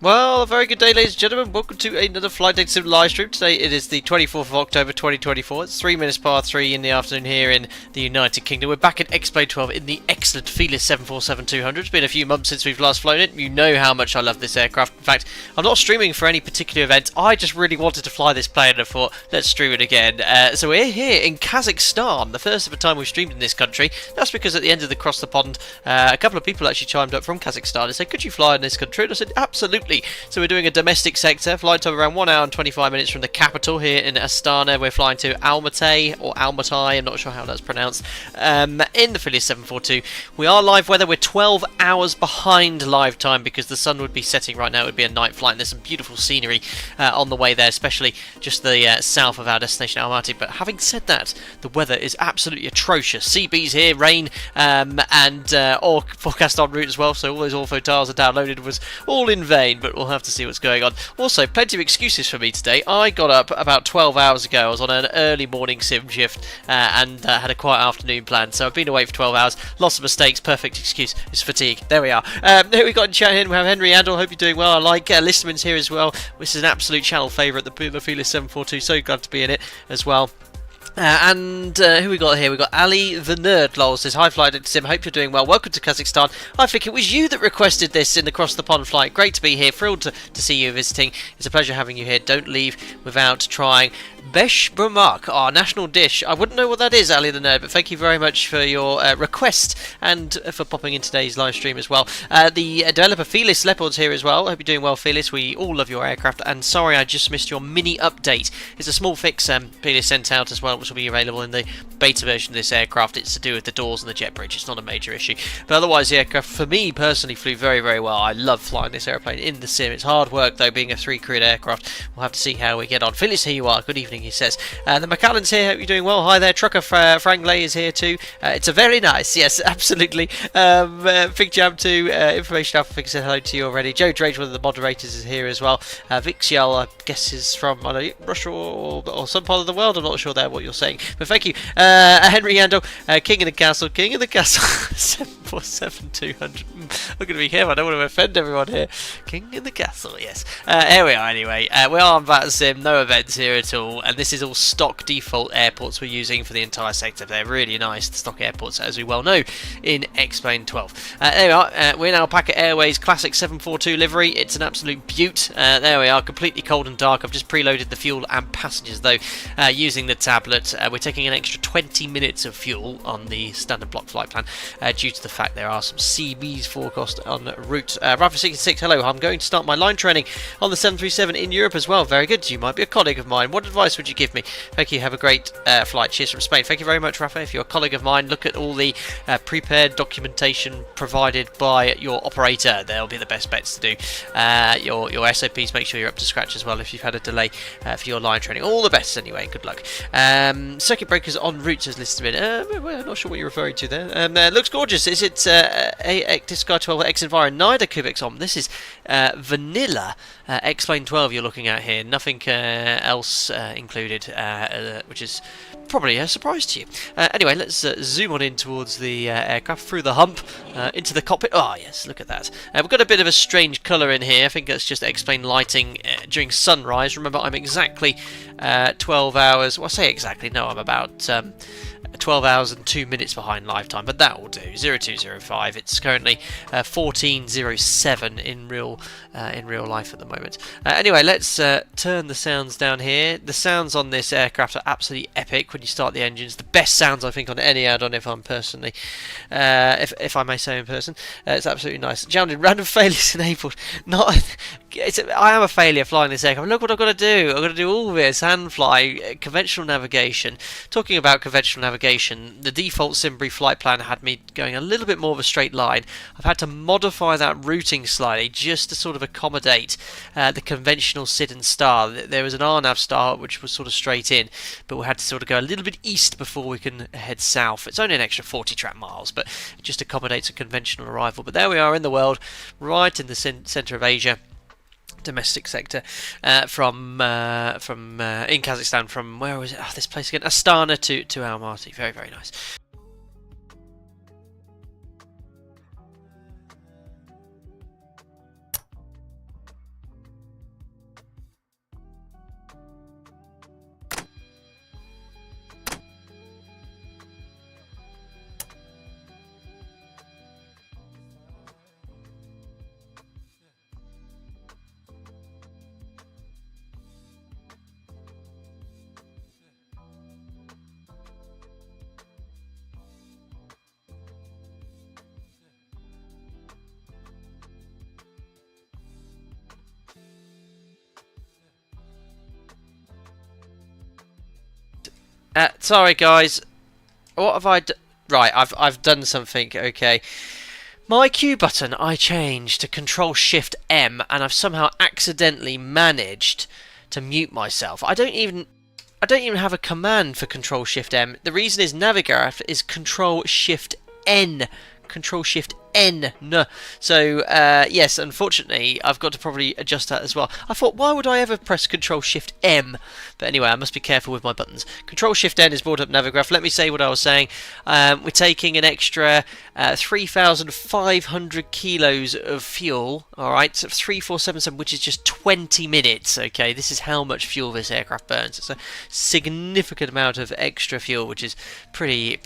Well, a very good day, ladies and gentlemen. Welcome to another Flight Data Sim live stream. Today it is the 24th of October 2024. It's 3 minutes past 3 in the afternoon here in the United Kingdom. We're back at X-Plane 12 in the excellent Felis 747-200. It's been a few months since we've last flown it. You know how much I love this aircraft. In fact, I'm not streaming for any particular event. I just really wanted to fly this plane and I thought, let's stream it again. So we're here in Kazakhstan, the first ever time we've streamed in this country. That's because at the end of the Cross the Pond, a couple of people actually chimed up from Kazakhstan and said, could you fly in this country? And I said, absolutely. So we're doing a domestic sector, flight time around 1 hour and 25 minutes from the capital here in Astana. We're flying to Almaty, or Almaty, I'm not sure how that's pronounced, in the Felis 742. We are live weather, we're 12 hours behind live time because the sun would be setting right now. It would be a night flight and there's some beautiful scenery on the way there, especially just the south of our destination Almaty. But having said that, the weather is absolutely atrocious. CB's here, rain, and all forecast en route as well, so all those ortho tiles I downloaded was all in vain, but we'll have to see what's going on. Also, plenty of excuses for me today. I got up about 12 hours ago. I was on an early morning sim shift and had a quiet afternoon plan, so I've been away for 12 hours. Lots of mistakes. Perfect excuse is fatigue. There we are. Here we got in chat here. We have Henry Andel. Hope you're doing well. I like Listerman's here as well. This is an absolute channel favourite, the Felis 742. So glad to be in it as well. Who we got here? We got Ali the Nerd lol says, hi Flight Data Sim, hope you're doing well. Welcome to Kazakhstan. I think it was you that requested this in the Cross the Pond flight. Great to be here. Thrilled to see you visiting. It's a pleasure having you here. Don't leave without trying Besh Brumak, our national dish. I wouldn't know what that is, Ali the Nerd, but thank you very much for your request and for popping in today's live stream as well. The developer Felis Leopard's here as well. Hope you're doing well, Felis. We all love your aircraft, and sorry I just missed your mini update. It's a small fix Felis sent out as well, which will be available in the beta version of this aircraft. It's to do with the doors and the jet bridge. It's not a major issue, but otherwise the aircraft for me personally flew very, very well. I love flying this airplane in the sim. It's hard work though, being a 3-crewed aircraft. We'll have to see how we get on. Felis, here you are. Good evening, he says. The McAllen's here. Hope you're doing well. Hi there. Trucker Frank Lay is here too. It's a very nice, yes, absolutely. Fig Jam too. Information Alpha Fig said hello to you already. Joe Drage, one of the moderators, is here as well. Vixiel, I guess, is from Russia or some part of the world. I'm not sure there what you're saying, but thank you. Henry Yandel, King of the Castle, 747-200. I'm going to be careful. I don't want to offend everyone here. King of the Castle, yes. Here we are anyway. We are on VAT Sim, no events here at all, and this is all stock default airports we're using for the entire sector. They're really nice, the stock airports, as we well know in X-Plane 12. There we are. We're now Packet Airways Classic 742 livery. It's an absolute beaut. There we are, completely cold and dark. I've just preloaded the fuel and passengers though using the tablet. We're taking an extra 20 minutes of fuel on the standard block flight plan due to the fact there are some CBs forecast en route. Rafa66, hello. I'm going to start my line training on the 737 in Europe as well. Very good. You might be a colleague of mine. What advice would you give me? Thank you. Have a great flight. Cheers from Spain. Thank you very much, Rafa. If you're a colleague of mine, look at all the prepared documentation provided by your operator. They'll be the best bets to do. Your SOPs, make sure you're up to scratch as well if you've had a delay for your line training. All the best anyway. Good luck. Circuit breakers en route as listed in. I'm not sure what you're referring to there. Looks gorgeous. Is it Sky 12 X Enviro? Neither Cubics on. This is vanilla X-Plane 12 you're looking at here. Nothing else included, which is probably a surprise to you. Anyway, let's zoom on in towards the aircraft, through the hump, into the cockpit. Oh yes, look at that. We've got a bit of a strange colour in here. I think that's just X-Plane lighting during sunrise. Remember, I'm exactly 12 hours, well I say exactly, no, I'm about 12 hours and 2 minutes behind lifetime, but that will do. 0205. It's currently 1407 in real life at the moment. Anyway, let's turn the sounds down here. The sounds on this aircraft are absolutely epic when you start the engines. The best sounds I think on any add-on, if I'm personally, if I may say in person. It's absolutely nice. Jounded random failures enabled. I am a failure flying this aircraft. Look what I've got to do. I've got to do all this hand fly, conventional navigation. Talking about conventional navigation, the default Simbury flight plan had me going a little bit more of a straight line. I've had to modify that routing slightly just to sort of accommodate the conventional SID and star. There was an RNAV star which was sort of straight in, but we had to sort of go a little bit east before we can head south. It's only an extra 40 track miles, but it just accommodates a conventional arrival. But there we are in the world, right in the centre of Asia. Domestic sector from in Kazakhstan, from where was it? Oh, this place again, Astana to Almaty. Very, very nice. Sorry, guys. What have I done? Right, I've done something. Okay. My Q button I changed to Control Shift M, and I've somehow accidentally managed to mute myself. I don't even have a command for Control Shift M. The reason is Navigraph is Control Shift N. Control Shift N. So yes, unfortunately, I've got to probably adjust that as well. I thought, why would I ever press Control Shift M? But anyway, I must be careful with my buttons. Control Shift N has brought up Navigraph. Let me say what I was saying. We're taking an extra 3,500 kilos of fuel. All right, so 3477, which is just 20 minutes. Okay, this is how much fuel this aircraft burns. It's a significant amount of extra fuel, which is pretty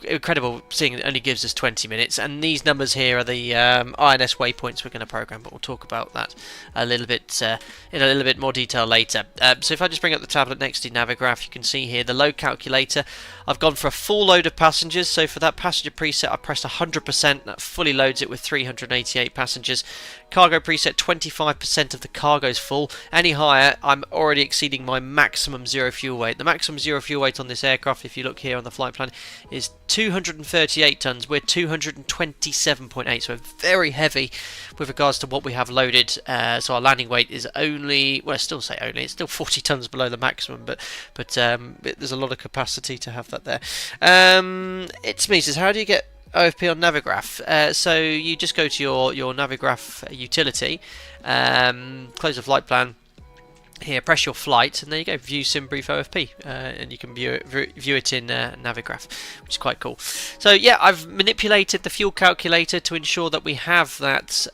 incredible, seeing it only gives us 20 minutes. And these numbers here are the INS waypoints we're going to program, but we'll talk about that a little bit in a little bit more detail later. So if I just bring up the tablet next to Navigraph, you can see here the load calculator. I've gone for a full load of passengers, so for that passenger preset I pressed 100%. That fully loads it with 388 passengers. Cargo preset, 25% of the cargo is full. Any higher, I'm already exceeding my maximum zero fuel weight. The maximum zero fuel weight on this aircraft, if you look here on the flight plan, is 238 tons. We're 227.8, so we're very heavy with regards to what we have loaded. So our landing weight is only, well, I still say only, it's still 40 tons below the maximum, but there's a lot of capacity to have that there. It's me says, how do you get OFP on Navigraph? So you just go to your Navigraph utility, close the flight plan. Here, press your flight, and there you go. View Sim Brief OFP, and you can view it in Navigraph, which is quite cool. So yeah, I've manipulated the fuel calculator to ensure that we have that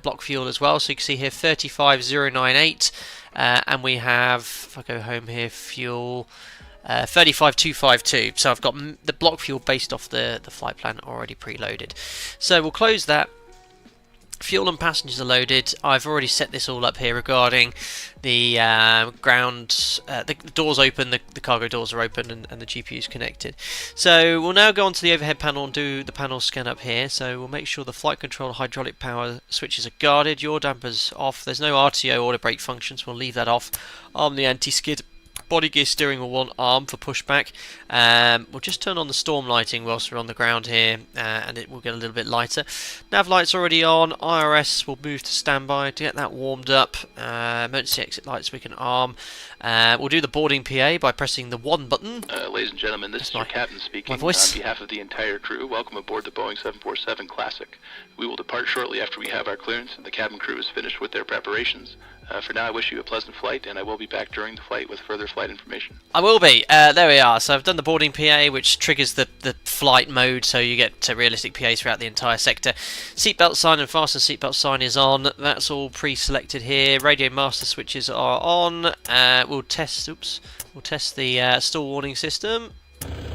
block fuel as well. So you can see here 35098, and we have, if I go home here, fuel 35252. So I've got the block fuel based off the flight plan already preloaded. So we'll close that. Fuel and passengers are loaded. I've already set this all up here regarding the ground. The doors open, the cargo doors are open, and the GPU is connected. So we'll now go onto the overhead panel and do the panel scan up here. So we'll make sure the flight control hydraulic power switches are guarded. Yaw dampers off. There's no RTO order brake functions. We'll leave that off. Arm the anti-skid. Body gear steering will want arm for pushback. We'll just turn on the storm lighting whilst we're on the ground here, and it will get a little bit lighter. Nav lights already on. IRS will move to standby to get that warmed up. Emergency exit lights we can arm. We'll do the boarding PA by pressing the 1 button. Ladies and gentlemen, this is your captain speaking. On behalf of the entire crew, welcome aboard the Boeing 747 Classic. We will depart shortly after we have our clearance and the cabin crew is finished with their preparations. For now, I wish you a pleasant flight, and I will be back during the flight with further flight information. I will be. There we are. So I've done the boarding PA, which triggers the flight mode, so you get realistic PAs throughout the entire sector. Seatbelt sign and fasten seatbelt sign is on. That's all pre-selected here. Radio master switches are on. We'll test the stall warning system.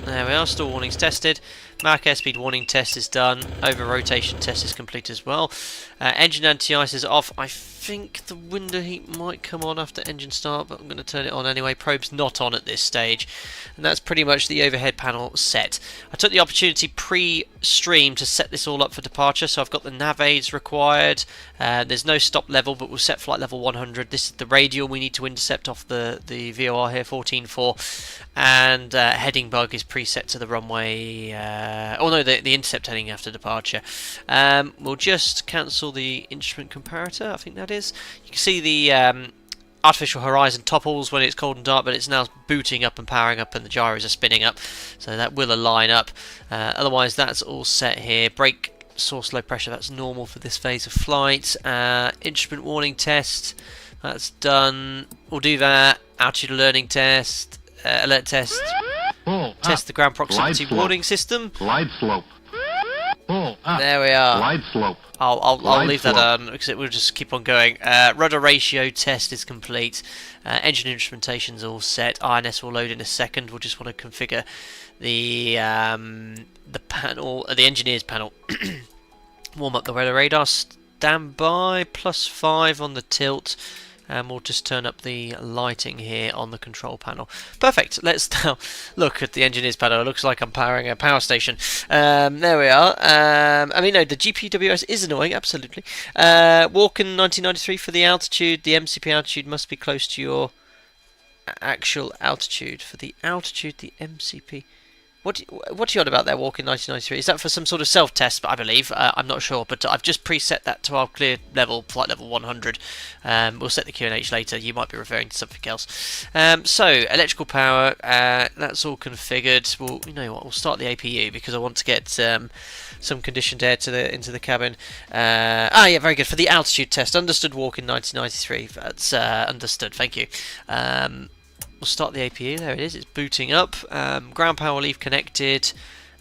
There we are. Stall warning's tested. Mach airspeed warning test is done. Over rotation test is complete as well. Engine anti-ice is off. I think the window heat might come on after engine start, but I'm going to turn it on anyway. Probe's not on at this stage, and that's pretty much the overhead panel set. I took the opportunity pre-stream to set this all up for departure, so I've got the nav aids required. There's no stop level, but we'll set flight level 100. This is the radial we need to intercept off the VOR here, 14.4, and heading bug is preset to the runway. The intercept heading after departure. We'll just cancel the instrument comparator, I think that is. You can see the artificial horizon topples when it's cold and dark, but it's now booting up and powering up, and the gyros are spinning up, so that will align up. Otherwise, that's all set here. Brake source low pressure, that's normal for this phase of flight. Instrument warning test, that's done. We'll do that. Altitude learning test, alert test. Test the ground proximity warning system. Glide slope. There we are. Glide slope. I'll leave that on because it will just keep on going. Rudder ratio test is complete. Engine instrumentation's all set. INS will load in a second. We'll just want to configure the panel, the engineers panel. Warm up the weather radar. Stand by. +5 on the tilt. And we'll just turn up the lighting here on the control panel. Perfect. Let's now look at the engineers panel. It looks like I'm powering a power station. There we are. The GPWS is annoying, absolutely. Walken 1993 for the altitude. The MCP altitude must be close to your actual altitude. For the altitude, the MCP. What you on about there, Walking 1993? Is that for some sort of self-test, I believe? I'm not sure, but I've just preset that to our clear level, flight level 100. We'll set the QNH later. You might be referring to something else. So, electrical power, that's all configured. Well, you know what? We'll start the APU because I want to get some conditioned air into the cabin. Yeah, very good. For the altitude test, understood. Walking 1993. That's understood. Thank you. We'll start the APU. There it is. It's booting up. Ground power will leave connected,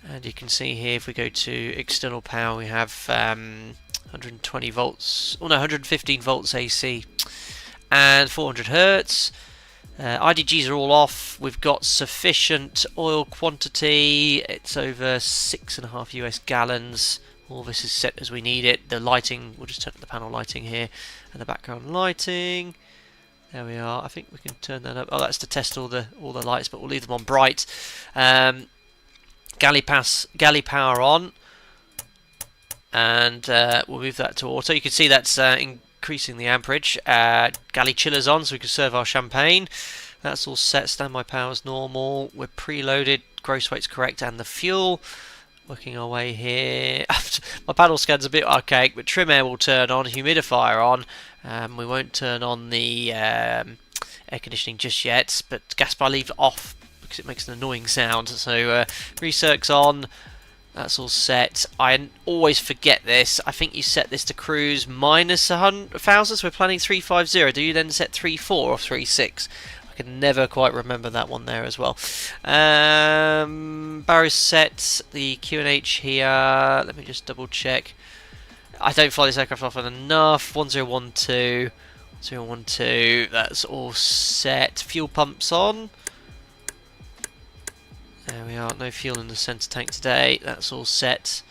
and you can see here if we go to external power, we have 120 volts. Oh no, 115 volts AC and 400 hertz. IDGs are all off. We've got sufficient oil quantity. It's over 6.5 US gallons. All this is set as we need it. The lighting, we'll just turn the panel lighting here, and the background lighting. There we are. I think we can turn that up. Oh, that's to test all the lights, but we'll leave them on bright. Galley power on, and we'll move that to auto. You can see that's increasing the amperage. Galley chillers on, so we can serve our champagne. That's all set. Standby power's normal. We're preloaded. Gross weight's correct, and the fuel. Working our way here. My paddle scan's a bit archaic, but trim air will turn on, humidifier on. We won't turn on the air conditioning just yet, but gas bar leave off because it makes an annoying sound. So recirc's on. That's all set. I always forget this. I think you set this to cruise minus 100,000. So we're planning 350. Do you then set 34 or 36? I can never quite remember that one there as well. Barrow's set, the QNH here. Let me just double check. I don't fly this aircraft often enough. 1012, 012. That's all set. Fuel pumps on. There we are. No fuel in the centre tank today. That's all set.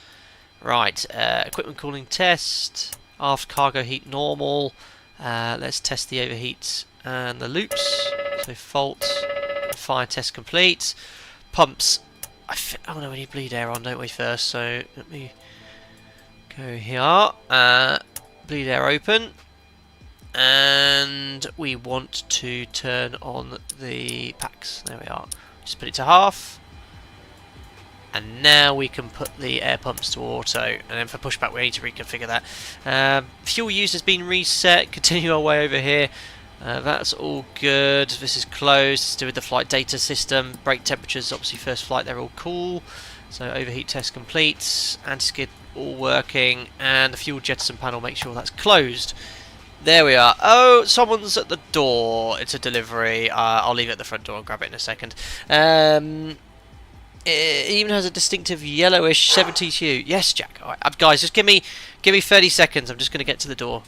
Right. Equipment cooling test. Aft cargo heat normal. Let's test the overheat and the loops. So fault, fire test complete. Pumps. Oh no, we need bleed air on, don't we, first? So let me go here. Bleed air open. And we want to turn on the packs. There we are. Just put it to half. And now we can put the air pumps to auto. And then for pushback, we need to reconfigure that. Fuel use has been reset. Continue our way over here. That's all good. This is closed. It's to do with the flight data system. Brake temperatures, obviously first flight, they're all cool. So overheat test complete. Anti-skid all working. And the fuel jettison panel, make sure that's closed. There we are. Oh, someone's at the door. It's a delivery. I'll leave it at the front door and grab it in a second. It even has a distinctive yellowish 70s hue. Yes, Jack. All right, guys, just give me 30 seconds. I'm just going to get to the door.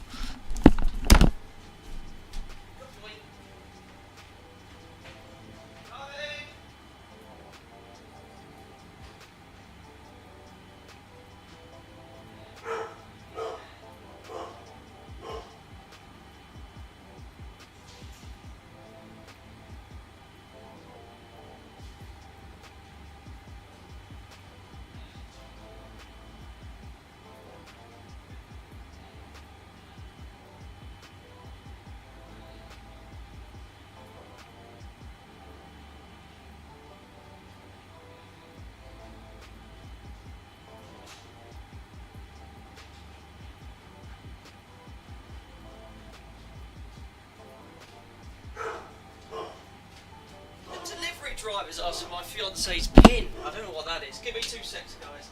Drivers asked for my fiance's pin. I don't know what that is. Give me 2 seconds, guys.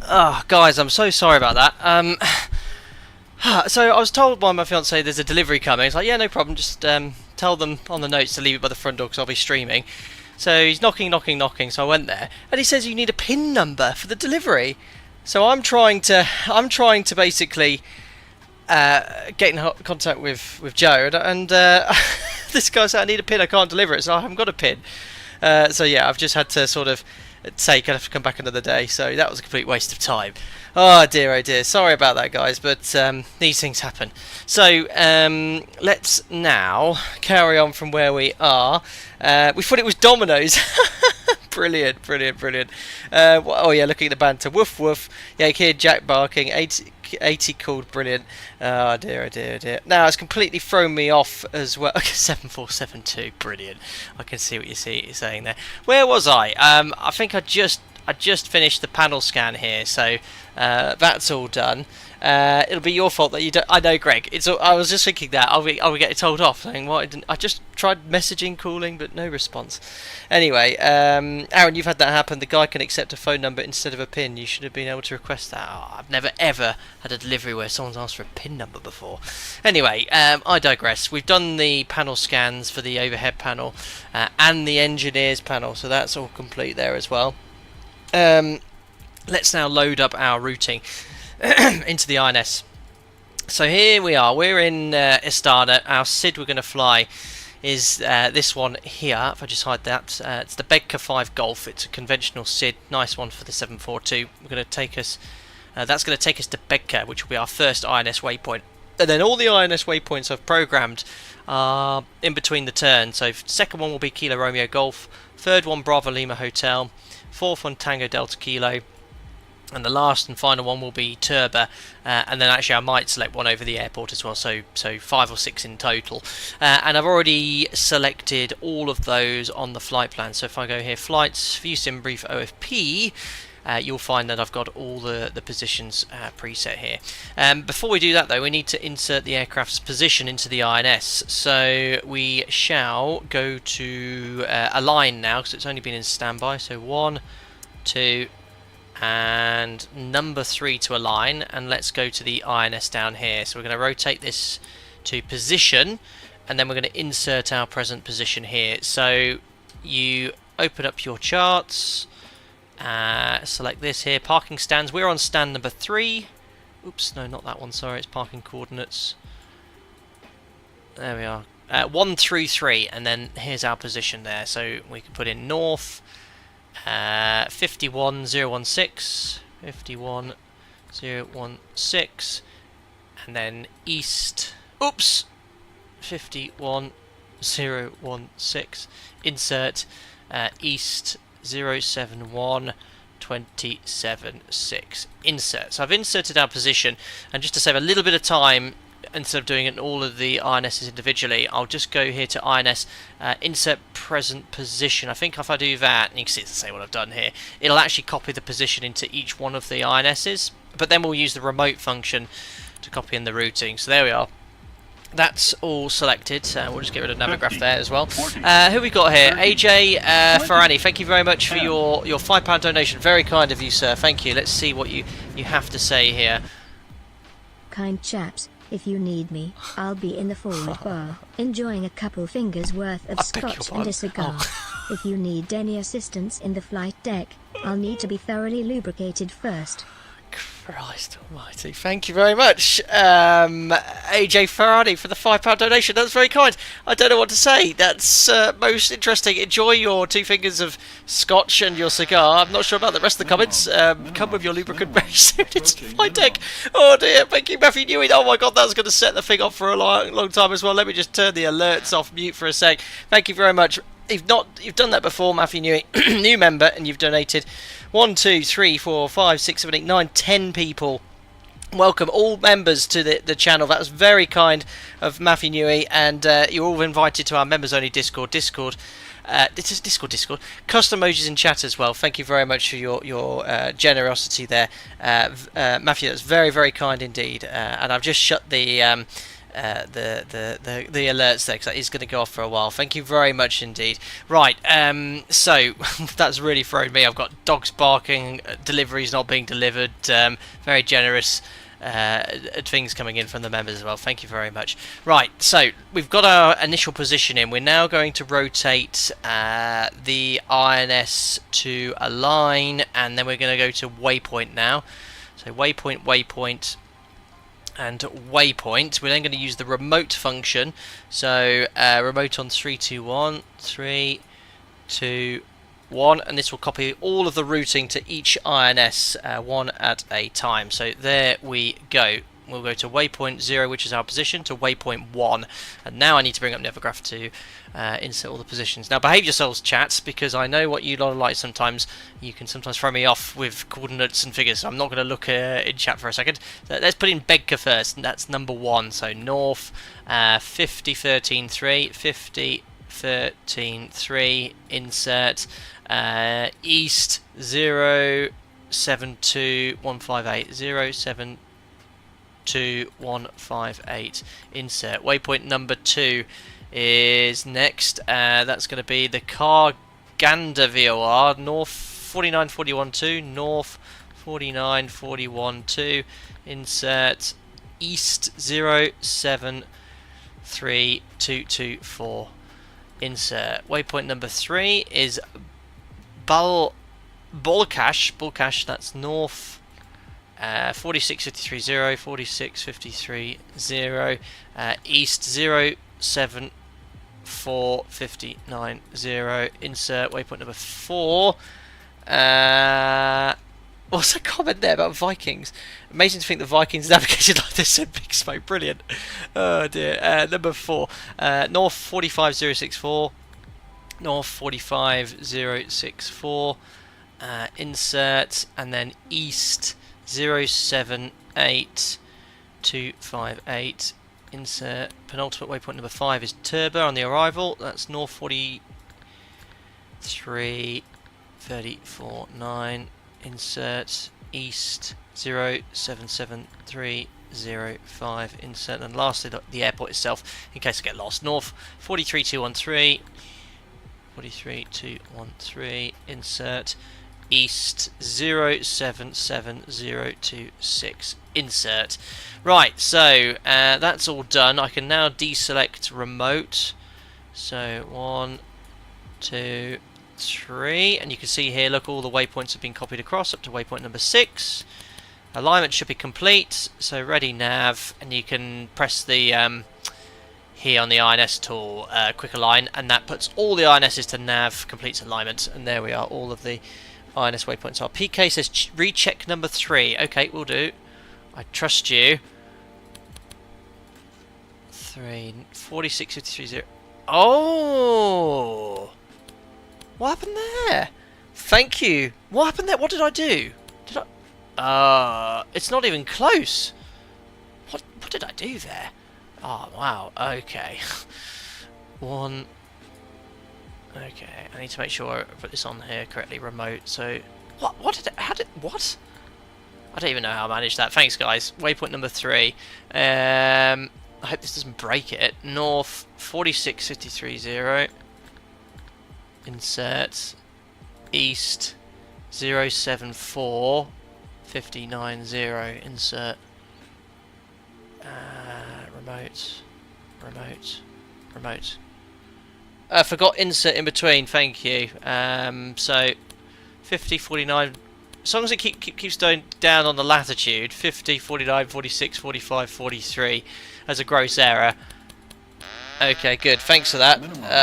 Oh, guys, I'm so sorry about that. So I was told by my fiance there's a delivery coming. It's like, yeah, no problem. Just tell them on the notes to leave it by the front door because I'll be streaming. So he's knocking. So I went there, and he says you need a PIN number for the delivery. So I'm trying to basically get in contact with Joe, and this guy said I need a PIN. I can't deliver it, so I haven't got a PIN. So yeah, I've just had to sort of say I have to come back another day. So that was a complete waste of time. Oh dear. Sorry about that, guys, but these things happen. So let's now carry on from where we are. We thought it was Domino's. Brilliant. Oh yeah, looking at the banter. Woof woof. Yeah, you hear Jack barking. 80 called. Brilliant. Oh dear. Now it's completely thrown me off as well. Okay, 7472. Brilliant. I can see what you're saying there. Where was I? I think I just finished the panel scan here, so that's all done. It'll be your fault that you don't. I know, Greg. I was just thinking that I'll be getting told off, saying what I just tried messaging, calling, but no response. Anyway, Aaron, you've had that happen. The guy can accept a phone number instead of a PIN. You should have been able to request that. Oh, I've never ever had a delivery where someone's asked for a PIN number before. Anyway, I digress. We've done the panel scans for the overhead panel and the engineers panel, so that's all complete there as well. Let's now load up our routing into the INS. So here we are. We're in Astana. Our SID we're going to fly is this one here. If I just hide that, it's the Bedka 5 Golf. It's a conventional SID, nice one for the 742. We're going to take us. That's going to take us to Bedka, which will be our first INS waypoint. And then all the INS waypoints I've programmed are in between the turns. So second one will be Kilo Romeo Golf. Third one Bravo Lima Hotel. Fourth one Tango Delta Kilo. And the last and final one will be Turba, and then actually I might select one over the airport as well, so 5 or 6 in total. And I've already selected all of those on the flight plan. So if I go here, flights, view sim brief OFP, you'll find that I've got all the positions preset here. Before we do that though, we need to insert the aircraft's position into the INS. So we shall go to align now, because it's only been in standby. So 1, 2, and number 3 to align, and let's go to the INS down here. So we're going to rotate this to position, and then we're going to insert our present position here. So you open up your charts, select this here, parking stands. We're on stand number 3. Oops, no, not that one, sorry, it's parking coordinates. There we are. 1 through 3, and then here's our position there. So we can put in north, 51016, 51016, and then east, 51016, insert east 071276, insert. So I've inserted our position, and just to save a little bit of time, instead of doing it in all of the INSs individually, I'll just go here to INS, insert present position. I think if I do that, and you can see it's the same what I've done here, it'll actually copy the position into each one of the INSs, but then we'll use the remote function to copy in the routing. So there we are. That's all selected. We'll just get rid of Navigraph there as well. Who we got here? AJ Farani, thank you very much for your £5 donation. Very kind of you, sir. Thank you. Let's see what you have to say here. Kind chaps. If you need me, I'll be in the forward bar, enjoying a couple fingers worth of scotch and a cigar. If you need any assistance in the flight deck, I'll need to be thoroughly lubricated first. Christ almighty, thank you very much, AJ Faradi, for the £5 donation. That's very kind. I don't know what to say. That's most interesting. Enjoy your 2 fingers of scotch and your cigar. I'm not sure about the rest of the comments. Come with your lubricant very soon. It's flight deck. Oh dear, thank you, Matthew Newey. Oh my god, that was going to set the thing off for a long time as well. Let me just turn the alerts off mute for a sec. Thank you very much. You've done that before, Matthew Newey, new member, and you've donated 1, 2, 3, 4, 5, 6, 7, 8, 9, 10 people. Welcome all members to the channel. That was very kind of Matthew Newey, and you're all invited to our members only Discord. Discord. Custom emojis in chat as well. Thank you very much for your generosity there, Matthew. That's very, very kind indeed. And I've just shut the the alerts there, because that is going to go off for a while. Thank you very much indeed. Right, so that's really thrown me. I've got dogs barking, deliveries not being delivered, very generous things coming in from the members as well. Thank you very much. Right, so we've got our initial position in. We're now going to rotate the INS to align, and then we're going to go to waypoint now. So waypoint, and waypoint. We're then going to use the remote function. So remote on 3, 2, 1, 3, 2, 1, and this will copy all of the routing to each INS one at a time. So there we go. We'll go to waypoint 0, which is our position, to waypoint 1. And now I need to bring up Nevergraph to insert all the positions. Now behave yourselves, chats, because I know what you lot are like sometimes. You can sometimes throw me off with coordinates and figures, so I'm not going to look in chat for a second. Let's put in Bedka first, and that's number 1. So north 50, 13, 3, 50, 13, 3, insert east 0, 7, 2, 1, 5, 8, 0, 7, 2, 1, 5, 8, insert. Waypoint number 2 is next. That's going to be the Karganda VOR, north 49, 41, 2, north 49, 41, 2, insert east 0, 7, 3, 2, 2, 4, insert. Waypoint number 3 is Bulkash, that's north 46, 53, 0, 46, 53, 0, east 0, 7, 4, 59, 0, insert. Waypoint number 4. What's a comment there about Vikings? Amazing to think the Vikings navigated like this in Big Smoke. Brilliant. Oh dear. Number 4. North 45, 064. North 45, 064. Insert. And then east 078 258, insert. Penultimate waypoint number 5 is Turbo on the arrival. That's north 43 34 9, insert east 077305, insert. And lastly the airport itself, in case I get lost, north 43213 43213, insert east 077026, insert. Right, so that's all done. I can now deselect remote. So 1, 2, 3, and you can see here, look, all the waypoints have been copied across up to waypoint number 6. Alignment should be complete, so ready nav, and you can press the here on the INS tool, quick align, and that puts all the INSs to nav, completes alignment, and there we are, all of the INS waypoints are. PK says recheck number 3. Okay, we'll do. I trust you. 3, 46, 53, 0. Oh! What happened there? Thank you. What happened there? What did I do? Did I... it's not even close. What did I do there? Oh, wow. Okay. 1... Okay, I need to make sure I put this on here correctly. Remote. So, what? I don't even know how I managed that. Thanks, guys. Waypoint number 3. I hope this doesn't break it. North 46, 53, 0. Insert. East 074 59, 0. Insert. Remote. I forgot insert in between, thank you. So 50, 49, as long as it keeps going down on the latitude, 50, 49, 46, 45, 43 as a gross error. Okay, good, thanks for that.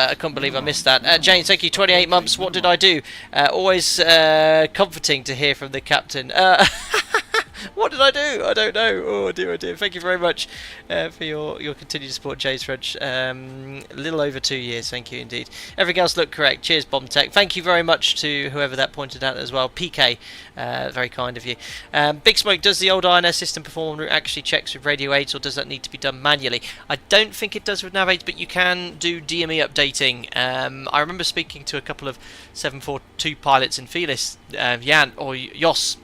I can't believe I missed that. James, thank you, 28 months, what did I do? Always comforting to hear from the captain. What did I do? I don't know. Oh dear, oh dear. Thank you very much for your continued support, James French. A little over 2 years, thank you indeed. Everything else looked correct. Cheers, Bomb Tech. Thank you very much to whoever that pointed out as well. PK, very kind of you. Big Smoke, does the old INS system perform route actually checks with radio aids, or does that need to be done manually? I don't think it does with nav aids, but you can do DME updating. I remember speaking to a couple of 742 pilots in Felis, Jan or Jos,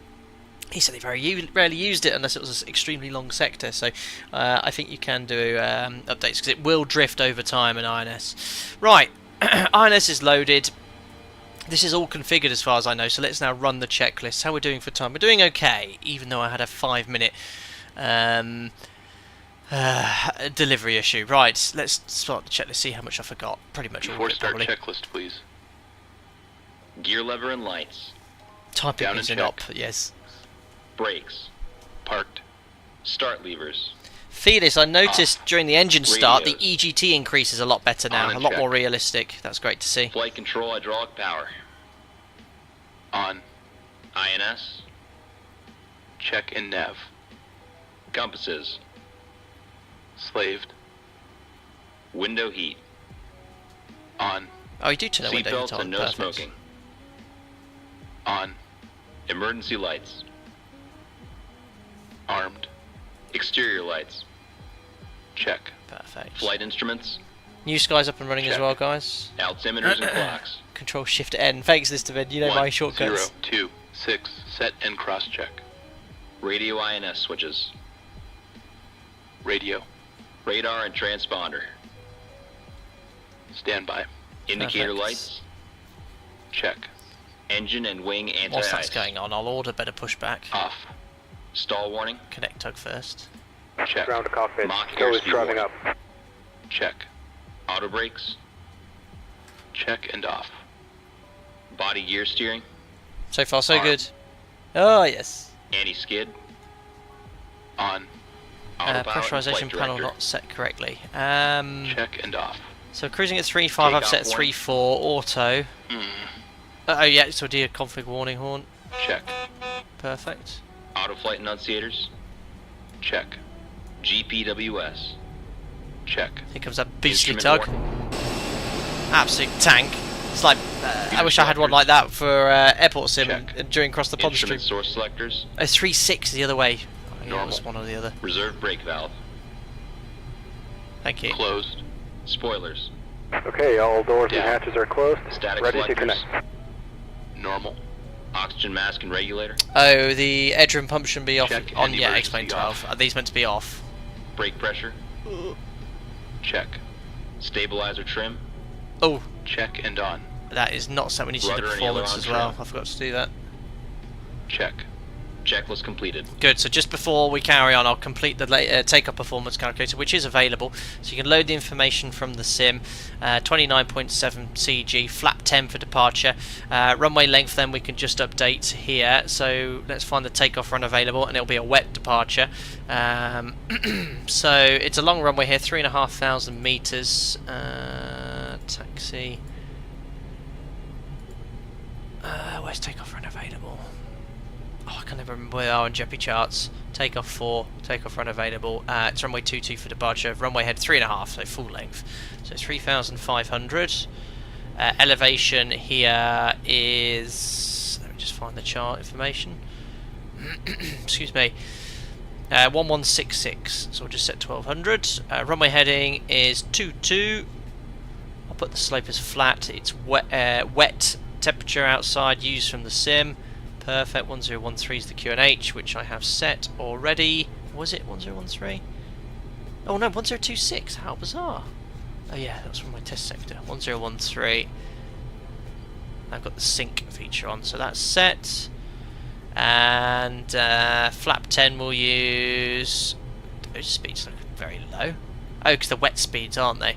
He said he very rarely used it unless it was an extremely long sector, so I think you can do updates because it will drift over time in INS. Right, INS is loaded. This is all configured as far as I know, so let's now run the checklist. How we're doing for time? We're doing okay, even though I had a 5-minute delivery issue. Right, let's start the checklist, see how much I forgot. Pretty much all of it, Start probably. checklist, please. Gear lever and lights. Typing Down is and an check. op, yes. Brakes. Parked. Start levers. Felis, I noticed during the engine start the Radios. EGT increase is a lot better now, On a and lot check. more realistic. That's great to see. Flight control hydraulic power. On. INS. Check and nav. Compasses. Slaved. Window heat. On. Oh, you do turn the window Seatbelts heat on. and no Perfect. smoking. On. Emergency lights. Armed. Exterior lights. Check. Perfect. Flight instruments. New Skies up and running as Check. well, guys. Altimeters and clocks. Control Shift N. Thanks, Listerman. You know 1, my shortcuts. 0, 2, 6. Set and cross check. Radio INS switches. Radio. Radar and transponder. Standby. Indicator Perfect. lights. Check. Engine and wing Whilst that's anti-ice. going on, I'll order better pushback. Off. Stall warning. Connect tug first. Check. Ground to cockpit. Mach Still is airspeed driving warning. up. Check. Auto brakes. Check and off. Body gear steering. So far, so Arm. good. Oh, yes. Anti-skid. On. Autopilot and Pressurization flight panel director. not set correctly. Check and off. So cruising at 3.5, I've set Takeoff warning. 3.4 auto. Oh yeah, so do a config warning horn. Check. Perfect. Auto flight enunciators. Check. GPWS. Check. Here comes that beastly Instrument tug. warning. Absolute tank. It's like I wish I had one like that for airport sim Check. during cross the pond stream. Instrument source selectors. Oh, 3.6 the other way. Oh, yeah, it Normal. was one or the other. Reserve brake valve. Thank you. Closed. Spoilers. Okay, all doors and Down. hatches are closed. Static Ready to selectors. connect. Normal. Oxygen mask and regulator. Oh, the edge pump shouldn't be off. Check On and yeah, emergency explain 12. off. Are these meant to be off? Brake pressure. Check. Stabilizer trim. Oh, Check and on. that is not set. We need to do the Rudder and performance aileron as well. trim. I forgot to do that. Check. Checklist completed. Good, so just before we carry on, I'll complete the takeoff performance calculator, which is available. So you can load the information from the sim, 29.7 CG, flap 10 for departure. Runway length then we can just update here. So let's find the takeoff run available, and it'll be a wet departure. So it's a long runway here, 3,500 meters. Taxi. Where's takeoff run available? Oh, I can never remember where they are on Jeppy charts. Takeoff 4, takeoff run available. It's runway 22 for departure. Runway head 3.5, so full length. So 3,500. Elevation here is. Let me just find the chart information. Excuse me. 1166. So we'll just set 1200. Runway heading is 22. I'll put the slope as flat. It's wet temperature outside used from the sim. Perfect. 1013 is the QNH, which I have set already. Was it 1013? Oh no, 1026. How bizarre. Oh yeah, that was from my test sector. 1013. I've got the sync feature on, so that's set. And flap 10 will use. Those speeds look very low. Oh, because they're wet speeds, aren't they?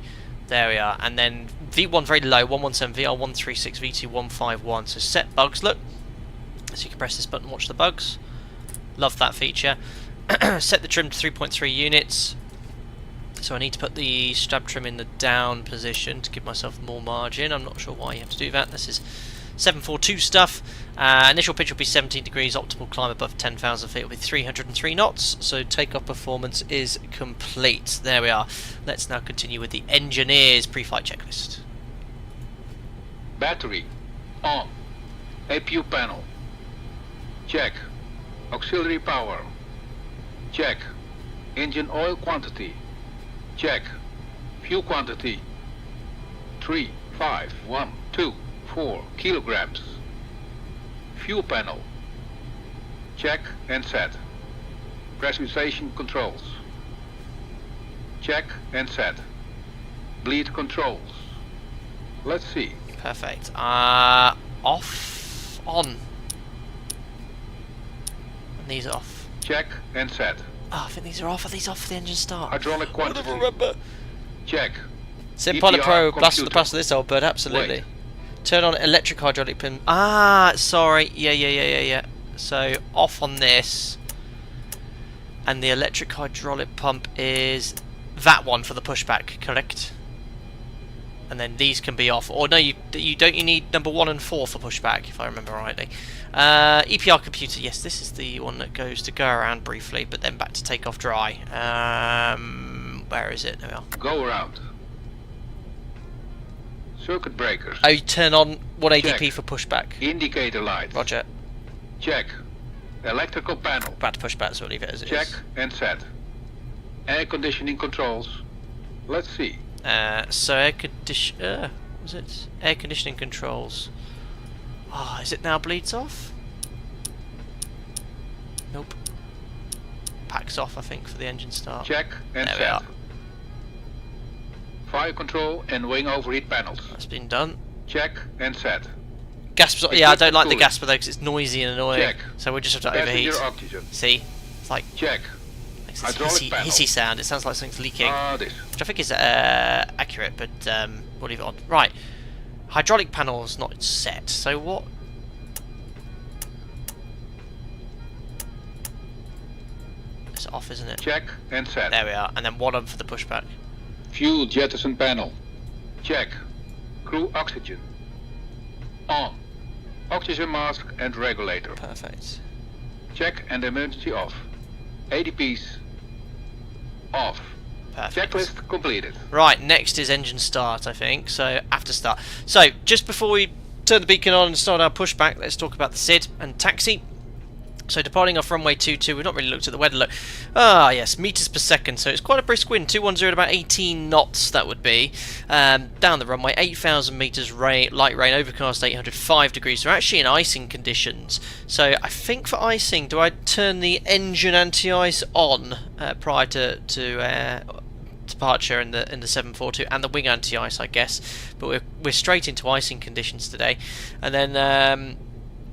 There we are. And then V1 very low, 117, VR 136, V2 151. So set bugs. Look. So you can press this button and watch the bugs. Love that feature. Set the trim to 3.3 units. So I need to put the stab trim in the down position to give myself more margin. I'm not sure why you have to do that. This is 742 stuff. Initial pitch will be 17 degrees. Optimal climb above 10,000 feet will be 303 knots. So takeoff performance is complete. There we are. Let's now continue with the engineer's pre-flight checklist. Battery on. APU panel. Check. Auxiliary power. Check. Engine oil quantity. Check. Fuel quantity. 3,5,1,2,4 kilograms. Fuel panel. Check and set. Pressurization controls. Check and set. Bleed controls. Let's see. Perfect. Off. On. And these are off. Check and set. Oh, I think these are off. Are these off for the engine start? Hydraulic quantity. I don't remember. Check. Sim Pilot EPR Pro, plus computer. the plus of this old bird, absolutely. Wait. Turn on electric hydraulic pin. Sorry. Yeah. So, off on this. And the electric hydraulic pump is that one for the pushback, correct? And then these can be off. Or no, you need number 1 and 4 for pushback, if I remember rightly. EPR computer, yes, this is the one that goes to go around briefly, but then back to take off dry. Where is it? There we are. Go around. Circuit breakers. Oh, you turn on 1ADP Check. for pushback. Indicator lights. Roger. Check. Electrical panel. Back to pushback, so we'll leave it as it Check is. and set. Air conditioning controls. Let's see. So air conditioning controls. Is it now bleeds off? Nope. Packs off, I think, for the engine start. Check and There we set. are. Fire control and wing overheat panels. That's been done. Check and set. Gasps. Yeah, I don't like the Cooling. gasper though because it's noisy and annoying. Check. So we just have to overheat. Passenger oxygen. See, it's like Check. makes this Hydraulic panel. hissy sound. It sounds like something's leaking, This. which I think is accurate, but we'll leave it on. Right, hydraulic panel's not set. So what? It's off, isn't it? Check and set. There we are, and then one on for the pushback. Fuel jettison panel. Check. Crew oxygen. On. Oxygen mask and regulator. Perfect. Check and emergency off. ADPs off. Perfect. Checklist completed. Right, next is engine start, I think. So after start. So just before we turn the beacon on and start our pushback, let's talk about the SID and taxi. So departing off runway 22, we've not really looked at the weather. Look, yes, meters per second. So it's quite a brisk wind. 210 at about 18 knots. That would be down the runway. 8,000 meters rain, light rain, overcast 805 degrees. So we're actually in icing conditions. So I think for icing, do I turn the engine anti-ice on prior to departure in the 742 and the wing anti-ice, I guess. But we're straight into icing conditions today. And then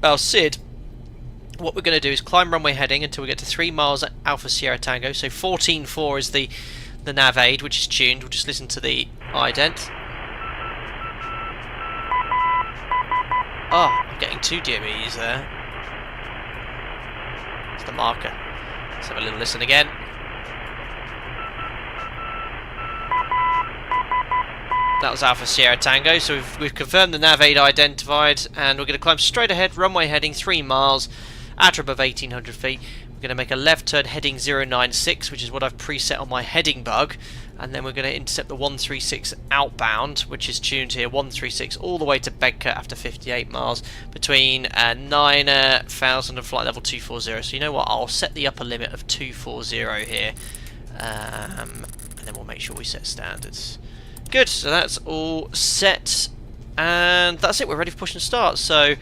our SID. What we're going to do is climb runway heading until we get to 3 miles at Alpha Sierra Tango. So 14.4 is the nav aid, which is tuned. We'll just listen to the ident. Oh, I'm getting 2 DMEs there. It's the marker. Let's have a little listen again. That was Alpha Sierra Tango. So we've confirmed the nav aid identified, and we're going to climb straight ahead, runway heading 3 miles. At or above 1,800 feet. We're going to make a left turn heading 096, which is what I've preset on my heading bug, and then we're going to intercept the 136 outbound, which is tuned here, 136 all the way to Bedka after 58 miles between 9,000 and flight level 240. So you know what, I'll set the upper limit of 240 here, and then we'll make sure we set standards. Good, so that's all set, and that's it, we're ready for push and start. So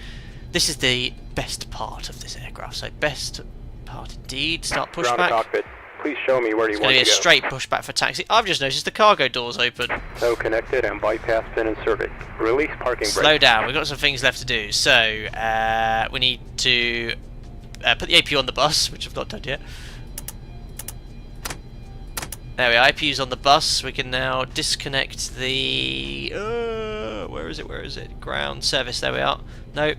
this is the best part of this aircraft, so best part indeed. Start pushback. Cockpit. Please show me where you It's want going to to be a go. straight pushback for taxi. I've just noticed the cargo doors open. Tow connected and bypass pin inserted. Release parking brake. Slow down, we've got some things left to do. So we need to put the APU on the bus, which I've not done yet. There we are, APU's on the bus. We can now disconnect the where is it? Ground service, there we are. No.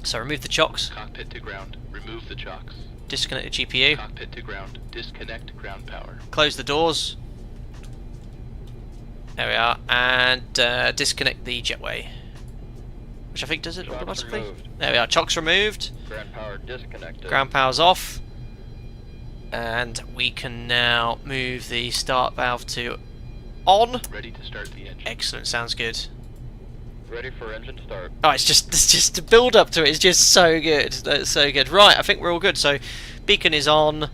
So remove the chocks. Cockpit to ground. Remove the chocks. Disconnect the GPU. Cockpit to ground. Disconnect ground power. Close the doors. There we are. And disconnect the jetway. Which I think does it Chocks automatically. removed. There we are. Chocks removed. Ground power disconnected. Ground power's off. And we can now move the start valve to on. Ready to start the engine. Excellent. Sounds good. Ready for engine start. Oh, it's just the build up to it is just so good. That's so good. Right, I think we're all good. So, beacon is on.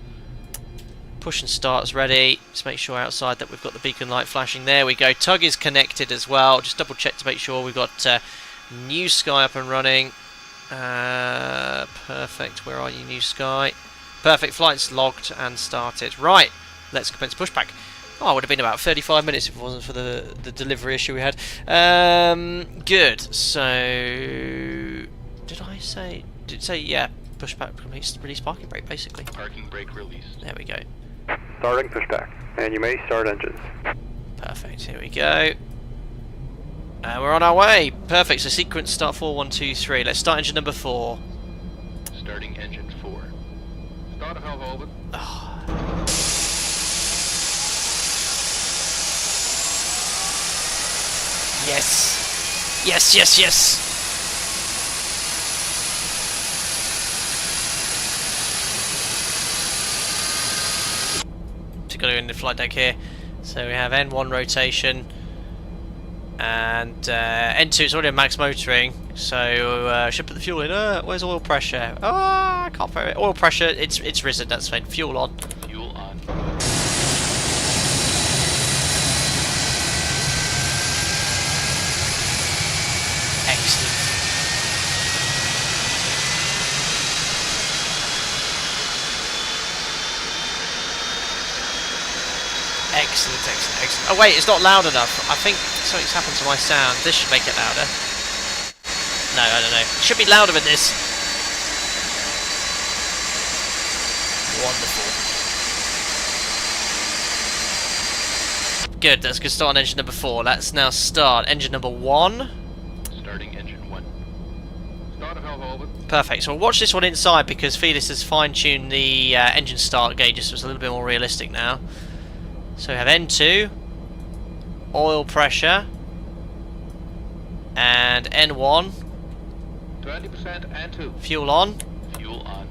Push and start's ready. Just make sure outside that we've got the beacon light flashing. There we go. Tug is connected as well. Just double check to make sure we've got new sky up and running. Perfect. Where are you, New Sky? Perfect. Flight's logged and started. Right. Let's commence pushback. Oh, it would have been about 35 minutes if it wasn't for the delivery issue we had. Good. So, did I say? Did it say yeah? Pushback complete. Release parking brake, basically. Parking brake release. There we go. Starting pushback, and you may start engines. Perfect. Here we go. And we're on our way. Perfect. So sequence start 4, 1, 2, 3. Let's start engine number 4. Starting engine 4. Start valve open. Yes. Yes, yes, yes. So got to go in the flight deck here. So we have N1 rotation. And N2 is already a max motoring, so should put the fuel in. Where's oil pressure? Oh, I can't put it. Oil pressure, it's risen, that's fine. Fuel on. Fuel on. Excellent. Excellent, excellent, excellent. Oh wait, it's not loud enough. I think something's happened to my sound. This should make it louder. No, I don't know. It should be louder than this. Wonderful. Good, that's good start on engine number 4. Let's now start engine number 1. Starting engine 1. Start valve open. Perfect, so we'll watch this one inside because Felis has fine-tuned the engine start gauges so it's a little bit more realistic now. So we have N2, oil pressure, and N1. 20% N2. Fuel on. Fuel on.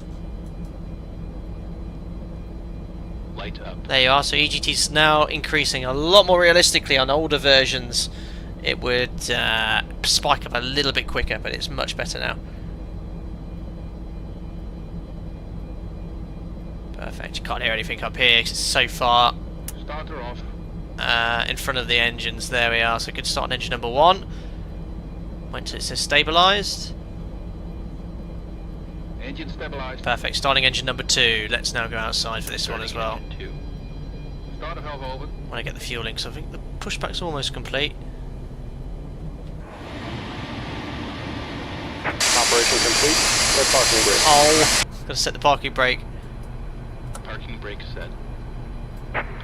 Light up. There you are, so EGT's now increasing a lot more realistically. On older versions it would spike up a little bit quicker, but it's much better now. Perfect, you can't hear anything up here because it's so far Starter off. in front of the engines. There we are, so good start on engine number 1. Wait till it says stabilised. Engine stabilized. Perfect, starting engine number 2. Let's now go outside for this one as well. Engine 2. Starter valve open. When I get the fueling, so I think the pushback's almost complete. Operation complete. Set parking brake. Oh, gotta set the parking brake. Parking brake set.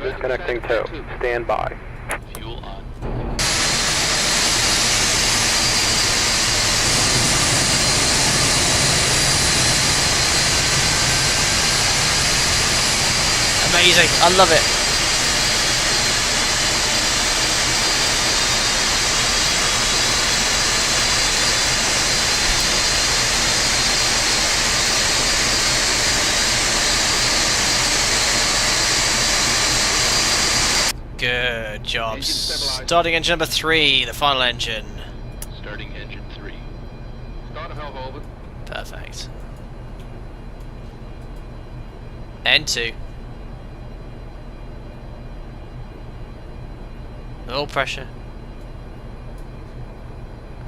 Disconnecting tow. Stand by. Fuel on. Amazing, I love it. Good job. Starting engine number 3, the final engine. Starting engine 3. Starter valve open. Perfect. N2. Oil pressure.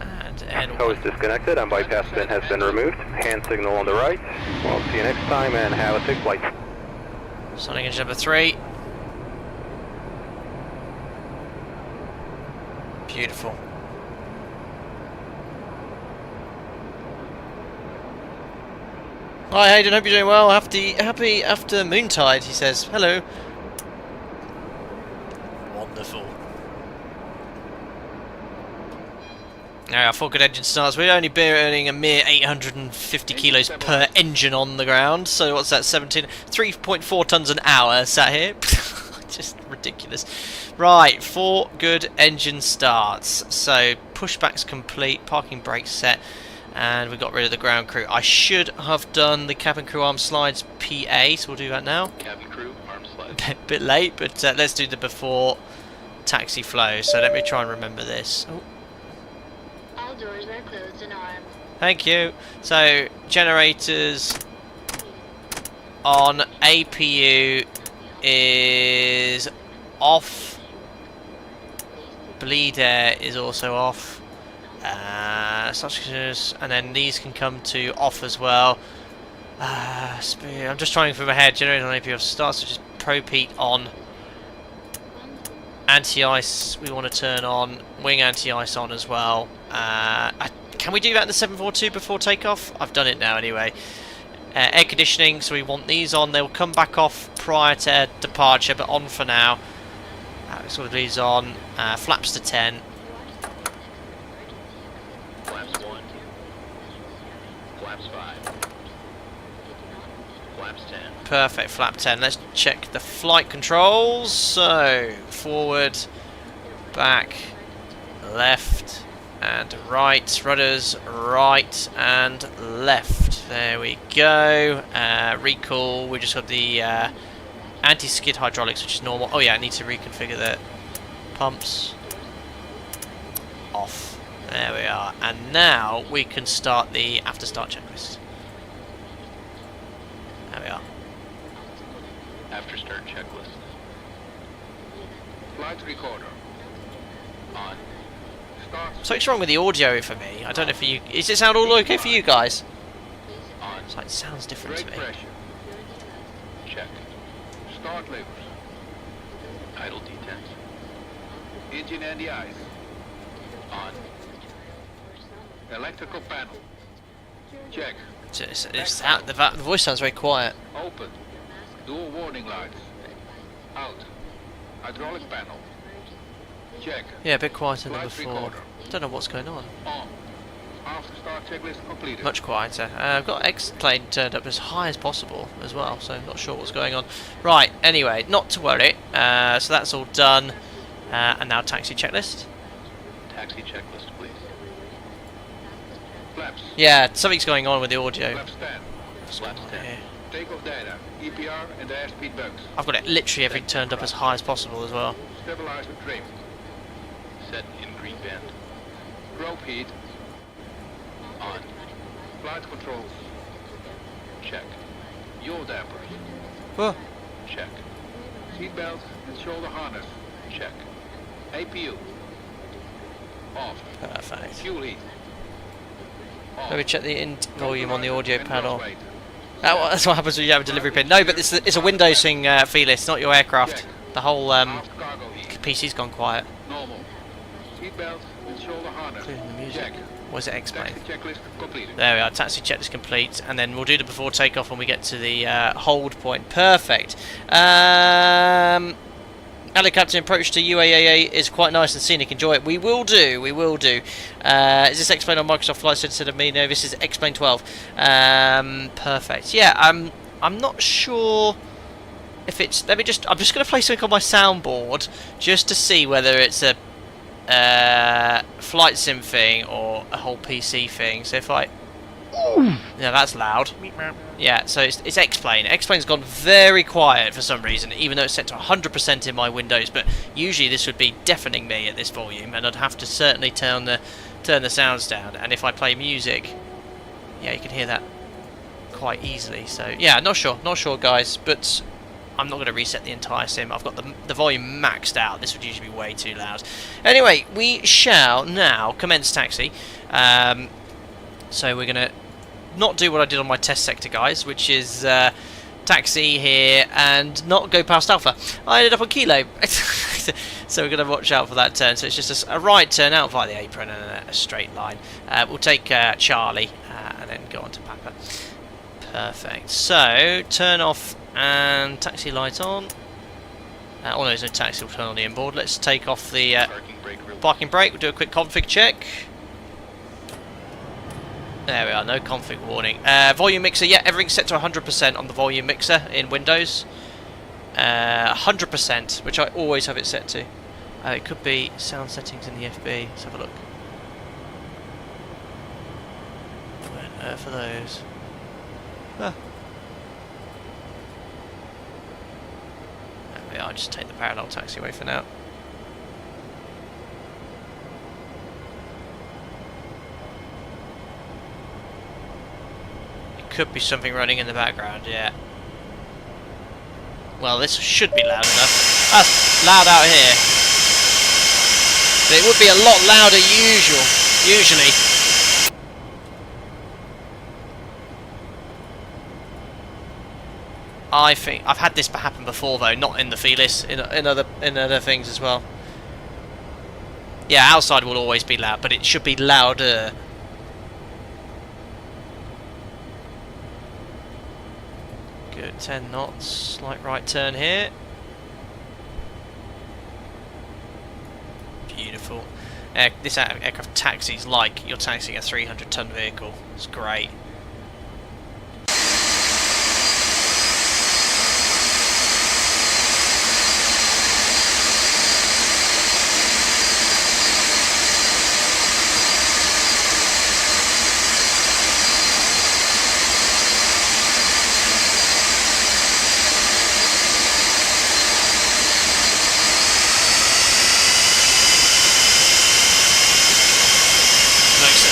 And N1. Tow is disconnected and bypass pin has been removed. Hand signal on the right. We'll see you next time and have a safe flight. Starting engine number 3. Beautiful. Hi Hayden, hope you're doing well. Happy after Moontide, he says. Hello. Wonderful. Now, 4 good engine starts. We're only burning a mere 850 kilos per engine on the ground. So what's that? 3.4 tons an hour sat here. Just ridiculous. Right, 4 good engine starts. So pushback's complete, parking brake set, and we got rid of the ground crew. I should have done the cabin crew arm slides PA, so we'll do that now. Cabin crew arm slides. Bit late, but let's do the before taxi flow. So let me try and remember this. Oh. All doors are closed and armed. Thank you. So generators on APU is off. Bleed air is also off. And then these can come to off as well. I'm just trying from my head. Generator on APF starts, so just Pro-Peat on. Anti-ice we want to turn on. Wing anti-ice on as well. Can we do that in the 742 before takeoff? I've done it now anyway. Air conditioning, so we want these on. They'll come back off prior to departure, but on for now. Sort of these on. Flaps to 10. Flaps 1. Flaps 5. Flaps 10. Perfect, flap 10. Let's check the flight controls. So, forward, back, left, and right. Rudders, right and left. There we go. Recall, we just got the anti-skid hydraulics, which is normal. Oh yeah, I need to reconfigure the pumps. Off. There we are. And now we can start the after start checklist. There we are. After start checklist. Flight recorder. On. Start. Something's wrong with the audio for me. I don't know if you. Does it sound all okay for you guys? On. It's like it sounds different to Brake me. pressure. Check. Start levers. Idle detents. Engine and the eyes. On. Electrical panel. Check. The voice sounds very quiet. Open. Dual warning lights. Out. Hydraulic panel. Check. Yeah, a bit quieter than Flight before. recorder. Don't know what's going on. On. After start checklist completed. Much quieter. I've got X-plane turned up as high as possible as well, so I'm not sure what's going on. Right, anyway, not to worry. So that's all done. And now taxi checklist. Taxi checklist, please. Flaps. Yeah, something's going on with the audio. Flaps 10. Flaps 10. Yeah. Takeoff data. EPR and airspeed bugs. I've got it literally everything turned up as high as possible as well. Stabilizer trim. Set in green band. Probe heat. On. Flight controls. Check. Yaw dampers. Oh, Check. Seatbelt and shoulder harness. Check. APU. Off. perfect. Fuel heat. Off. Let me check the volume on the audio And panel. cross weight. That's what happens when you have a delivery pin. No, but it's a Windows thing, Felis, not your aircraft. The whole Aft cargo heat. PC's gone quiet. Normal. Seatbelt and shoulder harness. Including the music. Check. Was it explain? Taxi checklist completed. There we are, taxi checklist complete, and then we'll do the before takeoff when we get to the hold point. Perfect. Hello Captain, approach to UAAA is quite nice and scenic, enjoy it. We will do, we will do. Is this explained on Microsoft Flight Center instead of me? No, this is explain 12. Perfect. Yeah, I'm not sure if it's, I'm just going to play something on my soundboard just to see whether it's a flight sim thing or a whole PC thing. So if I, yeah, that's loud. Yeah, so it's X-Plane. X-Plane's gone very quiet for some reason, even though it's set to 100% in my Windows. But usually this would be deafening me at this volume, and I'd have to certainly turn the sounds down. And if I play music, yeah, you can hear that quite easily. So yeah, not sure, guys. But I'm not going to reset the entire sim. I've got the volume maxed out. This would usually be way too loud. Anyway, we shall now commence taxi. So we're going to not do what I did on my test sector, guys, which is taxi here and not go past Alpha. I ended up on Kilo. So we're going to watch out for that turn. So it's just a right turn out via the apron and a straight line. We'll take Charlie and then go on to Papa. Perfect. So turn off and taxi light on. Oh no, there's no taxi, will turn on the inboard. Let's take off the parking brake. We'll do a quick config check. There we are, no config warning. Volume mixer, yeah, everything's set to 100% on the volume mixer in Windows. 100%, which I always have it set to. It could be sound settings in the FB. Let's have a look. Where on earth are those? Ah. There we are, I'll just take the parallel taxiway for now. Could be something running in the background, yeah. Well, this should be loud enough. That's loud out here. But it would be a lot louder usual. Usually. I think I've had this happen before though, not in the Felis, in other things as well. Yeah, outside will always be loud, but it should be louder. Good, 10 knots, slight right turn here. Beautiful. This aircraft taxis like you're taxiing a 300-ton vehicle. It's great.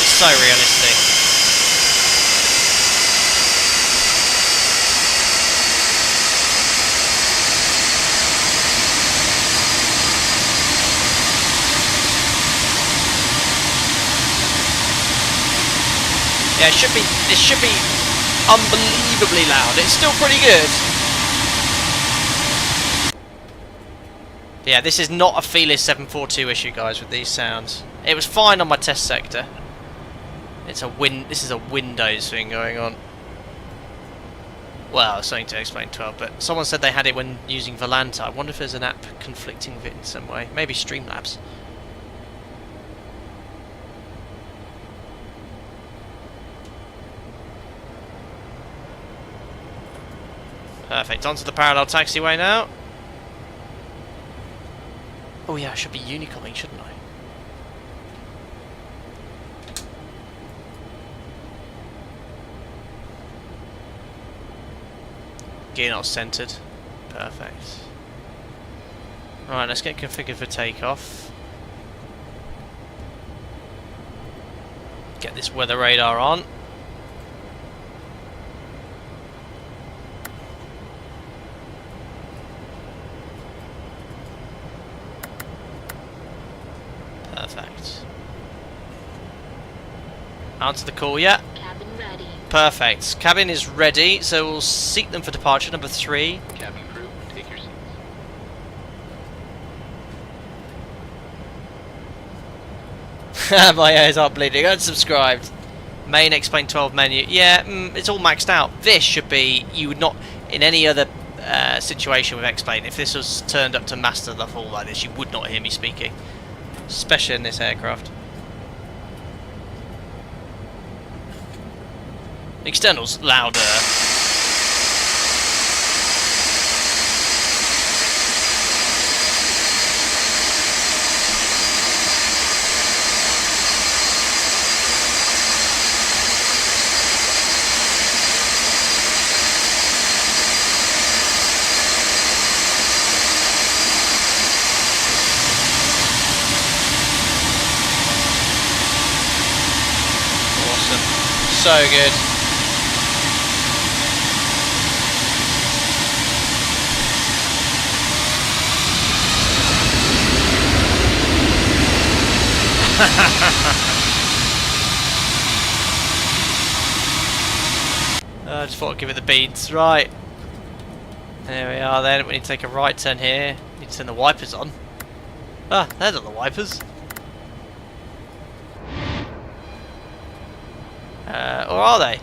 So realistic. Yeah, it should be unbelievably loud. It's still pretty good. Yeah, this is not a Felis 742 issue, guys, with these sounds. It was fine on my test sector. This is a Windows thing going on. Well, something to explain 12, but someone said they had it when using Volanta. I wonder if there's an app conflicting with it in some way. Maybe Streamlabs. Perfect. Onto the parallel taxiway now. Oh yeah, I should be unicoming, shouldn't I? Gear not centered. Perfect. Alright, let's get configured for takeoff. Get this weather radar on. Perfect. Answer the call yet? Cabin ready. Perfect. Cabin is ready, so we'll seat them for departure, number 3. Cabin crew, take your seats. My ears are bleeding. Unsubscribed. Main explain 12 menu. Yeah, it's all maxed out. This should be, you would not, in any other situation with explain, if this was turned up to master the full like this, you would not hear me speaking. Especially in this aircraft. Externals louder. Awesome. So good. I just thought I'd give it the beads. Right. There we are then. We need to take a right turn here. Need to turn the wipers on. Ah, they're not the wipers. Or are they?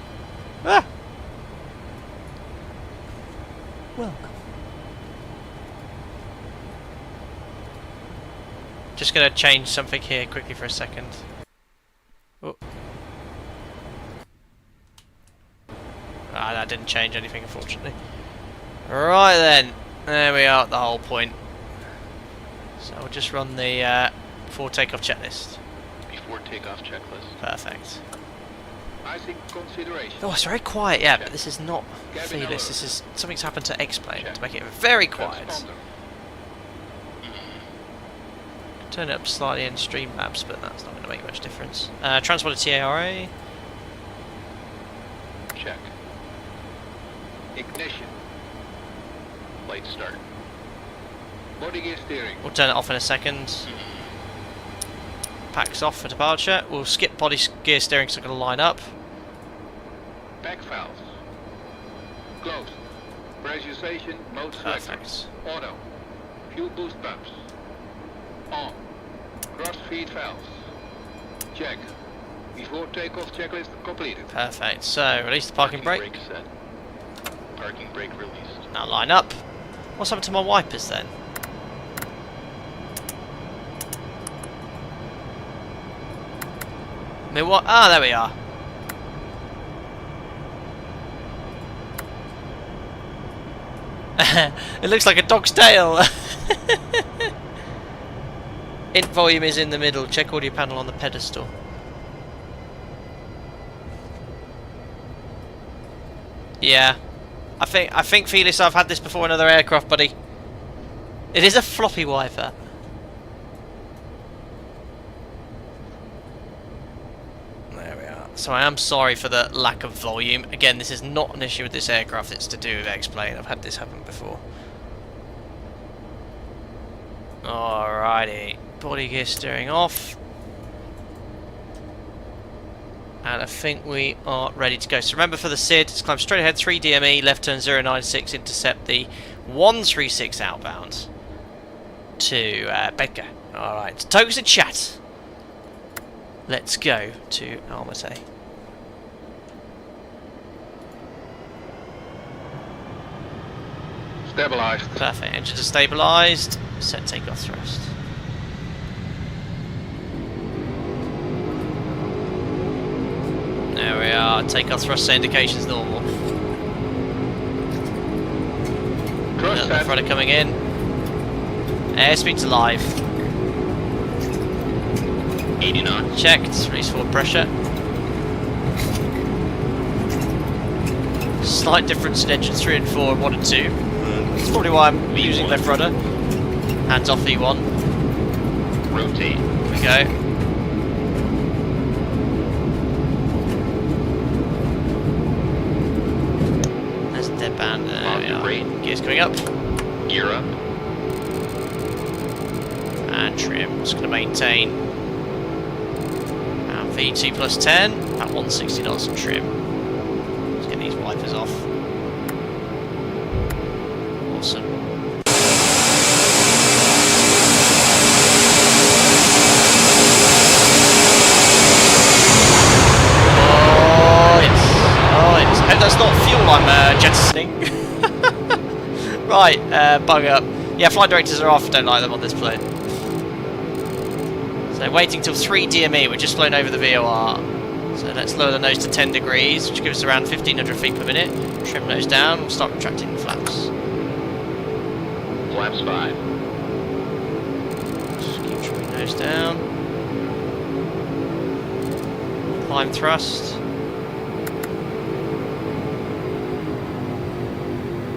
Ah! Welcome. Just gonna change something here quickly for a second. Oh. Ah, that didn't change anything, unfortunately. Right then, there we are at the whole point. So we'll just run the before takeoff checklist. Before takeoff checklist. Perfect. I think consideration. Oh, it's very quiet, yeah, but this is not Felis. This is something's happened to X-Plane to make it very quiet. Turn it up slightly in Streamlabs, but that's not going to make much difference. Transponder TARA. Check. Ignition. Light start. Body gear steering. We'll turn it off in a second. Packs off for departure. We'll skip body gear steering because I'm going to line up. Back valves. Closed. Pressurization mode selector. Perfect. Auto. Fuel boost pumps. On. Cross feed valves. Check. Before takeoff checklist completed. Perfect. So release the parking brake. set. Parking brake released. Now line up. What's happened to my wipers then? I mean, what? Ah, there we are. It looks like a dog's tail. Int volume is in the middle. Check audio panel on the pedestal. Yeah, I think Felis, I've had this before in other aircraft, buddy. It is a floppy wiper. There we are. So I am sorry for the lack of volume. Again, this is not an issue with this aircraft. It's to do with X-Plane. I've had this happen before. Alrighty, body gear steering off. And I think we are ready to go. So remember, for the SID, it's climb straight ahead, 3 DME, left turn 096, intercept the 136 outbound to Bedka. Alright, Tokes and chat. Let's go to Almaty. Stabilized. Perfect, engines are stabilised. Set takeoff thrust. There we are, takeoff thrust indications normal. Left rudder coming in. Airspeed's alive. 80 knots. Checked, release forward pressure. Slight difference in engines 3 and 4 and 1 and 2. That's probably why I'm using left rudder. Hands off E1. Rotate. Here we go. There's a dead band. There we are. Gears coming up. Gear up. And trim. Just going to maintain. And V2 plus 10. About 160 knots of trim. Let's get these wipers off. Awesome. Hope that's not fuel I'm jettisoning. Right, bug up. Yeah, flight directors are off, don't like them on this plane. So waiting till 3 DME, we're just flown over the VOR. So let's lower the nose to 10 degrees, which gives us around 1500 feet per minute. Trim nose down, we'll start retracting the flaps. Flaps 5. Just keep trimming nose down. Climb thrust.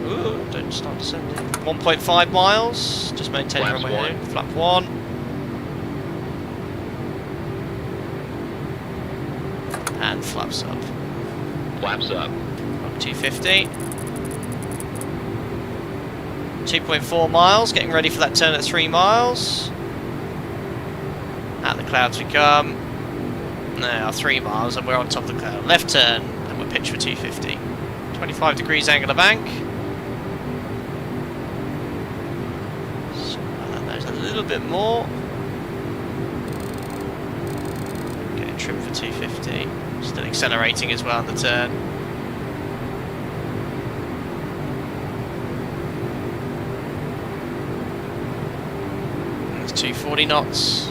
Ooh, don't start descending. 1.5 miles, just maintain runway heading. Flap 1. And flaps up. Flaps up. Up 250. 2.4 miles, getting ready for that turn at 3 miles. Out the clouds we come. Now 3 miles and we're on top of the cloud. Left turn and we're pitched for 250. 25 degrees angular bank. There's a little bit more. Getting trim for 250. Still accelerating as well on the turn. That's 240 knots.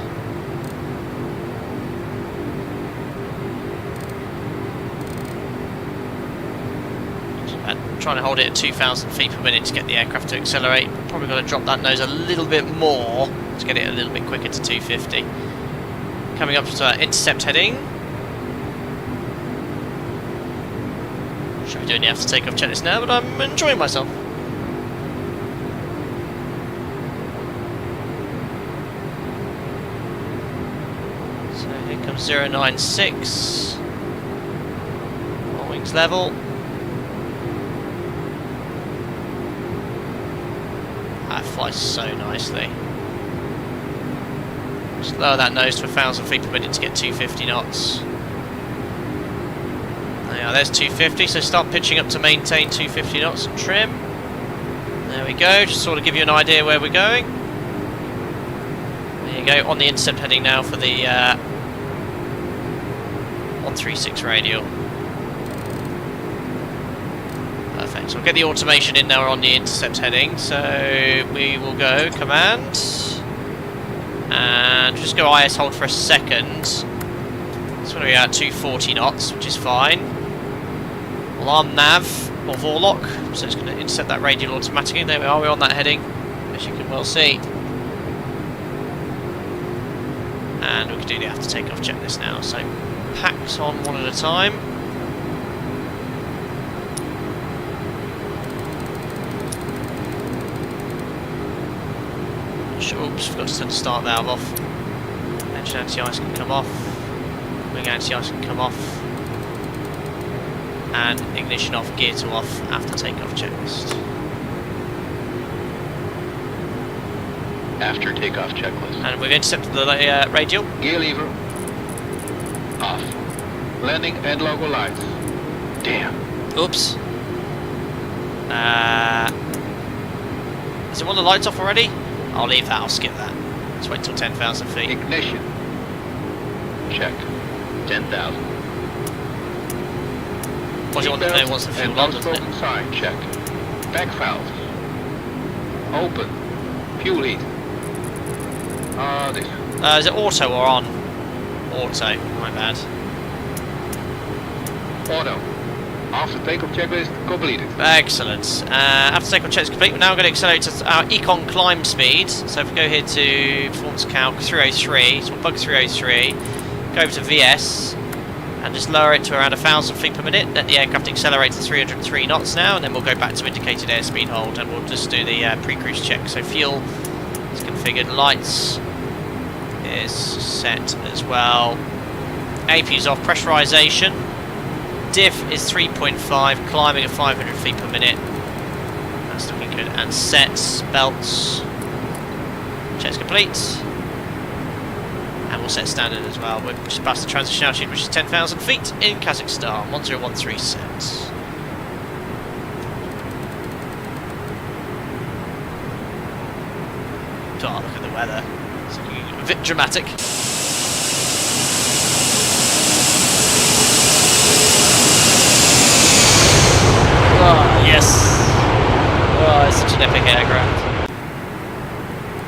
Trying to hold it at 2,000 feet per minute to get the aircraft to accelerate. Probably got to drop that nose a little bit more to get it a little bit quicker to 250. Coming up to intercept heading. Should be doing the after takeoff checklist now, but I'm enjoying myself. So here comes 096. All wings level. That flies so nicely. Just lower that nose to 1,000 feet per minute to get 250 knots. There, there's 250, so start pitching up to maintain 250 knots and trim. There we go, just sort of give you an idea where we're going. There you go, on the intercept heading now for the 136 radial. Perfect, so we'll get the automation in now on the intercept heading, so we will go command, and just go IS hold for a second. So what are we at, 240 knots, which is fine. We'll arm nav or Vorlock, so it's going to intercept that radial automatically. There we are, we're on that heading, as you can well see. And we can do the after takeoff checklist now, so packs on one at a time. Oops, forgot to turn the start valve off. Engine anti-ice can come off. Wing anti-ice can come off. And ignition off, gear to off, after takeoff checklist. After takeoff checklist. And we've intercepted the radial. Gear lever. Off. Landing and logo lights. Damn. Oops. Is it one of the lights off already? I'll leave that, I'll skip that. Let's wait till 10,000 feet. Ignition. Check. 10,000. What do you want to know once the fuel on, doesn't it? Sign. Check. Back valves. Open. Fuel heat. This. Is it auto or on? Auto, my bad. Auto. After takeoff checklist completed. Excellent. After takeoff check is complete, we're now going to accelerate to our econ climb speed. So if we go here to performance calc 303, so we'll bug 303, go over to VS, and just lower it to around 1,000 feet per minute. Let the aircraft accelerate to 303 knots now, and then we'll go back to indicated airspeed hold, and we'll just do the pre-cruise check. So fuel is configured, lights is set as well. AP is off, pressurization. Diff is 3.5, climbing at 500 feet per minute. That's looking good. And sets, belts. Check's complete. And we'll set standard as well. We're just past the transition altitude, which is 10,000 feet in Kazakhstan. 1013 sets. Oh, look at the weather. It's looking a bit dramatic. Oh, yes. Oh, it's such an epic aircraft.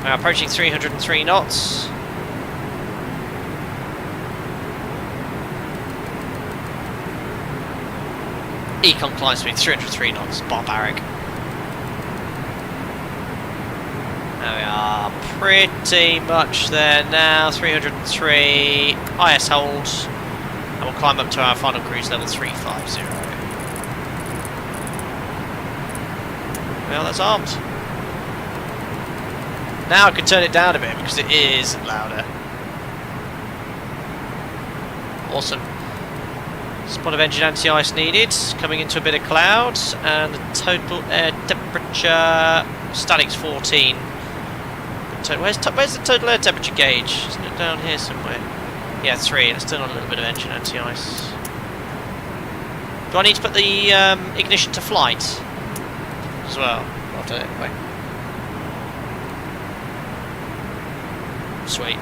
We're approaching 303 knots. Econ climb speed 303 knots. Barbaric. There we are. Pretty much there now. 303. IS hold. And we'll climb up to our final cruise level 350. Well, that's armed. Now I can turn it down a bit because it is louder. Awesome. Spot of engine anti-ice needed. Coming into a bit of cloud, and the total air temperature. Static's 14. Where's the total air temperature gauge? Isn't it down here somewhere? Yeah, 3. Let's turn on a little bit of engine anti-ice. Do I need to put the ignition to flight as well? I'll do it anyway. Sweet.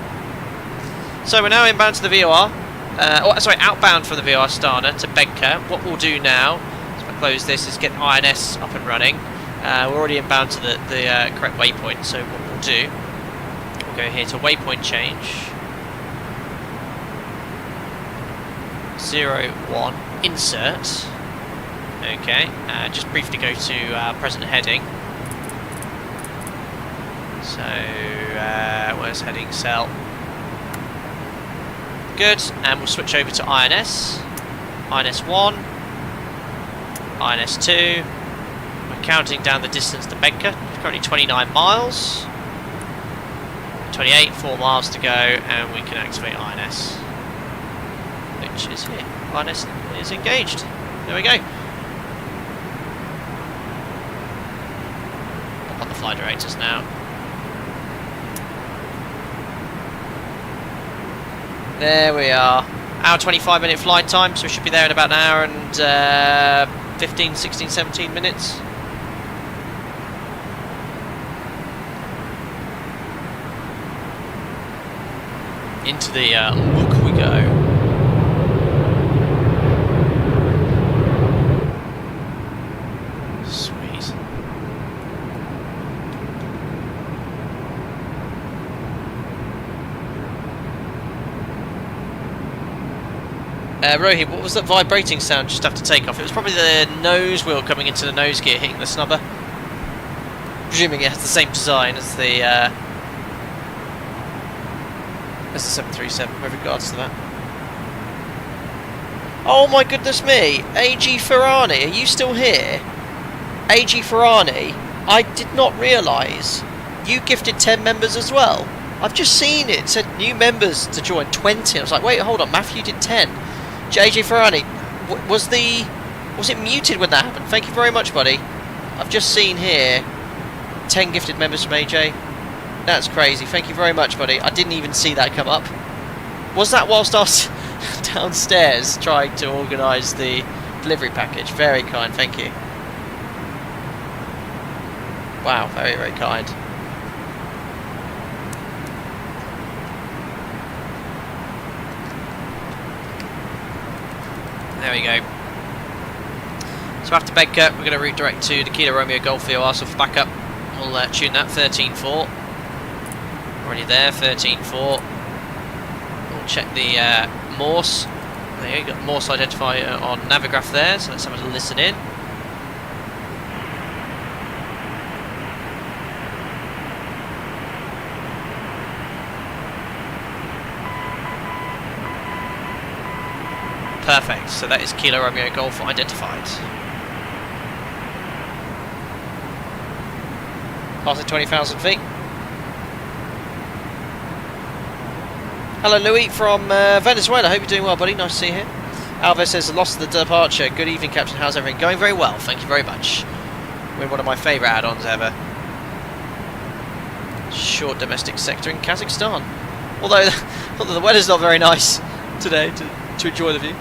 So we're now inbound to the VOR. Outbound from the VOR Astana to Benka. What we'll do now, if I close this, is get INS up and running. We're already inbound to the correct waypoint, so what we'll do, we'll go here to waypoint change. 01, insert. Okay, just briefly go to present heading. So, where's heading cell? Good, and we'll switch over to INS. INS 1, INS 2. We're counting down the distance to Benka. It's currently 29 miles. 28, 4 miles to go, and we can activate INS. Which is here. INS is engaged. There we go. Pop on the fly directors now. There we are. Hour 25-minute flight time, so we should be there in about an hour and 15, 16, 17 minutes. Into the look we go. Sweet. Rohi, what was that vibrating sound just after takeoff? It was probably the nose wheel coming into the nose gear hitting the snubber. Presuming it has the same design as the 737 with regards to that. Oh my goodness me! AG Ferrani, are you still here? AG Ferrani, I did not realise you gifted 10 members as well. I've just seen it said new members to join 20. I was like, wait, hold on, Matthew did 10. AG Ferrani, was it muted when that happened? Thank you very much, buddy. I've just seen here 10 gifted members from AJ. That's crazy. Thank you very much, buddy. I didn't even see that come up. Was that whilst I was downstairs trying to organise the delivery package? Very kind. Thank you. Wow. Very, very kind. There we go. So after Bedker, we're going to route direct to the Kilo Romeo Golf VOR, for backup. We'll tune that 13.4. Already there, 13.4. We'll check the Morse. There you go, got Morse identifier on Navigraph there, so let's have a listen in. Perfect, so that is Kilo Romeo Golf identified. Passing 20,000 feet. Hello Louis from Venezuela, hope you're doing well, buddy, nice to see you here. Alves says, the loss of the departure. Good evening, Captain, how's everything going? Very well, thank you very much. We're one of my favourite add-ons ever. Short domestic sector in Kazakhstan. Although the weather's not very nice today to enjoy the view.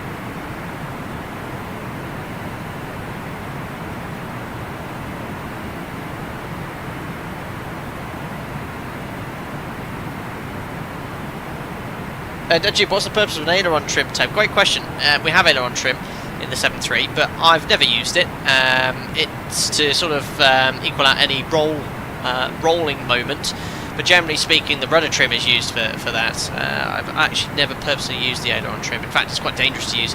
Najib, what's the purpose of an aileron trim tab? Great question. We have aileron trim in the 7.3, but I've never used it. It's to sort of equal out any rolling moment, but generally speaking the rudder trim is used for that. I've actually never purposely used the aileron trim. In fact, it's quite dangerous to use.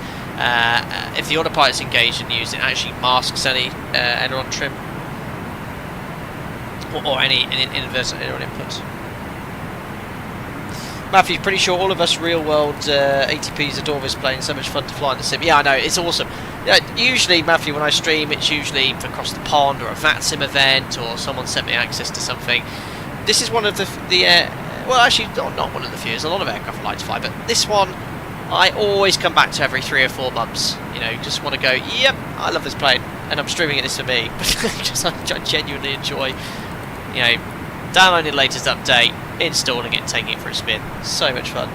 If the autopilot's engaged and used, it actually masks any aileron trim or any inadvertent aileron input. Matthew, pretty sure all of us real-world ATPs adore this plane. So much fun to fly in the sim. Yeah, I know, it's awesome. Usually, Matthew, when I stream, it's usually for across the pond or a VATSIM event or someone sent me access to something. This is one of the well, actually, not one of the few. There's a lot of aircraft I like to fly, but this one I always come back to every 3 or 4 months. You know, just want to go, yep, I love this plane, and I'm streaming it this for me because I genuinely enjoy, you know, downloading the latest update, installing it, taking it for a spin. So much fun.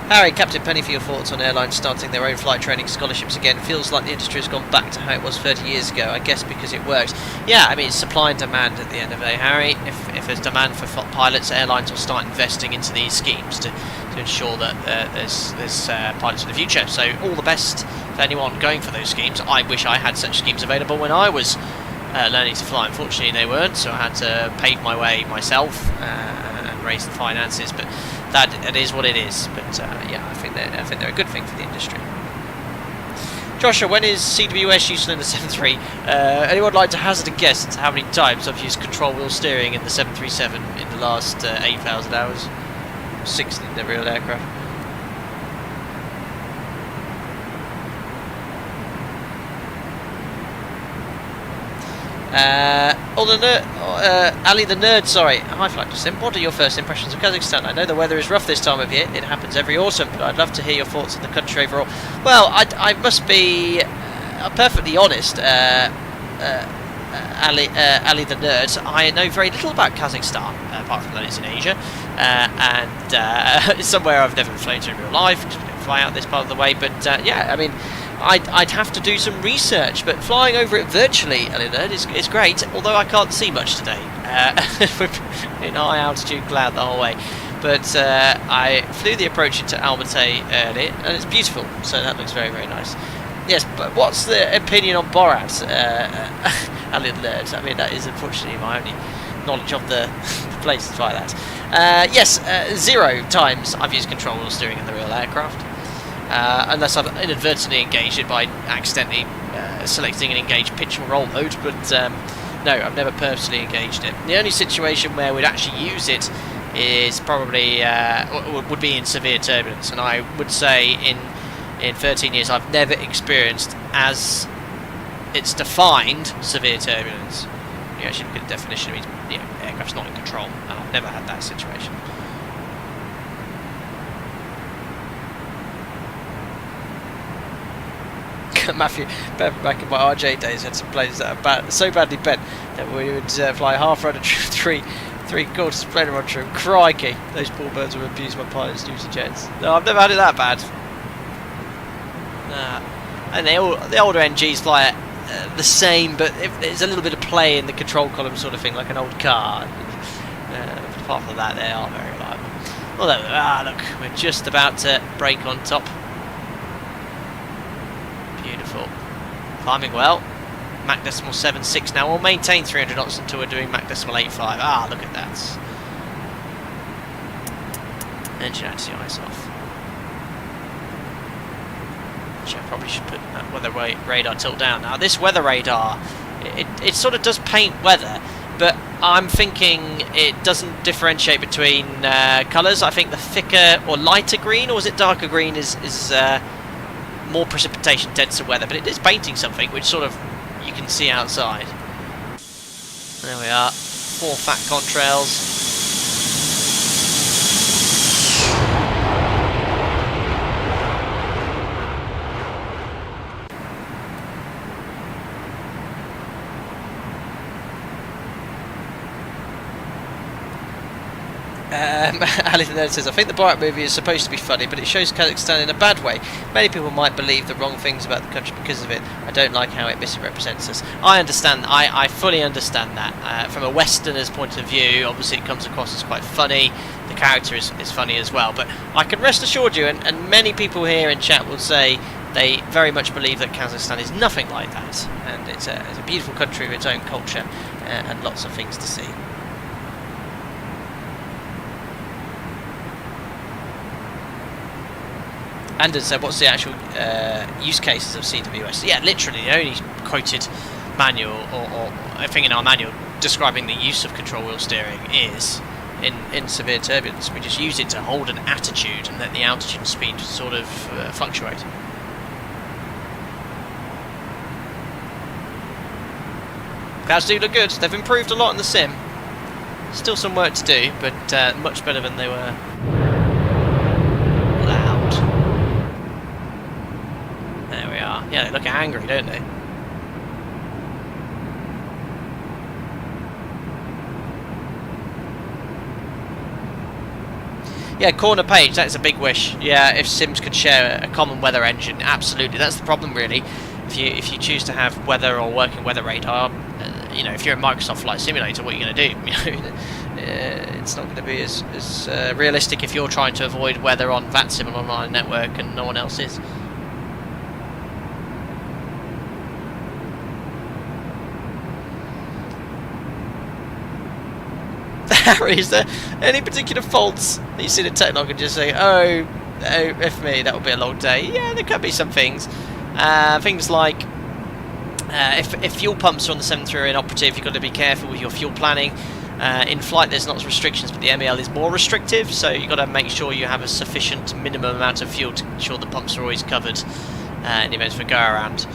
Harry, Captain Penny, for your thoughts on airlines starting their own flight training scholarships again. Feels like the industry has gone back to how it was 30 years ago, I guess because it works. Yeah, I mean, it's supply and demand at the end of the day, Harry. If there's demand for pilots, airlines will start investing into these schemes to ensure that there's pilots in the future. So all the best for anyone going for those schemes. I wish I had such schemes available when I was learning to fly. Unfortunately, they weren't, so I had to pave my way myself and raise the finances. But that is what it is. But yeah, I think they're a good thing for the industry. Joshua, when is CWS useful in the 7.3? Anyone like to hazard a guess as to how many times I've used control wheel steering in the 737 in the last 8,000 hours? 16 in the real aircraft. Ali the Nerd, sorry. Hi Flight Sim, what are your first impressions of Kazakhstan? I know the weather is rough this time of year, it happens every autumn, but I'd love to hear your thoughts on the country overall. Well, I must be perfectly honest. Ali the Nerd, I know very little about Kazakhstan, apart from that it's in Asia, and it's somewhere I've never flown to in real life, because we don't fly out this part of the way, but yeah, I mean, I'd have to do some research, but flying over it virtually, Ali the Nerd, is great, although I can't see much today. We're in high altitude cloud the whole way. But I flew the approach into Almaty early, and it's beautiful, so that looks very, very nice. Yes, but what's the opinion on Borat, Ali the Nerd? I mean, that is unfortunately my only knowledge of the place to fly that. Yes, 0 times I've used control wheel steering in the real aircraft, unless I've inadvertently engaged it by accidentally selecting an engaged pitch and roll mode, but no, I've never purposely engaged it. The only situation where we'd actually use it is probably would be in severe turbulence, and I would say in 13 years I've never experienced, as it's defined, severe turbulence. You actually look at the definition, it means aircraft's not in control, and I've never had that situation. Matthew, back in my RJ days, had some planes that are so badly bent that we would fly half rudder three-quarters planer on trim. Crikey, those poor birds were abused by pilots due to jets. No, I've never had it that bad. And the older NGs fly it the same, but there's a little bit of play in the control column sort of thing, like an old car. Apart from that, they are very reliable. Although, look, we're just about to break on top. Beautiful. Climbing well. Mach decimal 7.6 now. We'll maintain 300 knots until we're doing Mach decimal 8.5. Look at that. Engine anti-ice off. Actually, I probably should put that weather radar tilt down. Now, this weather radar, it sort of does paint weather, but I'm thinking it doesn't differentiate between colours. I think the thicker or lighter green, or is it darker green, is more precipitation denser weather, but it is painting something which sort of you can see outside. There we are, 4 fat contrails. Ali the Nerd says, I think the Borat movie is supposed to be funny, but it shows Kazakhstan in a bad way. Many people might believe the wrong things about the country because of it. I don't like how it misrepresents us. I understand, I fully understand that. From a Westerner's point of view, obviously it comes across as quite funny. The character is funny as well, but I can rest assured you, and many people here in chat will say they very much believe that Kazakhstan is nothing like that, and it's a beautiful country with its own culture and lots of things to see. Anders said, what's the actual use cases of CWS? Yeah, literally, the only quoted manual or thing in our manual describing the use of control wheel steering is in severe turbulence. We just use it to hold an attitude and let the altitude and speed sort of fluctuate. Clouds do look good. They've improved a lot in the sim. Still some work to do, but much better than they were. Yeah, they look angry, don't they? Yeah, corner page, that's a big wish. Yeah, if Sims could share a common weather engine, absolutely. That's the problem, really. If you choose to have weather or working weather radar, you know, if you're a Microsoft Flight Simulator, what are you going to do? You know, it's not going to be as realistic if you're trying to avoid weather on VATSIM and online network and no one else is. Harry, is there any particular faults that you see the Technog and just say, oh, F me, that would be a long day? Yeah, there could be some things. Things like if fuel pumps are on the 737 inoperative, you've got to be careful with your fuel planning. In flight there's lots of restrictions, but the MEL is more restrictive, so you've got to make sure you have a sufficient minimum amount of fuel to ensure the pumps are always covered in the event of a go around.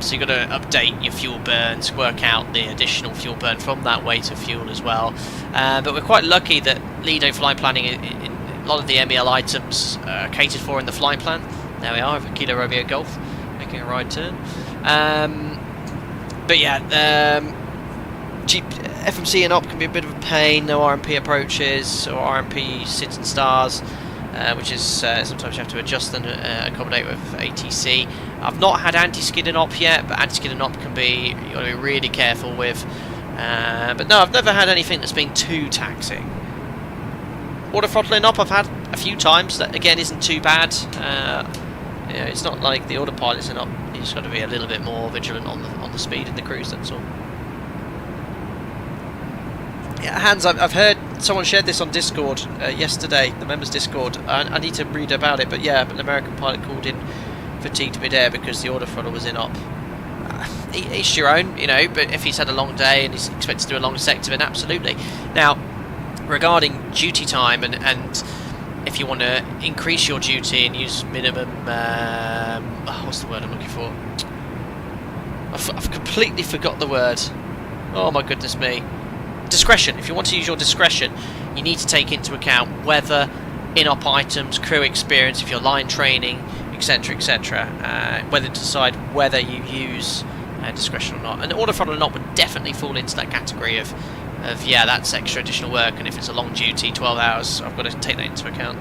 So you've got to update your fuel burns, work out the additional fuel burn from that weight of fuel as well. But we're quite lucky that Lido flight planning, in a lot of the MEL items are catered for in the flight plan. There we are, over Kilo Romeo Golf, making a right turn. But yeah, FMC and op can be a bit of a pain. No RMP approaches or RMP sits and stars, which is sometimes you have to adjust and accommodate with ATC. I've not had anti-skid and op yet, but anti-skid and op can be, you got to be really careful with. But no, I've never had anything that's been too taxing. Auto throttling up I've had a few times. That again isn't too bad. Yeah, it's not like the autopilot's in up. You just got to be a little bit more vigilant on the speed in the cruise. That's all. Yeah, Hans, I've heard someone shared this on Discord yesterday, the members' Discord. I need to read about it, but yeah, an American pilot called in fatigued mid-air because the auto throttle was in op. Each your own, you know, but if he's had a long day and he's expected to do a long sector, then absolutely. Now, regarding duty time and if you want to increase your duty and use minimum, what's the word I'm looking for? I've completely forgot the word. Oh my goodness me. Discretion. If you want to use your discretion, you need to take into account weather, in-op items, crew experience, if you're line training, etc, etc, whether to decide whether you use discretion or not. And auto throttle or not would definitely fall into that category of yeah, that's extra additional work, and if it's a long duty, 12 hours, I've got to take that into account.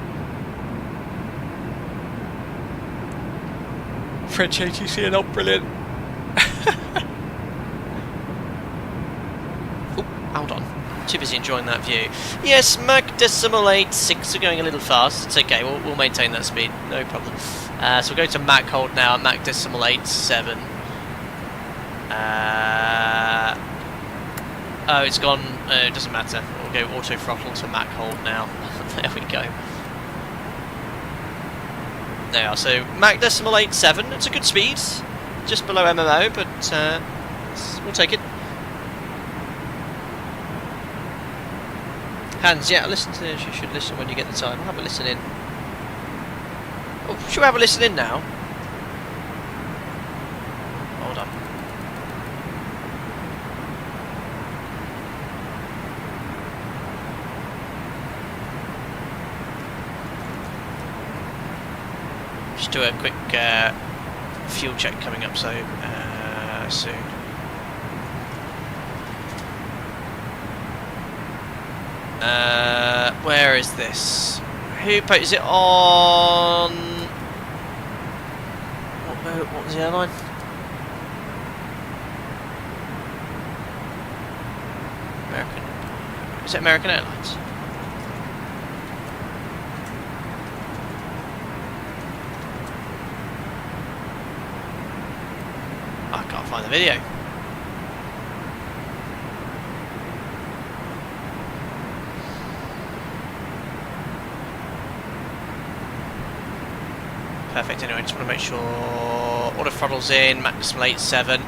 French ATC and not brilliant. Oh, hold on. Too busy enjoying that view. Yes, Mach decimal 86 are going a little fast. It's okay, we'll maintain that speed, no problem. So we'll go to Mach hold now, Mach decimal 87. Oh, it's gone. It doesn't matter. We'll go auto throttle to Mach hold now. There we go. There we are. So Mach decimal 87. It's a good speed, just below MMO, but we'll take it. Hans, yeah, listen to this. You should listen when you get the time. Have a listen in. Oh, should we have a listen in now? Hold on. Just do a quick fuel check coming up soon. Where is this? Who is it on? What was the airline? American. Is it American Airlines? I can't find the video. Perfect, anyway, just want to make sure auto throttle's in, Mach decimal 87.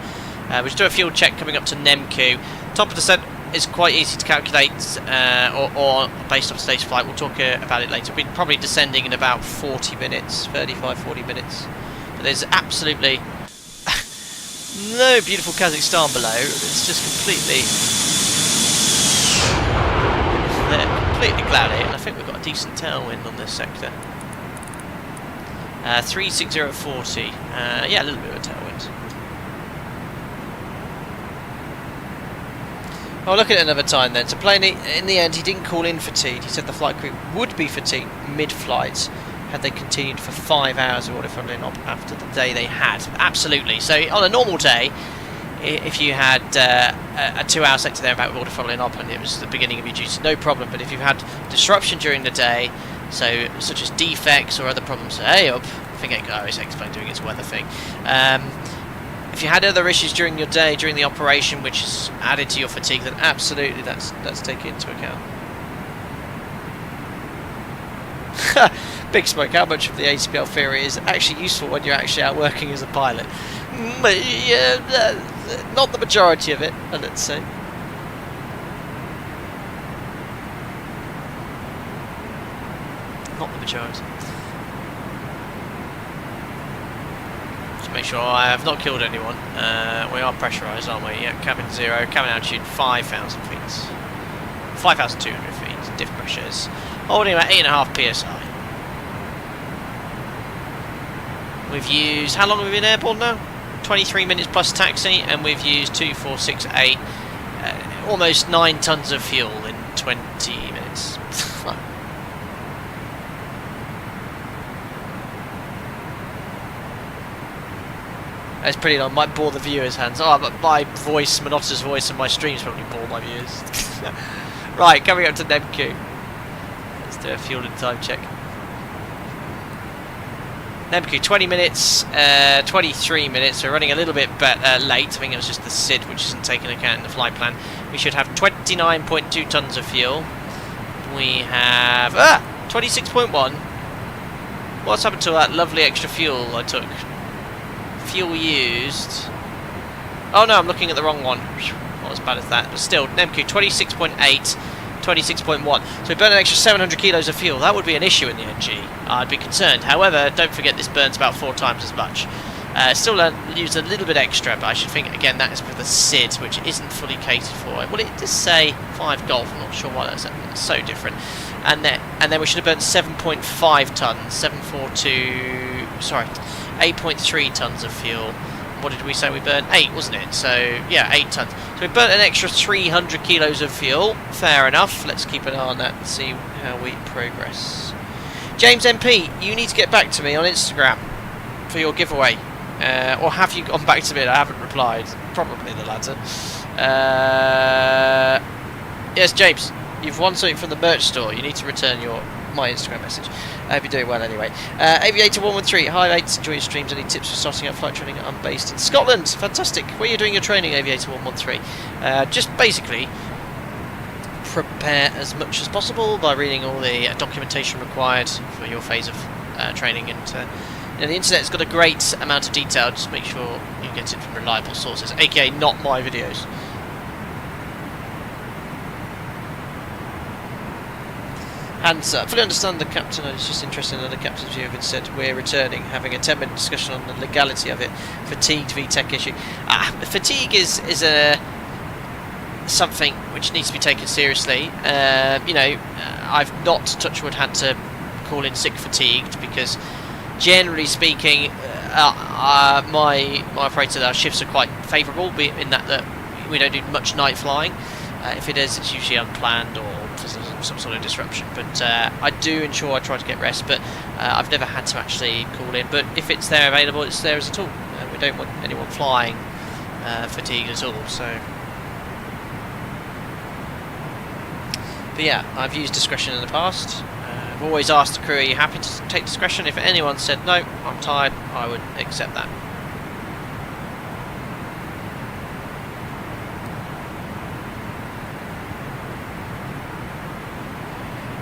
We'll just do a fuel check coming up to Nemku. Top of descent is quite easy to calculate, or based off today's flight. We'll talk about it later. We'll be probably descending in about 40 minutes, 35-40 minutes. But there's absolutely no beautiful Kazakhstan below. It's just completely cloudy, and I think we've got a decent tailwind on this sector. 36040. Yeah, a little bit of a tailwind. I'll look at it another time then. So plane, in the end, he didn't call in fatigued. He said the flight crew would be fatigued mid-flight had they continued for 5 hours of auto throttling up after the day they had. Absolutely. So on a normal day, if you had a 2-hour sector there about auto throttling up and it was the beginning of your duty, no problem. But if you've had disruption during the day, so such as defects or other problems up, it's explained doing its weather thing. If you had other issues during your day, during the operation, which is added to your fatigue, then absolutely that's taken into account. Big Smoke, how much of the ACPL theory is actually useful when you're actually out working as a pilot? Yeah, not the majority of it, let's say. Not the majority. Just make sure I have not killed anyone. We are pressurised, aren't we? Yeah, cabin 0, cabin altitude 5,000 feet. 5,200 feet, diff pressures. Holding about 8.5 psi. We've used, how long have we been airborne now? 23 minutes plus taxi, and we've used 2468, almost 9 tons of fuel in 20 minutes. That's pretty long. Might bore the viewers' hands. Oh, but my voice, monotonous voice, and my streams probably bore my viewers. Right, coming up to Nemku. Let's do a fuel and time check. Nemku, 20 minutes, 23 minutes. We're running a little bit late. I think it was just the SID which isn't taking account in the flight plan. We should have 29.2 tons of fuel. We have 26.1. What's happened to that lovely extra fuel I took? Fuel used. Oh no, I'm looking at the wrong one. Not as bad as that, but still, Nemku 26.8, 26.1. So we burn an extra 700 kilos of fuel. That would be an issue in the NG. I'd be concerned. However, don't forget this burns about 4 times as much. Still use a little bit extra, but I should think again that is with the SID, which isn't fully catered for. Well, it does say 5 Golf. I'm not sure why that's so different. And then we should have burnt 7.5 tons, 8.3 tons of fuel. What did we say we burned? 8, wasn't it? So yeah, 8 tons. So we burnt an extra 300 kilos of fuel. Fair enough. Let's keep an eye on that and see how we progress. James MP, you need to get back to me on Instagram for your giveaway. Or have you gone back to me and I haven't replied? Probably the latter. Yes, James, you've won something from the merch store. You need to return my Instagram message. I hope you're doing well anyway. Aviator 113, hi mates, enjoy your streams. Any tips for starting out flight training? I'm based in Scotland. Fantastic. Where are you doing your training, Aviator 113? Just basically prepare as much as possible by reading all the documentation required for your phase of training, and the internet's got a great amount of detail. Just make sure you get it from reliable sources, aka not my videos. Hands up. Fully understand the captain. I was just interested in the captain's view of it. Said we're returning, having a 10-minute discussion on the legality of it. Fatigued VTech issue. Fatigue is something which needs to be taken seriously. I've not, touch wood, had to call in sick fatigued because, generally speaking, my operator, our shifts are quite favourable, in that we don't do much night flying. If it is, it's usually unplanned or some sort of disruption, but I do ensure I try to get rest, but I've never had to actually call in. But if it's there available, it's there as a tool. We don't want anyone flying fatigued at all. So, but yeah, I've used discretion in the past. I've always asked the crew, are you happy to take discretion? If anyone said no, I'm tired, I would accept that.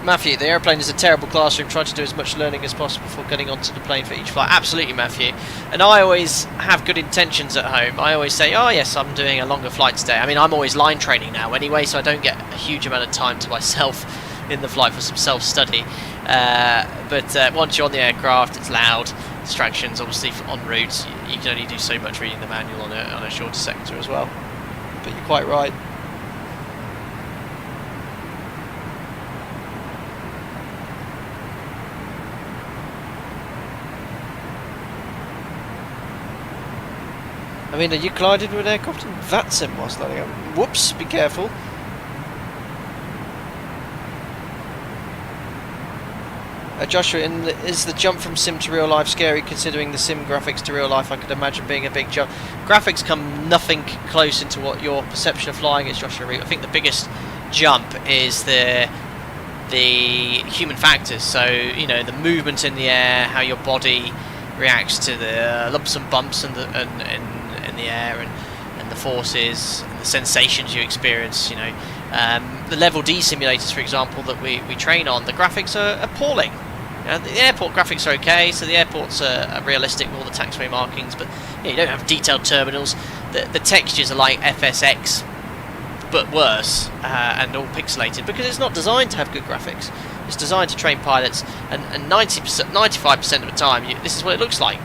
Matthew, the aeroplane is a terrible classroom. Try to do as much learning as possible before getting onto the plane for each flight. Absolutely, Matthew. And I always have good intentions at home. I always say, oh yes, I'm doing a longer flight today. I mean, I'm always line training now anyway, so I don't get a huge amount of time to myself in the flight for some self-study. But once you're on the aircraft, it's loud. Distractions, obviously, en route. You can only do so much reading the manual on a shorter sector as well. But you're quite right. I mean, are you collided with an aircraft in Vatsim whilst landing up? Whoops, be careful. Joshua, is the jump from sim to real life scary, considering the sim graphics to real life? I could imagine being a big jump. Graphics come nothing close into what your perception of flying is, Joshua Reed. I think the biggest jump is the human factors. So, the movement in the air, how your body reacts to the lumps and bumps in the air, and the forces and the sensations you experience. The level D simulators, for example, that we train on, the graphics are appalling. The airport graphics are okay, so the airports are realistic with all the taxiway markings, but you don't have detailed terminals. The textures are like FSX, but worse, and all pixelated, because it's not designed to have good graphics. It's designed to train pilots, and 90%, 95% of the time, this is what it looks like.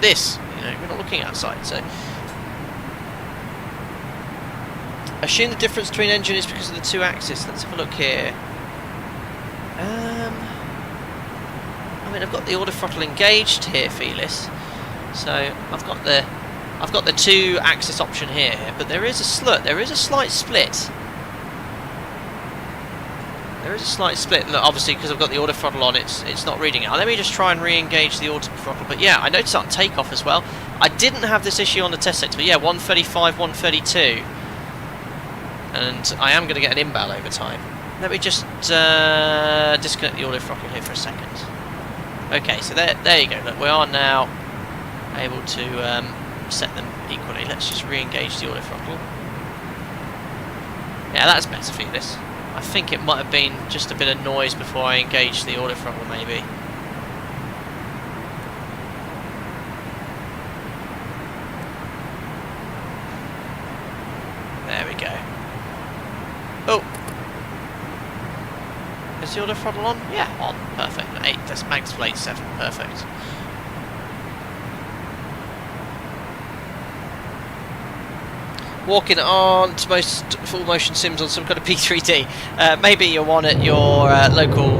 We're not looking outside. So, I assume the difference between engine is because of the 2 axis. Let's have a look here. I mean, I've got the auto throttle engaged here, Felis. So I've got the I've got the 2-axis option here, but there is a slight split. There is a slight split. Look, obviously, because I've got the auto throttle on, it's not reading it. Let me just try and re-engage the auto throttle. But yeah, I noticed that on takeoff as well. I didn't have this issue on the test sector, but yeah, 135, 132. And I am going to get an inbound over time. Let me just disconnect the auto throttle here for a second. Okay, so there you go. Look, we are now able to set them equally. Let's just re-engage the auto throttle. Yeah, that's better for this. I think it might have been just a bit of noise before I engaged the auto throttle, maybe. There we go. Oh! Is the auto throttle on? Yeah, on. Perfect. 8, that's max plate 7. Perfect. Walking on to most full motion sims on some kind of P3D. Maybe you're one at your local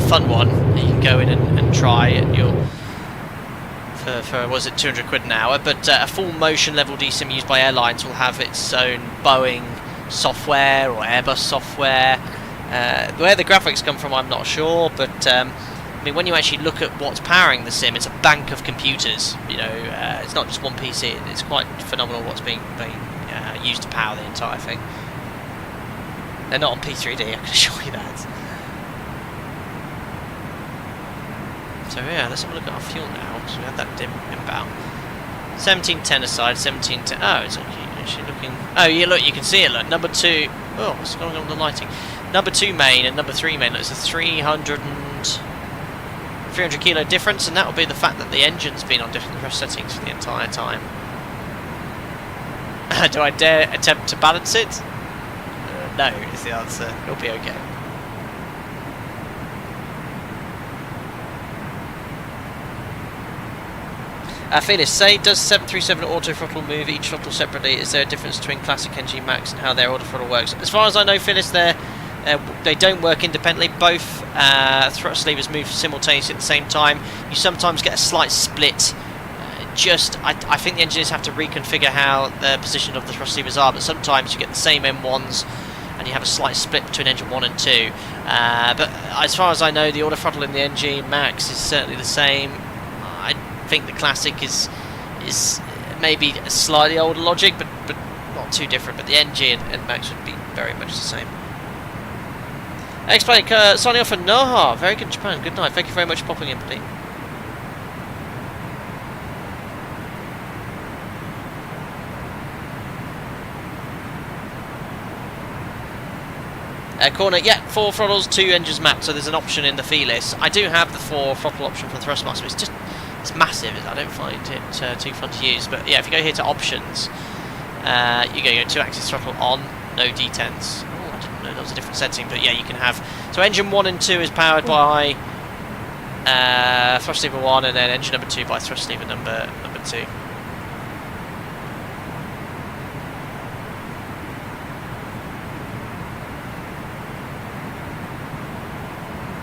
fun one that you can go in and try at your for was it 200 quid an hour, but a full motion level DSIM used by airlines will have its own Boeing software or Airbus software. Where the graphics come from I'm not sure, but I mean, when you actually look at what's powering the sim, it's a bank of computers. You know, it's not just one PC. It's quite phenomenal what's being used to power the entire thing. They're not on P3D, I can assure you that. So yeah, let's have a look at our fuel now. So we had that dim inbound. 1710 aside, 1710. Oh, it's actually looking. Oh yeah, look, you can see it. Look, number 2. Oh, what's going on with the lighting? Number 2 main and number 3 main. Look, it's a 300 kilo difference, and that will be the fact that the engine's been on different thrust settings for the entire time. Do I dare attempt to balance it? No, is the answer. It'll be okay. Felis, say, does 737 auto throttle move each throttle separately? Is there a difference between Classic NG Max and how their auto throttle works? As far as I know, Felis, they don't work independently. Both thrust levers move simultaneously at the same time. You sometimes get a slight split. I think the engineers have to reconfigure how the position of the thrust levers are, but sometimes you get the same M1s and you have a slight split between engine 1 and 2. But as far as I know, the auto throttle in the NG Max is certainly the same. I think the Classic is maybe a slightly older logic, but not too different. But the NG and Max would be very much the same. Explain, signing off for Noha. Very good, Japan. Good night. Thank you very much for popping in, buddy. Corner, yeah, 4 throttles, 2 engines mapped, so there's an option in the Felis. I do have the 4 throttle option for the Thrustmaster, but it's massive. I don't find it too fun to use. But yeah, if you go here to options, you go 2-axis throttle on, no D10s. Oh, I didn't know that was a different setting, but yeah, you can have. So engine 1 and 2 is powered by thrust lever 1, and then engine number 2 by thrust lever number 2.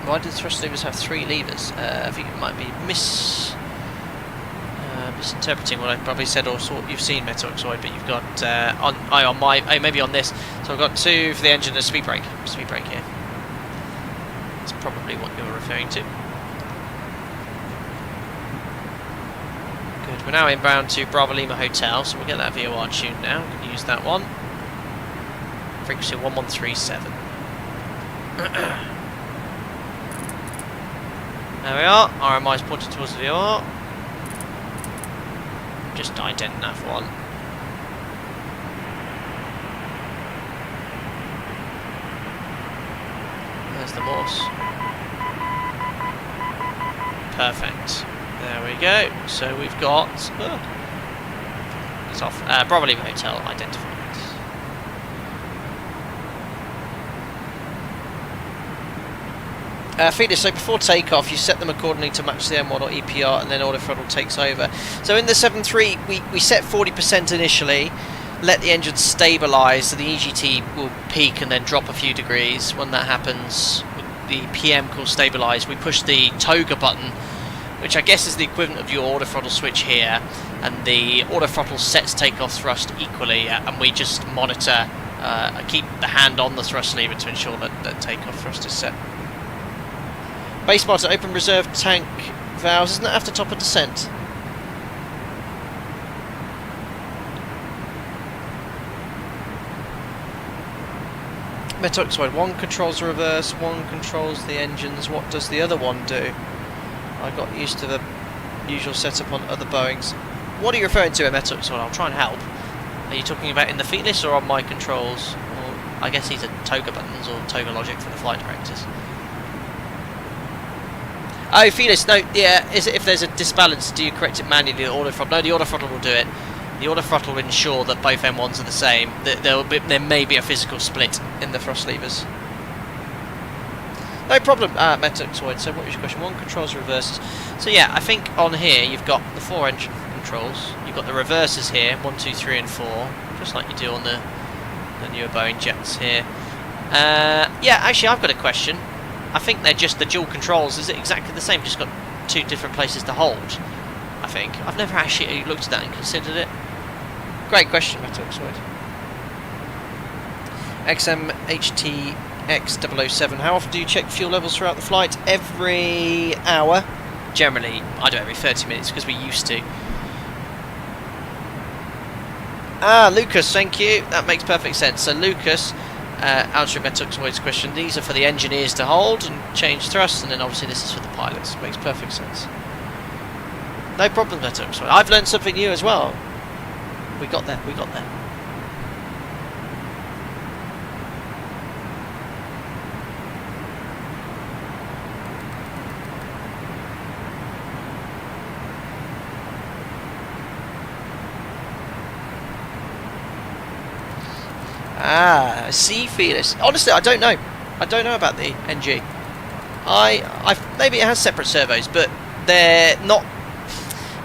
Why do the thrust levers have 3 levers? I think it might be misinterpreting what I probably said, or you've seen Metoxoid, but you've got maybe on this. So I've got 2 for the engine and a speed brake here. That's probably what you're referring to. Good. We're now inbound to Bravo Lima Hotel, so we'll get that VOR tuned now. We can use that one. Frequency 1137. There we are, RMI is pointed towards the VOR. Just ident nav one. There's the Morse. Perfect. There we go. So we've got... it's off. Bravo Lima Hotel identified. Felis, so before takeoff you set them accordingly to match the M1 or EPR, and then auto throttle takes over. So in the 7.3 we set 40% initially, let the engine stabilise, so the EGT will peak and then drop a few degrees. When that happens, the PM call stabilise, we push the toga button which I guess is the equivalent of your auto throttle switch here, and the auto throttle sets takeoff thrust equally, and we just monitor, keep the hand on the thrust lever to ensure that takeoff thrust is set. Base bar to open reserve tank valves, isn't that after top of descent? Metoxoid, one controls the reverse, one controls the engines. What does the other one do? I got used to the usual setup on other Boeings. What are you referring to, Metoxoid? I'll try and help. Are you talking about in the Felis or on my controls? Or I guess these are toga buttons or toga logic for the flight directors. Oh, Felis, no, yeah, is it if there's a disbalance, do you correct it manually, the auto throttle? No, the auto throttle will do it. The auto throttle will ensure that both M1s are the same. There may be a physical split in the thrust levers. No problem, Metoxoid. So what was your question? One controls reverses. So yeah, I think on here you've got the 4 engine controls. You've got the reverses here, 1, 2, 3 and 4, just like you do on the newer Boeing jets here. Yeah, actually I've got a question. I think they're just the dual controls. Is it exactly the same? Just got 2 different places to hold, I think. I've never actually looked at that and considered it. Great question, Metoxoid. XMHTX007. How often do you check fuel levels throughout the flight? Every hour. Generally, I do every 30 minutes because we used to. Ah, Lucas, thank you. That makes perfect sense. So Lucas, answering Metoxoid's question, these are for the engineers to hold and change thrust, and then obviously this is for the pilots. Makes perfect sense. No problem, Metoxoid. I've learned something new as well. We got there, we got there. Ah, see, Felis. Honestly, I don't know. I don't know about the NG. Maybe it has separate servos, but they're not.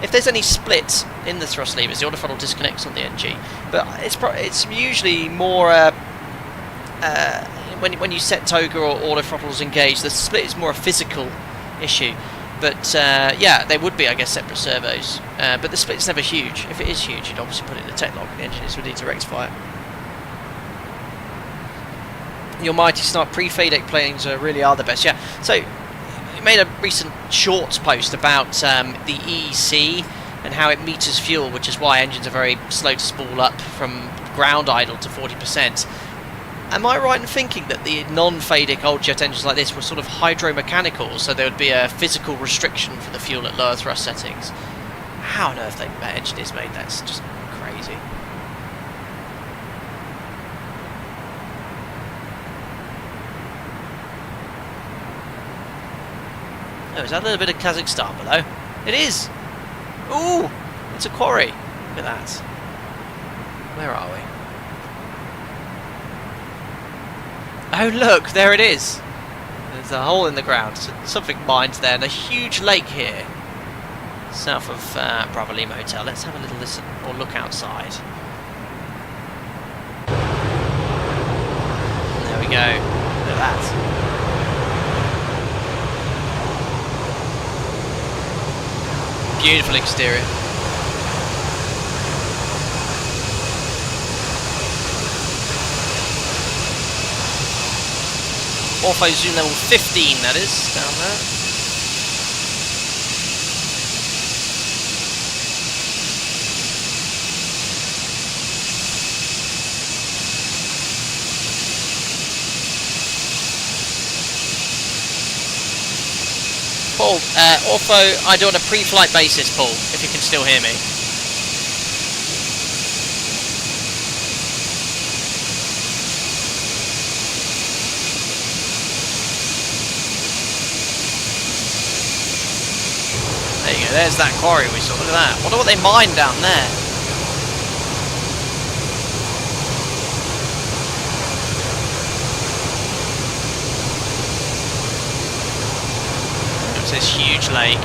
If there's any split in the thrust levers, the auto throttle disconnects on the NG. But it's usually more when you set toga or auto throttles engaged, the split is more a physical issue. But yeah, they would be, I guess, separate servos. But the split's never huge. If it is huge, you'd obviously put it in the tech log. The engineers would need to rectify it. Your mighty snark pre-FADEC planes really are the best. Yeah. So you made a recent shorts post about the EEC and how it meters fuel, which is why engines are very slow to spool up from ground idle to 40%. Am I right in thinking that the non-FADEC old jet engines like this were sort of hydromechanical, so there would be a physical restriction for the fuel at lower thrust settings? How on earth engineers made that? It's just crazy. Oh, is that a little bit of Kazakhstan below? It is! Ooh! It's a quarry. Look at that. Where are we? Oh look, there it is! There's a hole in the ground. So something mined there, and a huge lake here. South of Bravo Lima Hotel. Let's have a little listen, or look outside. There we go. Look at that. Beautiful exterior. Ortho zoom level 15, that is, down there. Paul, Ortho, I do on a pre-flight basis, Paul, if you can still hear me. There you go, there's that quarry we saw, look at that. Wonder what they mine down there. This huge lake.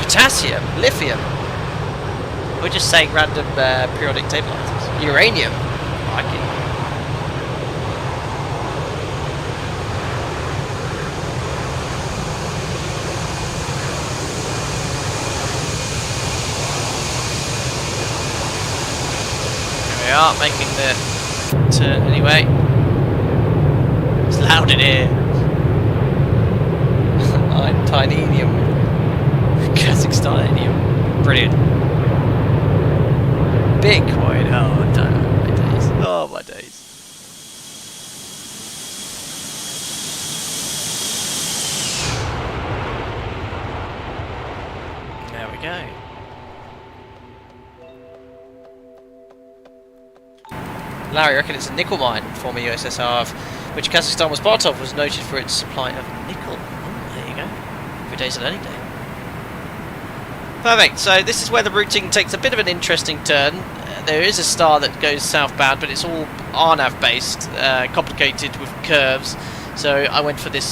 Potassium, lithium. We're just saying random periodic table items. Uranium. I like it. are making the turn anyway. It's loud in here. Titanium. Kazakhstan. Brilliant. Bitcoin. Oh, damn. My days. Oh, my days. There we go. Larry, I reckon it's a nickel mine, former USSR, which Kazakhstan was part of, was noted for its supply of nickel. Oh, there you go. Every day's a learning day. Perfect, so this is where the routing takes a bit of an interesting turn. There is a star that goes southbound, but it's all RNAV based, complicated with curves. So I went for this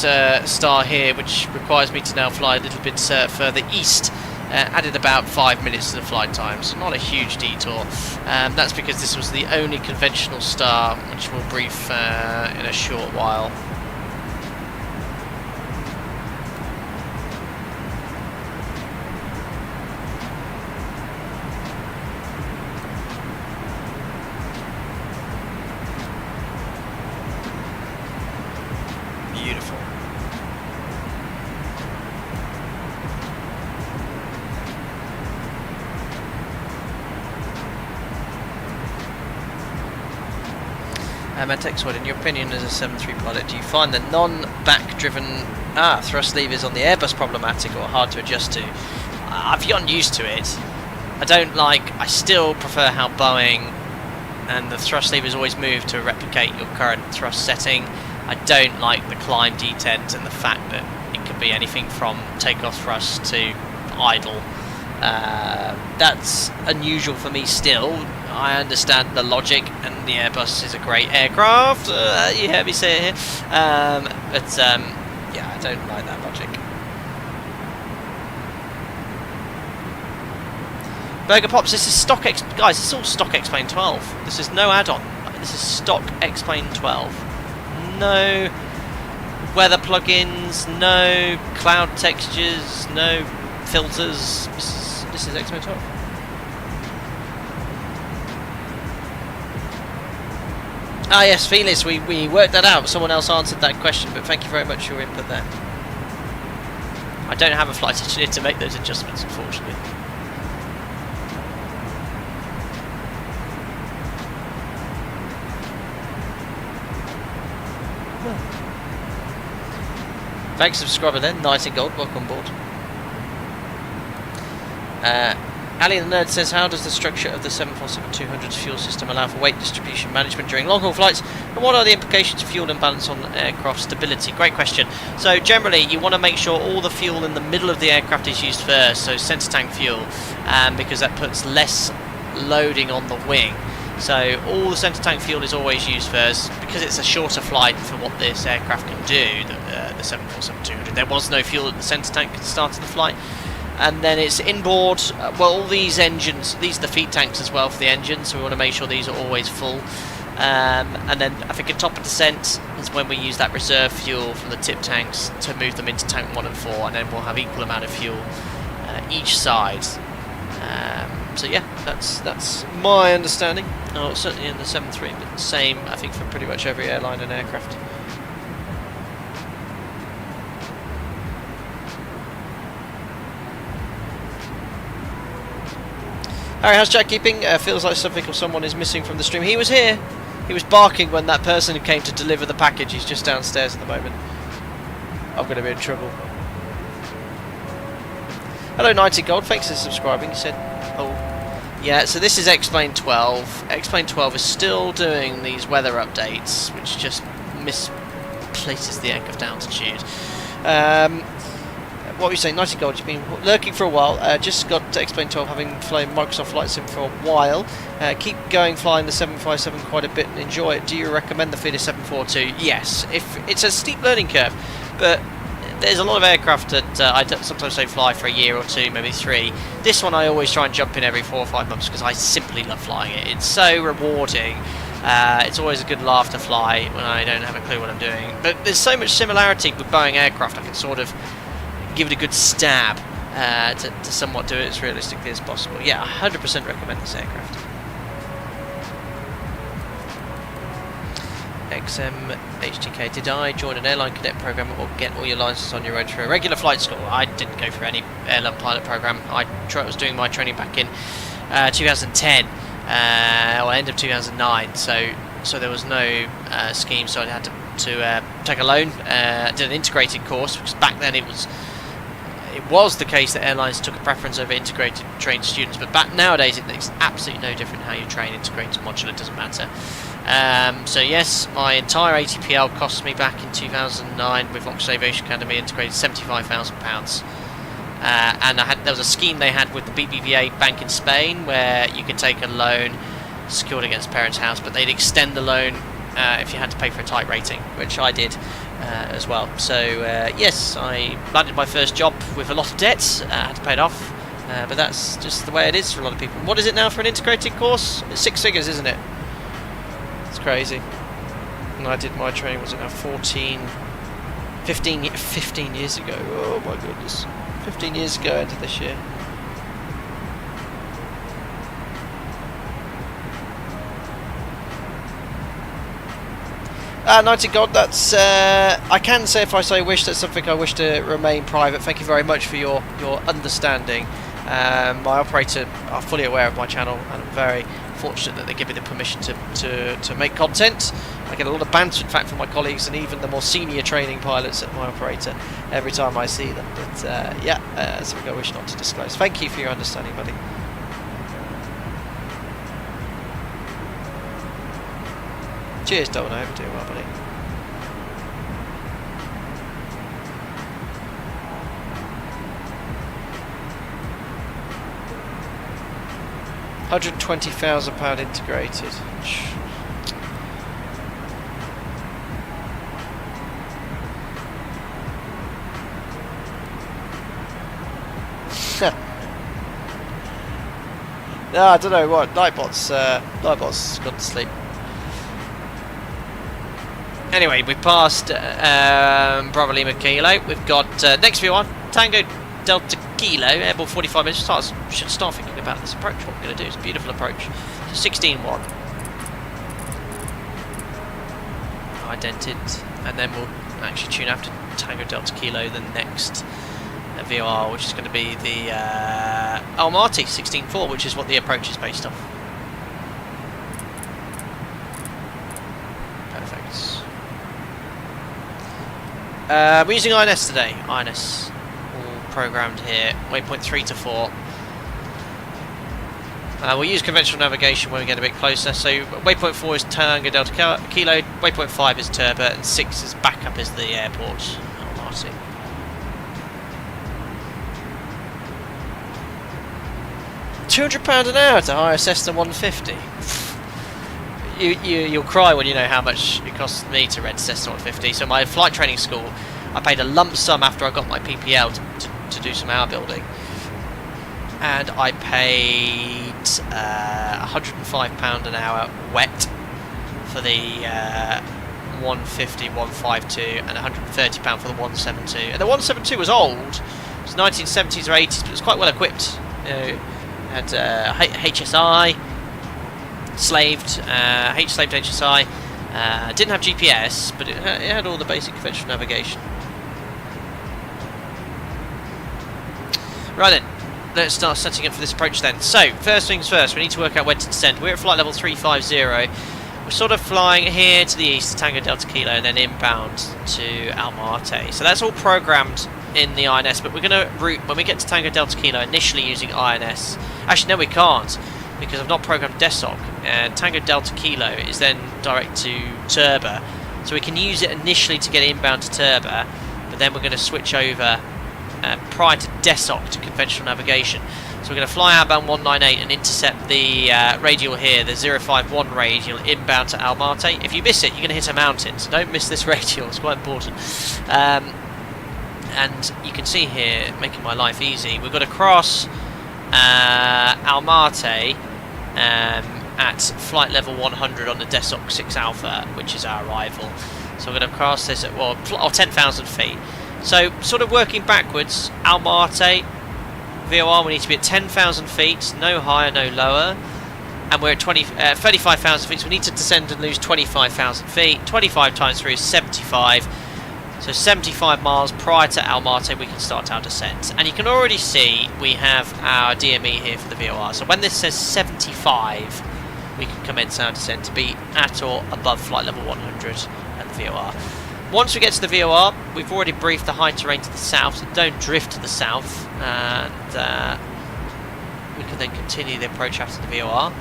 star here, which requires me to now fly a little bit further east. Added about 5 minutes to the flight time, so not a huge detour. That's because this was the only conventional star, which we'll brief in a short while. Beautiful. Mantex, in your opinion as a 7.3 pilot, do you find the non-back driven thrust levers on the Airbus problematic or hard to adjust to? I've gotten used to it. I still prefer how Boeing and the thrust levers always move to replicate your current thrust setting. I don't like the climb detent and the fact that it can be anything from takeoff thrust to idle. That's unusual for me still. I understand the logic, and the Airbus is a great aircraft. You hear me say it here. Yeah, I don't like that logic. Burger Pops, this is stock guys, this is all stock X-Plane 12. This is no add-on. This is stock X-Plane 12. No weather plugins, no cloud textures, no filters. This is X-Plane 12. Ah yes, Felis, we worked that out. Someone else answered that question, but thank you very much for your input there. I don't have a flight engineer to make those adjustments, unfortunately. Thanks, subscriber then, Night in Gold, welcome on board. Ali the Nerd says, how does the structure of the 747-200's fuel system allow for weight distribution management during long-haul flights, and what are the implications of fuel imbalance on aircraft stability? Great question. So generally you want to make sure all the fuel in the middle of the aircraft is used first, so centre tank fuel, because that puts less loading on the wing. So all the centre tank fuel is always used first, because it's a shorter flight for what this aircraft can do, the 747-200. There was no fuel at the centre tank at the start of the flight. And then it's inboard, well, all these engines, these are the feed tanks as well for the engines, so we want to make sure these are always full. And then I think at top of descent is when we use that reserve fuel from the tip tanks to move them into tank 1 and 4, and then we'll have equal amount of fuel each side. So yeah, that's my understanding. Oh, certainly in the 7.3, but same I think for pretty much every airline and aircraft. Harry, how's Jack keeping? Feels like something or someone is missing from the stream. He was here. He was barking when that person came to deliver the package. He's just downstairs at the moment. I'm going to be in trouble. Hello, 90 Gold. Thanks for subscribing. He said, oh, yeah, so this is X-Plane 12. X-Plane 12 is still doing these weather updates, which just misplaces the aircraft altitude. What were you saying? 90 Gold, you've been lurking for a while. Just got to X-Plane 12, having flown Microsoft Flight Sim for a while. Keep going flying the 757 quite a bit and enjoy it. Do you recommend the Felis 742? Yes. If it's a steep learning curve, but there's a lot of aircraft that I sometimes don't fly for a year or two, maybe 3. This one I always try and jump in every 4 or 5 months because I simply love flying it. It's so rewarding. It's always a good laugh to fly when I don't have a clue what I'm doing. But there's so much similarity with Boeing aircraft, I can sort of give it a good stab to somewhat do it as realistically as possible. Yeah, 100% recommend this aircraft. XM HTK, did I join an airline cadet program or get all your license on your own through a regular flight school? I didn't go for any airline pilot program. I was doing my training back in 2010, or end of 2009. So there was no scheme. So I had to take a loan. Did an integrated course because back then it was the case that airlines took a preference over integrated trained students, but nowadays it makes absolutely no difference how you train. Integrated modular, it doesn't matter. So yes, my entire ATPL cost me back in 2009 with Oxford Aviation Academy integrated £75,000. And there was a scheme they had with the BBVA bank in Spain where you could take a loan secured against parents' house, but they'd extend the loan if you had to pay for a type rating, which I did as well. So yes, I landed my first job with a lot of debts, had to pay it off, but that's just the way it is for a lot of people. What is it now for an integrated course? It's 6 figures, isn't it? It's crazy. And I did my training, was it now 15 years ago. Oh my goodness. 15 years ago into this year. Nighty God, that's I can say if I say wish, that's something I wish to remain private. Thank you very much for your understanding. My operator are fully aware of my channel, and I'm very fortunate that they give me the permission to make content. I get a lot of banter, in fact, from my colleagues and even the more senior training pilots at my operator every time I see them. But yeah, something I wish not to disclose. Thank you for your understanding, buddy. Cheers, Domino. You're doing well, buddy. £120,000 integrated. No, I don't know what. Nightbot's gone to sleep. Anyway, we've passed Bravo Lima Kilo. We've got next V1 Tango Delta Kilo, airball 45 minutes. Should start thinking about this approach. What we're going to do is a beautiful approach. So 16-1. Idented, and then we'll actually tune after Tango Delta Kilo the next VOR, which is going to be the Almaty 16-4, which is what the approach is based off. Perfect. We're using INS today. INS all programmed here. Waypoint 3 to 4. We'll use conventional navigation when we get a bit closer. So waypoint 4 is Tango Delta Kilo, waypoint 5 is Turbo, and 6 is backup is the airport. Almaty. £200 an hour to hire a Cessna 150. You'll cry when you know how much it costs me to rent a Cessna 150. So my flight training school, I paid a lump sum after I got my PPL to do some hour building, and I paid £105 an hour wet for the 150, 152, and £130 for the 172. And the 172 was old. It was 1970s or 80s, but it was quite well equipped. You know, had HSI, slaved HSI. Didn't have GPS, but it had all the basic conventional navigation. Right then, let's start setting up for this approach then. So, first things first, we need to work out when to descend. We're at flight level 350. We're sort of flying here to the east, to Tango Delta Kilo, and then inbound to Almaty. So that's all programmed in the INS, but we're going to route, when we get to Tango Delta Kilo, initially using INS. Actually, no, we can't, because I've not programmed DESOC. And Tango Delta Kilo is then direct to Turbo. So we can use it initially to get inbound to Turbo, but then we're going to switch over prior to DESOC to conventional navigation. So we're going to fly outbound 198 and intercept the radial here, the 051 radial inbound to Almaty. If you miss it, you're going to hit a mountain, so don't miss this radial, it's quite important. And you can see here, making my life easy, we've got to cross Almaty at flight level 100 on the DESOC 6 Alpha, which is our arrival. So we're going to cross this at 10,000 feet. So sort of working backwards, Almaty VOR, we need to be at 10,000 feet, no higher, no lower. and we're at 35,000 feet, so we need to descend and lose 25,000 feet. 25 times 3 is 75. So 75 miles prior to Almaty we can start our descent. And you can already see we have our DME here for the VOR. So when this says 75, we can commence our descent to be at or above flight level 100 at the VOR. Once we get to the VOR, we've already briefed the high terrain to the south, so don't drift to the south. And we can then continue the approach after the VOR.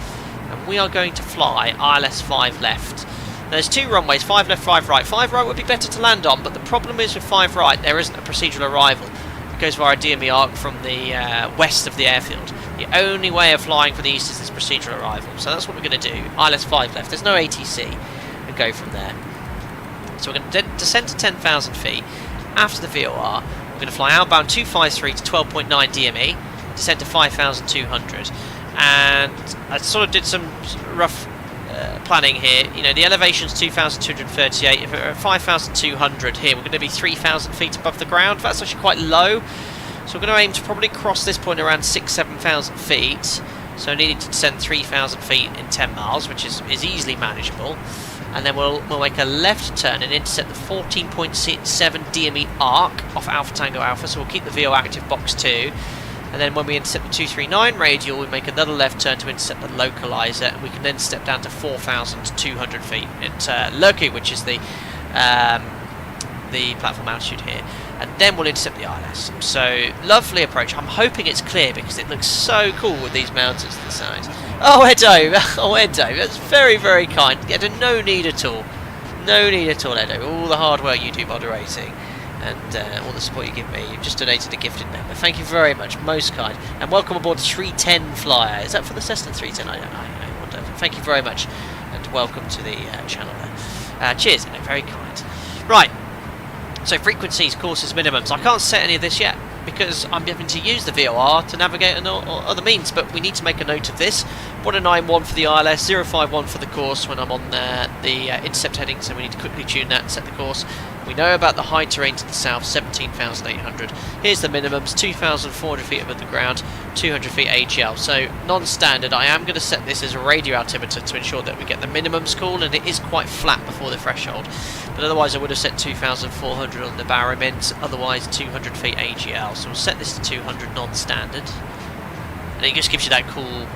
And we are going to fly ILS 5 left. There's 2 runways, 5 left, 5 right. 5 right would be better to land on, but the problem is with 5 right, there isn't a procedural arrival. It goes via a DME arc from the west of the airfield. The only way of flying for the east is this procedural arrival. So that's what we're going to do. ILS 5 left. There's no ATC. And go from there. So we're going to descend to 10,000 feet. After the VOR, we're going to fly outbound 253 to 12.9 DME. Descend to 5,200. And I sort of did some rough planning here. You know, the elevation's 2,238. If we're at 5,200 here, we're going to be 3,000 feet above the ground. That's actually quite low. So we're going to aim to probably cross this point around 6,000-7,000 feet. So needing to descend 3,000 feet in 10 miles, which is easily manageable. And then we'll make a left turn and intercept the 14.7 DME arc off Alpha Tango Alpha. So we'll keep the VO active box 2. And then when we intercept the 239 radial, we make another left turn to intercept the localizer, and we can then step down to 4,200 feet at Lurky, which is the platform altitude here. And then we'll intercept the ILS. So, lovely approach. I'm hoping it's clear because it looks so cool with these mountains to the side. Oh, Edo! Oh, Edo, that's very, very kind. Yeah, no need at all. No need at all, Edo. All the hard work you do moderating. And all the support you give me. You've just donated a gifted member. Thank you very much, most kind. And welcome aboard 310 Flyer. Is that for the Cessna 310? I wonder. Thank you very much, and welcome to the channel there. Cheers, and very kind. Right, so frequencies, courses, minimums. I can't set any of this yet, because I'm having to use the VOR to navigate and or other means, but we need to make a note of this. 191 for the ILS, 051 for the course when I'm on the intercept heading, so we need to quickly tune that and set the course. We know about the high terrain to the south, 17,800. Here's the minimums, 2,400 feet above the ground, 200 feet AGL. So non-standard, I am going to set this as a radio altimeter to ensure that we get the minimums call, and it is quite flat before the threshold. But otherwise I would have set 2,400 on the barometer, otherwise 200 feet AGL. So we'll set this to 200 non-standard. And it just gives you that cool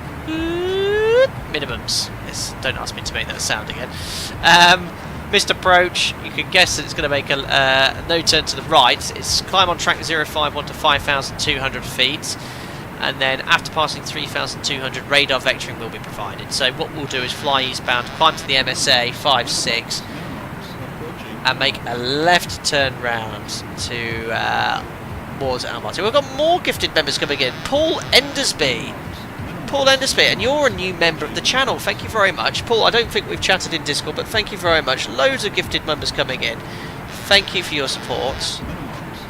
minimums. Yes, don't ask me to make that sound again. Missed approach, you can guess that it's going to make a no turn to the right. It's climb on track 051 to 5,200 feet, and then after passing 3,200 radar vectoring will be provided. So what we'll do is fly eastbound, climb to the MSA 56 and make a left turn round to towards Almaty. We've got more gifted members coming in. Paul Endersby, and you're a new member of the channel. Thank you very much. Paul, I don't think we've chatted in Discord, but thank you very much. Loads of gifted members coming in. Thank you for your support.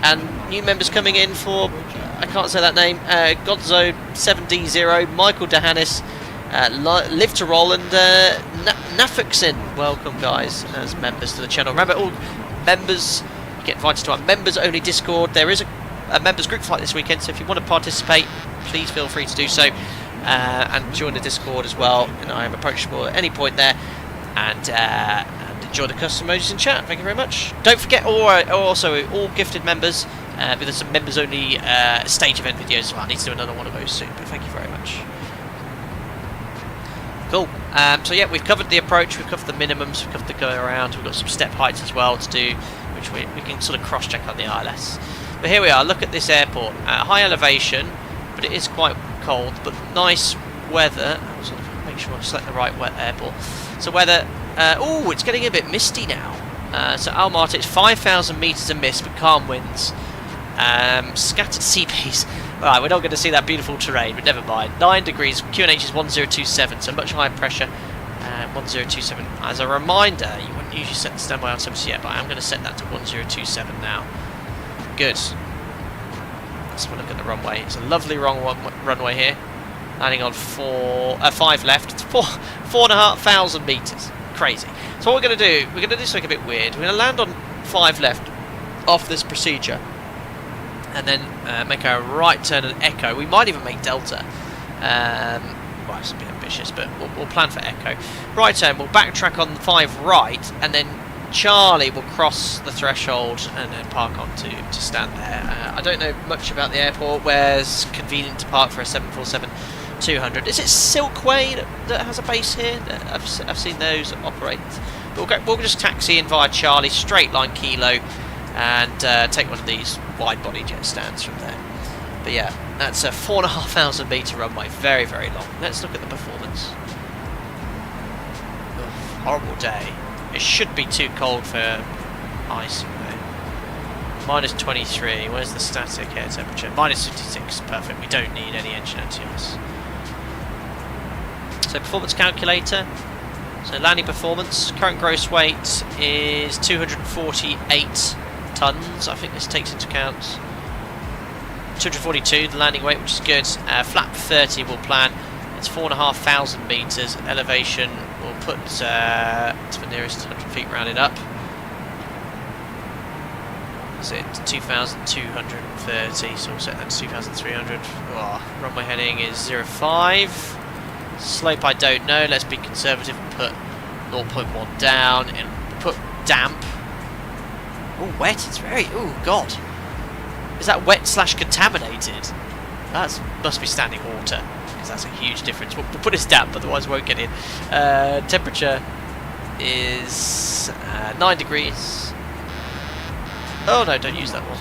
And new members coming in for, I can't say that name, Godzo7D0, Michael Dehanis, Live to Roll, and Nafixin. Welcome, guys, as members to the channel. Remember, all members get invited to our members-only Discord. There is a members group flight this weekend, so if you want to participate, please feel free to do so. And join the Discord as well, and I am approachable at any point there, and enjoy the custom emojis and chat. Thank you very much. Don't forget, also all gifted members, there's some members only stage event videos as well. I need to do another one of those soon, but thank you very much. Cool. So yeah, we've covered the approach, we've covered the minimums, we've covered the go around, we've got some step heights as well to do, which we can sort of cross check on the ILS. But here we are, look at this airport, high elevation, but it is quite cold, but nice weather. I'll sort of make sure I select the right airport. So weather, oh, it's getting a bit misty now. So Almaty, it's 5,000 metres of mist, but calm winds. Scattered sea breeze. Alright, we're not going to see that beautiful terrain, but never mind. 9 degrees, QNH is 1027, so much higher pressure. 1027. As a reminder, you wouldn't usually set the standby altimeter yet, but I am going to set that to 1027 now. Good. Let's have a look at the runway. It's a lovely runway here. Landing on 5 left. It's 4,500 metres. Crazy. So what we're going to do, we're going to do something a bit weird. We're going to land on 5 left off this procedure, and then make a right turn and echo. We might even make delta. Well, Right, it's a bit ambitious, but we'll plan for Echo. Right turn, we'll backtrack on 5 right, and then Charlie will cross the threshold and then park on to stand there. I don't know much about the airport, where it's convenient to park for a 747-200. Is it Silkway that has a base here? I've seen those operate. But we'll just taxi in via Charlie, straight line Kilo, and take one of these wide body jet stands from there. But yeah, that's a 4,500 metre runway, very, very long. Let's look at the performance. Ugh, horrible day. It should be too cold for icing though. Minus 23, where's the static air temperature? Minus 56, perfect, we don't need any engine anti-ice. So performance calculator. So landing performance, current gross weight is 248 tonnes, I think this takes into account 242, the landing weight, which is good. Flap 30 will plan, it's 4,500 metres, elevation we'll put to the nearest 100 feet rounded up. Is it 2,230, so we'll set that to 2,300. Oh, runway heading is 05. Slope I don't know, let's be conservative and put 0.1 down and put damp. Oh, wet, it's very, oh god. Is that wet / contaminated? That must be standing water, because that's a huge difference. We'll put this damp, otherwise we won't get in. Temperature is 9 degrees. Oh no, don't use that one.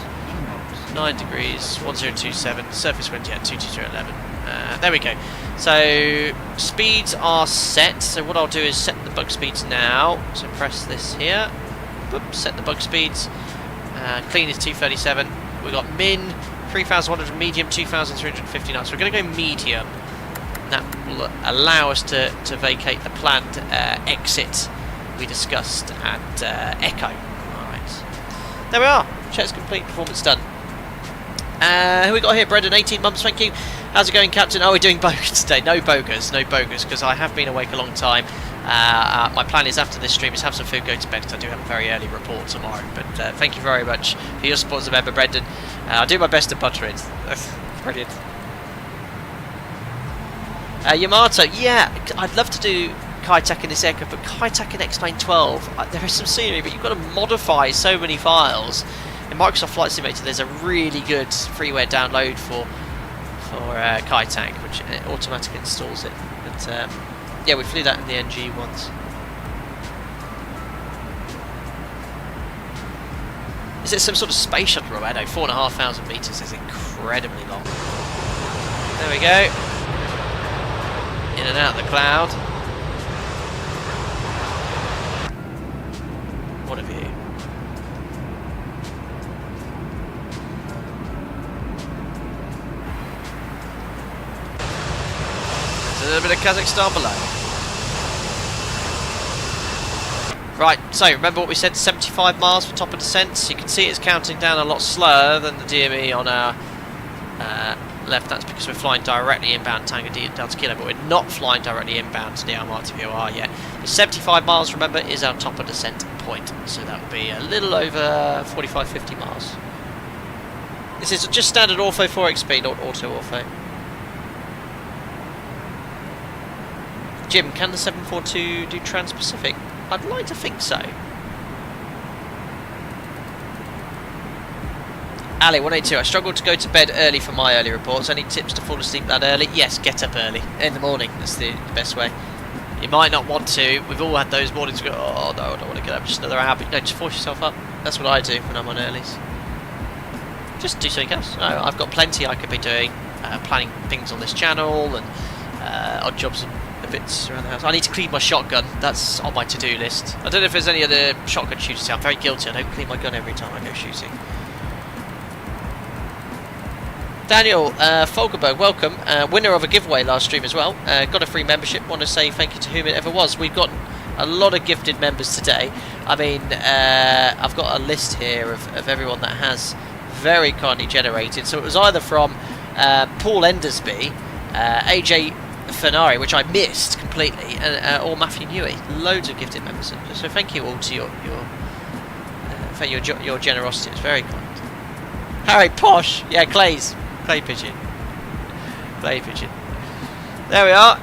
9 degrees, 1027, surface wind, yeah, 22211. There we go. So speeds are set. So what I'll do is set the bug speeds now. So press this here. Boop, set the bug speeds. Clean is 237. We've got min 3,100, medium 2,359. So we're going to go medium. That will allow us to vacate the planned exit we discussed at Echo. Alright. There we are. Check's complete. Performance done. Who we got here? Brendan, 18 months, thank you. How's it going, Captain? Oh, we're doing bogus today. No bogus, because I have been awake a long time. My plan is after this stream is have some food, go to bed, because I do have a very early report tomorrow. But thank you very much for your support as a member, Brendan. I'll do my best to butter it. Brilliant. Yamato, yeah, I'd love to do Kitech in this aircraft, but Kitech in X-Plane 12, there is some scenery, but you've got to modify so many files. In Microsoft Flight Simulator, there's a really good freeware download for Kitech, which automatically installs it. But yeah, we flew that in the NG once. Is it some sort of space shuttle? I know, 4,500 metres is incredibly long. There we go. In and out of the cloud. What a view. A little bit of Kazakhstan below. Right, so remember what we said, 75 miles for top of descent. So you can see it's counting down a lot slower than the DME on our left. That's because we're flying directly inbound Tango Delta Kilo, but we're not flying directly inbound to the Almaty VOR yet. The 75 miles, remember, is our top of descent point. So that will be a little over 45-50 miles. This is just standard Ortho 4X speed, not Auto Ortho. Jim, can the 742 do Trans-Pacific? I'd like to think so. Ali, 182, I struggled to go to bed early for my early reports. Any tips to fall asleep that early? Yes, get up early. In the morning, that's the best way. You might not want to. We've all had those mornings where, oh no, I don't want to get up just another hour. But no, just force yourself up. That's what I do when I'm on earlies. Just do something else. No, I've got plenty I could be doing. Planning things on this channel and odd jobs and bits around the house. I need to clean my shotgun. That's on my to-do list. I don't know if there's any other shotgun shooters here. I'm very guilty. I don't clean my gun every time I go shooting. Daniel Folgerberg, welcome. Winner of a giveaway last stream as well. Got a free membership. Want to say thank you to whom it ever was. We've got a lot of gifted members today. I mean, I've got a list here of everyone that has very kindly generated. So it was either from Paul Endersby, AJ Fenari, which I missed completely, or Matthew Newey. Loads of gifted members. So thank you all to your generosity. It's very kind. Harry Posh, yeah, Clay pigeon. There we are.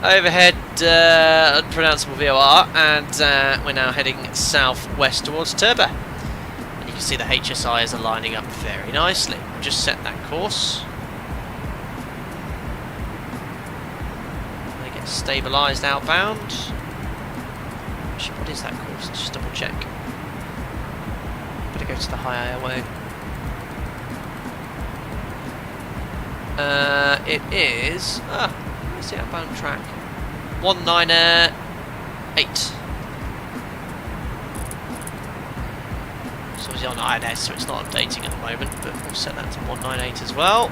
Overhead, unpronounceable VOR, and we're now heading southwest towards Turbo. And you can see the HSIs are lining up very nicely. We've just set that course. They get stabilised outbound. Actually, what is that course? Let's just double check. Better go to the high airway. It is. Where's the outbound track? 198. So it's on INS, so it's not updating at the moment, but we'll set that to 198 as well.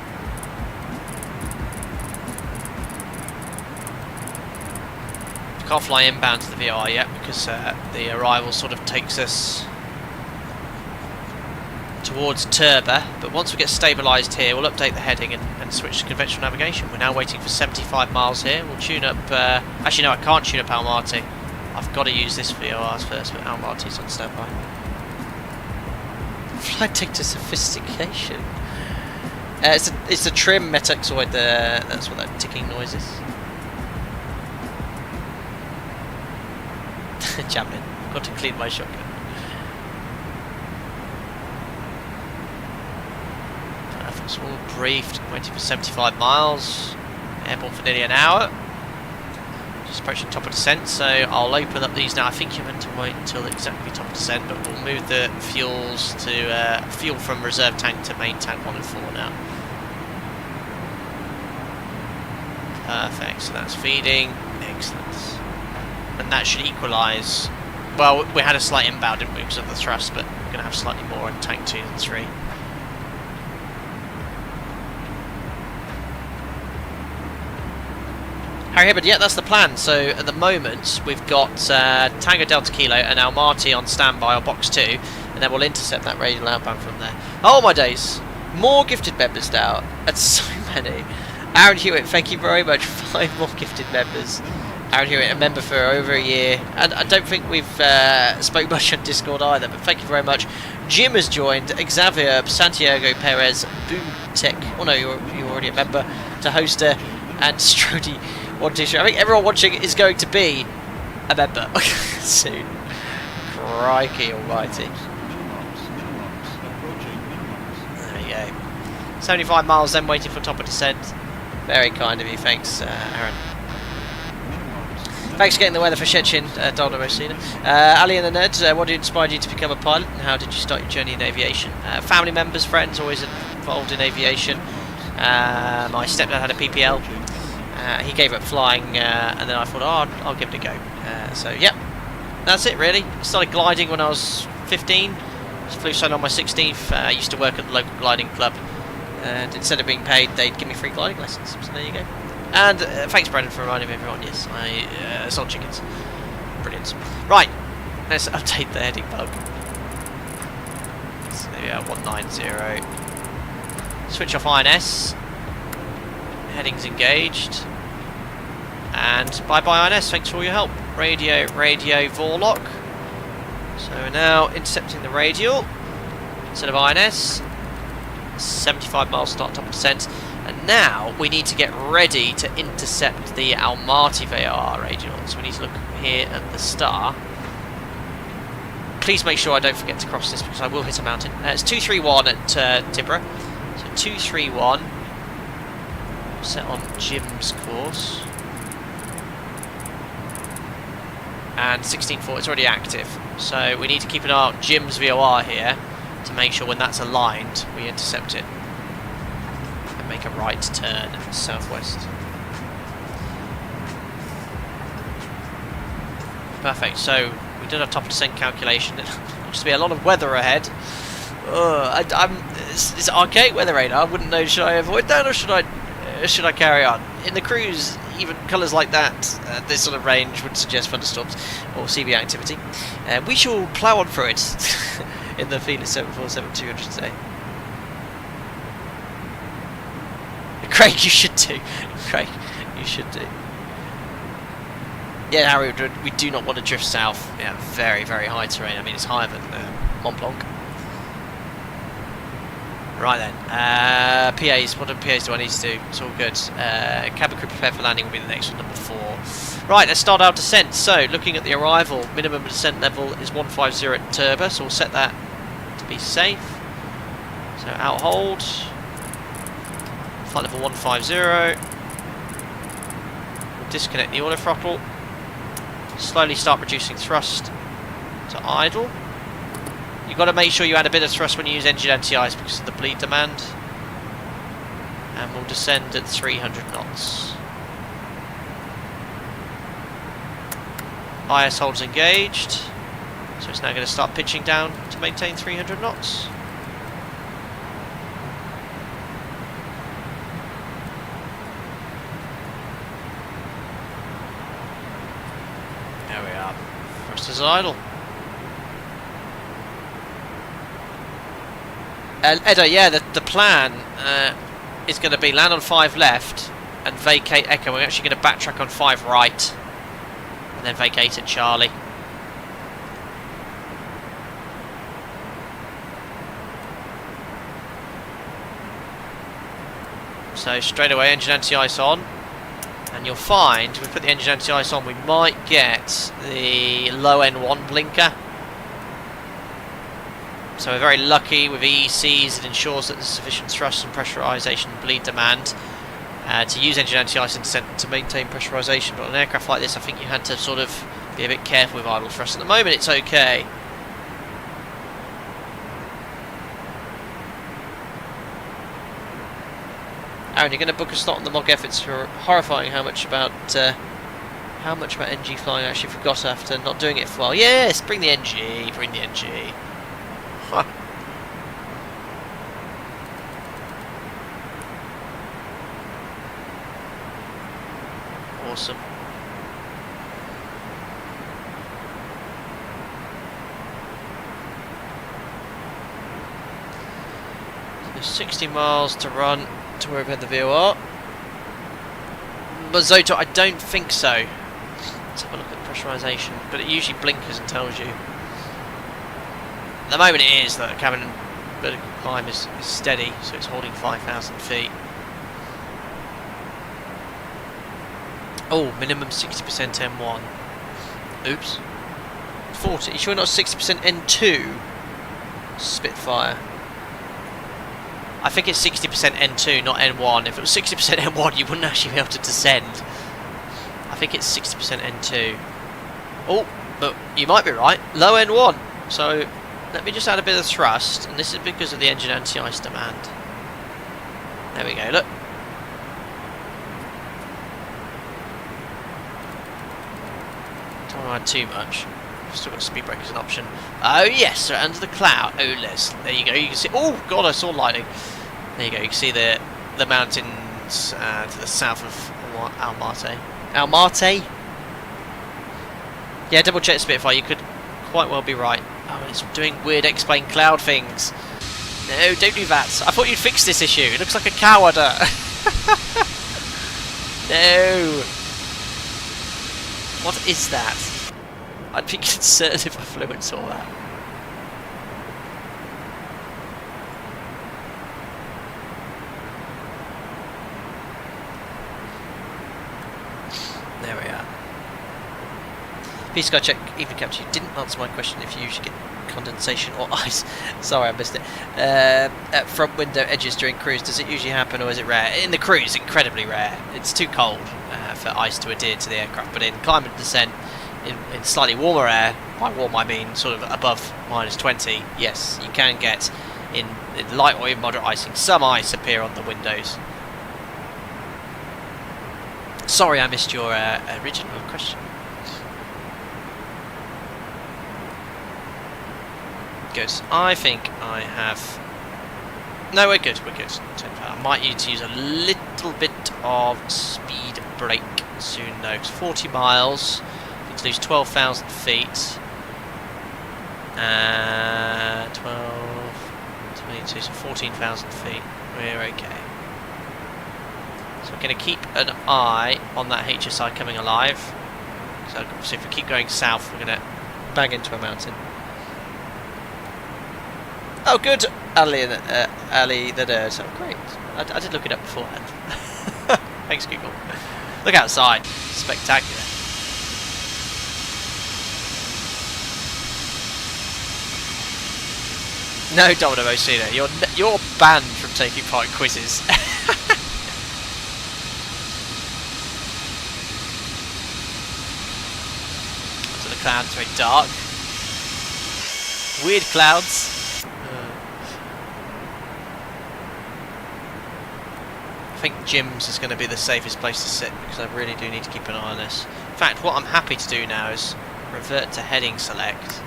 Can't fly inbound to the VOR yet because the arrival sort of takes us towards Turbo, but once we get stabilised here, we'll update the heading and switch to conventional navigation. We're now waiting for 75 miles here. We'll tune up. Actually, no, I can't tune up Almaty. I've got to use this VORs first, but Almaty's on standby. Flight deck to sophistication. It's a trim metaxoid. That's what that ticking noise is. Javelin. Got to clean my shotgun. So we're all briefed, waiting for 75 miles, airborne for nearly an hour, just approaching top of descent, so I'll open up these now. I think you're meant to wait until exactly top of descent, but we'll move the fuels to fuel from reserve tank to main tank 1 and 4 now. Perfect, so that's feeding, excellent. And that should equalise, well, we had a slight inbound, didn't we, because of the thrust, but we're going to have slightly more in tank 2 than 3. But yeah, that's the plan. So at the moment we've got Tango Delta Kilo and Almaty on standby on box 2, and then we'll intercept that radial outbound from there. Oh my days, more gifted members now. That's so many. Aaron Hewitt, thank you very much. 5 more gifted members. Aaron Hewitt, a member for over a year, and I don't think we've spoke much on Discord either, but thank you very much. Jim has joined, Xavier, Santiago Perez, Boom Tech, oh no, you're already a member, to Hoster, and Strody. I think everyone watching is going to be a member soon. Crikey almighty. There you go. 75 miles then, waiting for top of descent. Very kind of you, thanks Aaron. Thanks for getting the weather for Shechin, Donna Rosina. Ali and the Nerd, what inspired you to become a pilot and how did you start your journey in aviation? Family members, friends, always involved in aviation. My stepdad had a PPL. He gave up flying, and then I thought, oh, I'll give it a go. So, yep, that's it really. Started gliding when I was 15. Flew solo on my 16th. I used to work at the local gliding club, and instead of being paid, they'd give me free gliding lessons. So there you go. And thanks, Brendan, for reminding me everyone. Yes, I sold chickens. Brilliant. Right, let's update the heading bug. So there we are, 190. Switch off INS. Headings engaged, and bye INS, thanks for all your help. Radio Vorlock. So we're now intercepting the radial instead of INS. 75 miles start, top of descent, and now we need to get ready to intercept the Almaty VOR radial. So we need to look here at the star. Please make sure I don't forget to cross this because I will hit a mountain. It's 231 at Tibra. So 231. Set on Jim's course, and 16.4, it's already active, so we need to keep an eye on Jim's VOR here to make sure when that's aligned we intercept it and make a right turn southwest. Perfect, so we did our top descent calculation. There'll just be a lot of weather ahead. It's archaic weather radar. I wouldn't know, should I avoid that or should I carry on? In the cruise, even colours like that, this sort of range would suggest thunderstorms or CB activity. We shall plough on through it in the Felis 747-200 today. Craig, you should do. Craig, you should do. Yeah, Harry, we do not want to drift south. Yeah, very, very high terrain. I mean, it's higher than Mont Blanc. Right then, PAs, what PAs do I need to do? It's all good. Cabin crew prepare for landing will be the next one, number 4. Right, let's start our descent. So, looking at the arrival, minimum descent level is 150 at turbo, so we'll set that to be safe. So, out hold, flight level 150. We'll disconnect the auto throttle, slowly start reducing thrust to idle. You've got to make sure you add a bit of thrust when you use engine anti-ice because of the bleed demand. And we'll descend at 300 knots. IS holds engaged. So it's now going to start pitching down to maintain 300 knots. There we are. Thrusters idle. Edo, yeah, the plan is going to be land on 5 left and vacate Echo. We're actually going to backtrack on 5 right and then vacate at Charlie. So straight away engine anti-ice on, and you'll find if we put the engine anti-ice on we might get the low N1 blinker. So we're very lucky with EECs. It ensures that there's sufficient thrust and pressurisation and bleed demand to use engine anti-ice and descent to maintain pressurisation. But on an aircraft like this, I think you had to sort of be a bit careful with idle thrust. At the moment, it's okay. Aaron, you're going to book a slot on the mock efforts. You're horrifying how much about NG flying I actually forgot after not doing it for a while. Yes, bring the NG, bring the NG. Huh. Awesome. So there's 60 miles to run to wherever the VOR. Mazoto, I don't think so. Let's have a look at pressurisation, but it usually blinkers and tells you. At the moment it is that cabin vertical climb is steady, so it's holding 5,000 feet. Oh, minimum 60% M1. Oops. 40. You sure not 60% N2? Spitfire. I think it's 60% N2, not N1. If it was 60% N1, you wouldn't actually be able to descend. I think it's 60% N2. Oh, but you might be right. Low N1. So let me just add a bit of thrust, and this is because of the engine anti-ice demand. There we go, look. Don't want to add too much. I've still got speed brake as an option. Oh yes, so under the cloud. Oh, there you go. You can see. Oh god, I saw lightning. There you go. You can see the mountains to the south of Almaty. Almaty. Yeah, double check Spitfire. You could quite well be right. Oh, it's doing weird explain cloud things. No, don't do that. I thought you'd fix this issue. It looks like a coward. No. What is that? I'd be concerned if I flew and saw that. There we are. Peace Sky check, even capture. You didn't answer my question if you usually get condensation or ice. Sorry, I missed it. At front window edges during cruise, does it usually happen or is it rare? In the cruise, incredibly rare. It's too cold for ice to adhere to the aircraft, but in climb and descent, in slightly warmer air, by warm I mean sort of above -20, yes, you can get in light or even moderate icing some ice appear on the windows. Sorry I missed your original question. Good. I think I have... No, we're good, we're good. I might need to use a little bit of speed brake soon though, because 40 miles... to lose 12,000 feet. 12, 22, so 14,000 feet. We're okay. So we're going to keep an eye on that HSI coming alive. So if we keep going south, we're going to bang into a mountain. Oh, good! Ali the nerd. Oh, great. I did look it up beforehand. Thanks, Google. Look outside. Spectacular. No, Domino Mosina, you're banned from taking part in quizzes. So the clouds are very dark. Weird clouds. I think gyms is going to be the safest place to sit because I really do need to keep an eye on this. In fact, what I'm happy to do now is revert to heading select.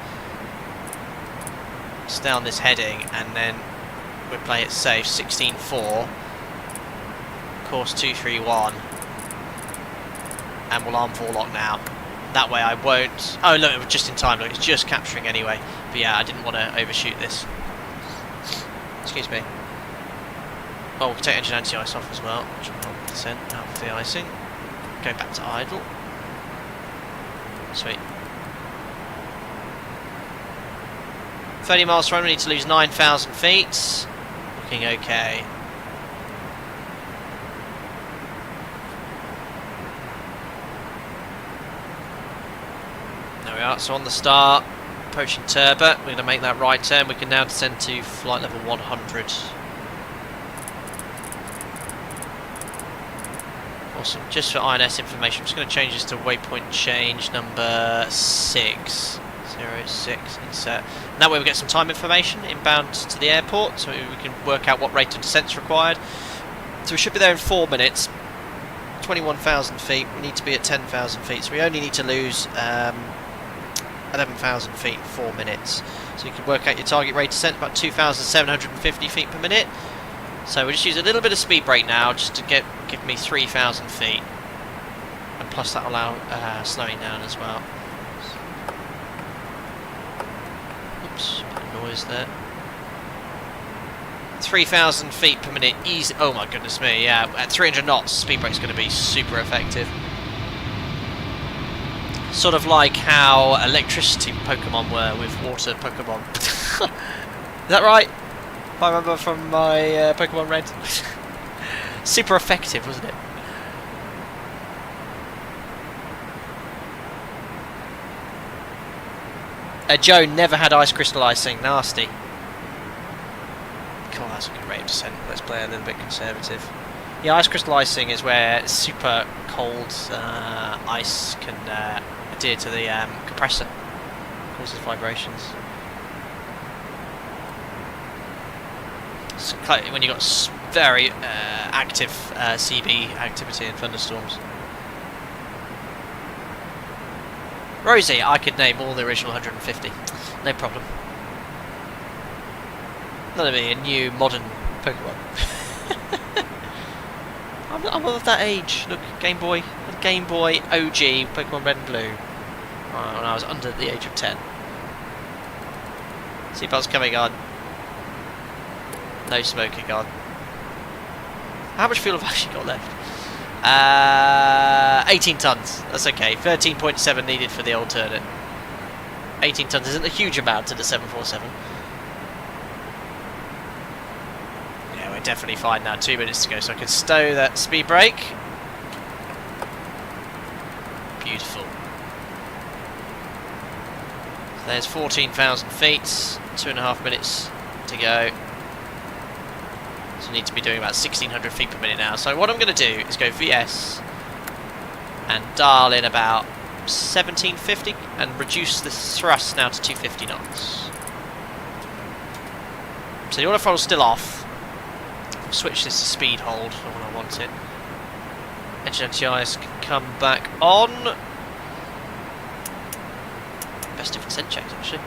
Stay on this heading and then we'll play it safe. 16-4, course 231, and we'll arm forelock now. That way I won't. Oh look, it was just in time. Look, it's just capturing anyway. But yeah, I didn't want to overshoot this. Excuse me. Oh, we'll take engine anti-ice off as well. 1% out of the icing. Go back to idle. Sweet. 30 miles to run, we need to lose 9,000 feet. Looking okay. There we are, so on the start, approaching Turbot, we're going to make that right turn. We can now descend to flight level 100. Awesome, just for INS information, I'm just going to change this to waypoint change number 6. 06, insert. And that way we get some time information inbound to the airport, so we can work out what rate of descent is required. So we should be there in 4 minutes. 21,000 feet, we need to be at 10,000 feet, so we only need to lose 11,000 feet in 4 minutes. So you can work out your target rate of descent, about 2,750 feet per minute. So we'll just use a little bit of speed brake now, just to give me 3,000 feet. And plus that will allow slowing down as well. Oops, bit of noise there. 3,000 feet per minute, easy. Oh my goodness me, yeah. At 300 knots, speed brake's going to be super effective. Sort of like how electricity Pokemon were with water Pokemon. Is that right? If I remember from my Pokemon Red. Super effective, wasn't it? Joe never had ice crystal icing. Nasty. Cool, that's a good rate of descent. Let's play a little bit conservative. Yeah, ice crystal icing is where super cold ice can adhere to the compressor. Causes vibrations. It's when you've got very active CB activity in thunderstorms. Rosie, I could name all the original 150. No problem. That'll be a new modern Pokemon. I'm of that age. Look, Game Boy OG Pokemon Red and Blue. When I was under the age of 10. Seatbelts coming on. No smoking on. How much fuel have I actually got left? 18 tons. That's okay. 13.7 needed for the alternate. 18 tons isn't a huge amount to the 747. Yeah, we're definitely fine now. 2 minutes to go, so I can stow that speed brake. Beautiful. So there's 14,000 feet. 2.5 minutes to go. So I need to be doing about 1,600 feet per minute now. So what I'm going to do is go VS and dial in about 1750 and reduce the thrust now to 250 knots. So the autothrottle is still off. I'll switch this to speed hold when I want it. Engine anti-ice can come back on. Best different scent checks actually.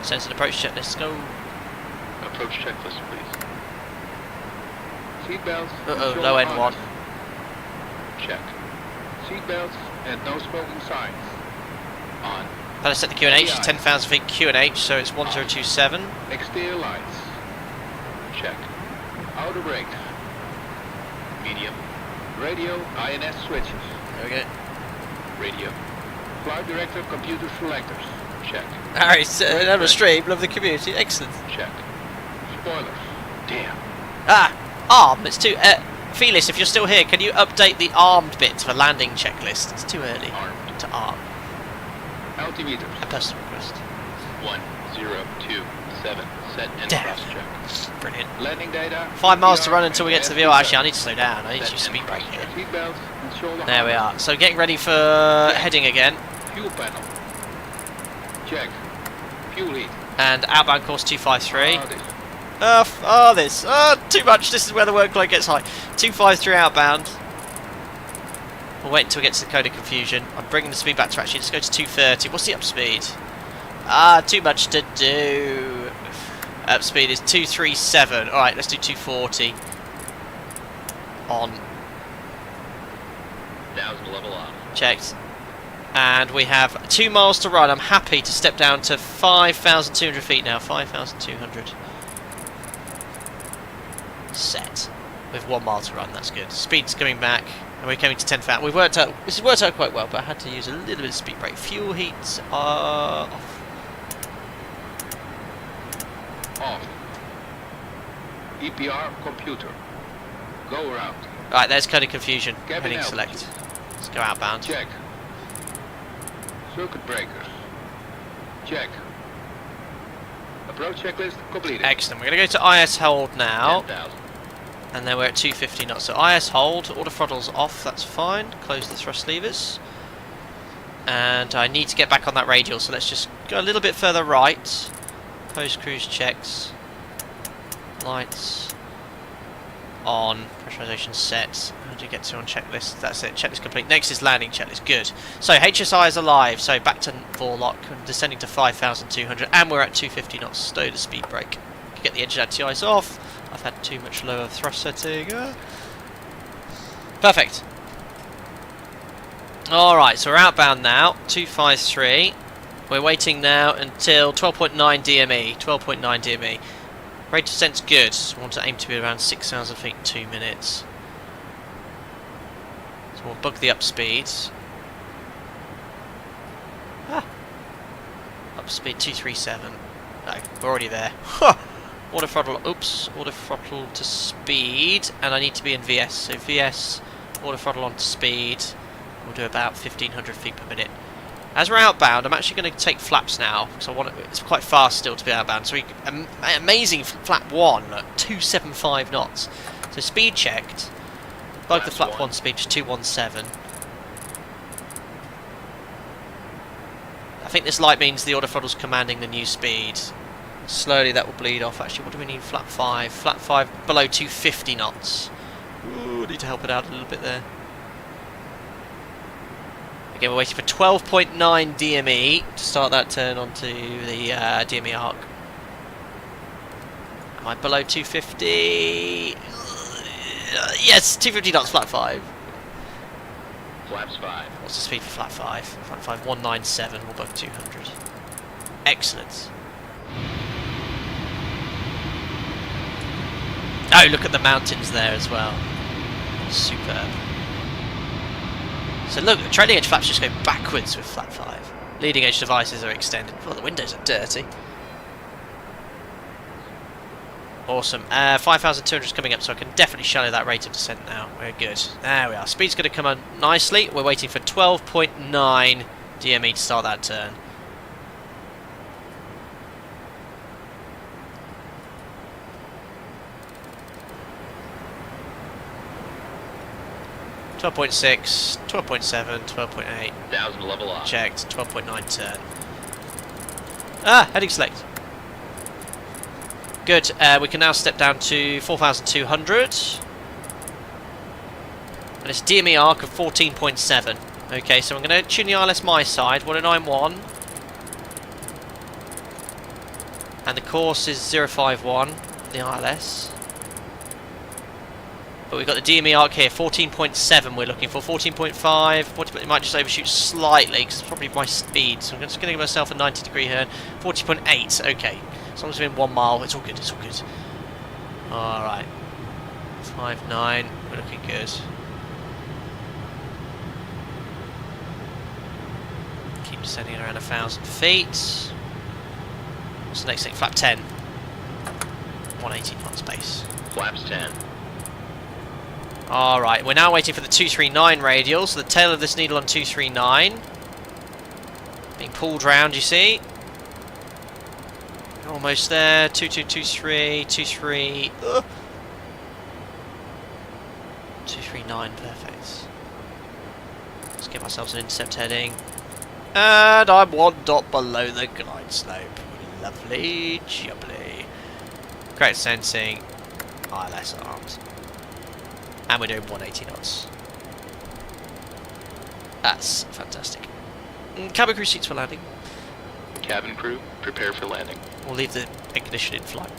Sense and approach checklist, go. Approach checklist, please. Seatbelts. Low end one. Check. Seatbelts and no smoking signs. On. I'll set the QNH, 10,000 feet QNH, so it's 1027. Exterior lights. Check. Outer brakes. Medium. Radio INS switches. There we go. Radio. Flight director computer selectors. Check. Harry's on a stream, love the community. Excellent. Check. Spoilers. Damn. Arm. It's too. Felis, if you're still here, can you update the armed bit for landing checklist? It's too early Armed. to arm. Altimeters. A personal request. 1027. Set and Damn. cross check. Brilliant. Landing data. 5 miles to CPR, run until we get to the view. Actually, I need to slow down. I need to use speed brake here. Seatbelts and shoulder There we harness. are. So getting ready for heading again. Fuel panel. Check. Fuel heat. And outbound course 253. This. Too much. This is where the workload gets high. 253 outbound. We'll wait until we get to the code of confusion. I'm bringing the speed back to actually. Let's go to 230. What's the up speed? Too much to do. Up speed is 237. Alright, let's do 240. On. 1000 level off. Checked. And we have 2 miles to run. I'm happy to step down to 5,200 feet now. 5,200. Set. With 1 mile to run, that's good. Speed's coming back. And we're coming to 10,000. We've worked out. This has worked out quite well, but I had to use a little bit of speed brake. Fuel heats are off. Off. EPR computer. Go around. Right, there's code of confusion. Cabin Heading altitude. select. Let's go outbound. Check. Circuit breakers. Check. Approach checklist completed. Excellent. We're going to go to IS hold now. 10,000. And then we're at 250 knots. So IS hold, auto throttle's off, that's fine. Close the thrust levers. And I need to get back on that radial, so let's just go a little bit further right. Post cruise checks. Lights. On. Pressurization set. How do you get to on checklist? That's it. Checklist complete. Next is landing checklist. Good. So HSI is alive. So back to forelock. Descending to 5,200. And we're at 250 knots. Stow the speed brake. Get the engine anti-ice off. I've had too much lower thrust setting. Perfect. Alright, so we're outbound now. 253. We're waiting now until 12.9 DME. 12.9 DME. Rate of descent's good. We want to aim to be around 6,000 feet in 2 minutes. So we'll bug the up speed. Up speed 237. No, we're already there. Auto throttle, oops, auto throttle to speed, and I need to be in VS, so VS, auto throttle on to speed, we'll do about 1,500 feet per minute. As we're outbound, I'm actually going to take flaps now, because I want it's quite fast still to be outbound, so amazing flap 1 at 275 knots. So speed checked, bug the flap 1 speed to 217. I think this light means the auto throttle's commanding the new speed. Slowly that will bleed off. Actually, what do we need? Flap 5. Flap 5 below 250 knots. Ooh, need to help it out a little bit there. Again, we're waiting for 12.9 DME to start that turn onto the DME arc. Am I below 250? Yes, 250 knots, flap 5. Flaps 5. What's the speed for flap 5? Flap 5, 197, we'll bug 200. Excellent. Oh, look at the mountains there as well. Superb. So look, the trailing edge flaps just go backwards with flap 5. Leading edge devices are extended. Well, the windows are dirty. Awesome. 5,200 is coming up, so I can definitely shallow that rate of descent now. We're good. There we are. Speed's going to come on nicely. We're waiting for 12.9 DME to start that turn. .6, 12.7, 12.8. 1000 level off. Checked. 12.9 turn. Ah, heading select. Good. We can now step down to 4,200. And it's DME arc of 14.7. Okay, so I'm going to tune the ILS my side, 1091. And the course is 051, the ILS. But we've got the DME arc here, 14.7 we're looking for, 14.5, it might just overshoot slightly because it's probably my speed, so I'm just going to give myself a 90-degree turn, 40.8, okay, as long as we're in 1 mile, it's all good, it's all good. Alright, 5.9, we're looking good. Keep Descending at around 1,000 feet. What's the next thing? Flap 10. 180 knots base. Flaps 10. Alright, we're now waiting for the 239 radial, so the tail of this needle on 239. Being pulled round, you see. Almost there. 2223, 23. 239, perfect. Let's give ourselves an intercept heading. And I'm 1 dot below the glide slope. Lovely jubbly. Great sensing. ILS arms. And we're doing 180 knots. That's fantastic. Cabin crew seats for landing. Cabin crew, prepare for landing. We'll leave the ignition in flight.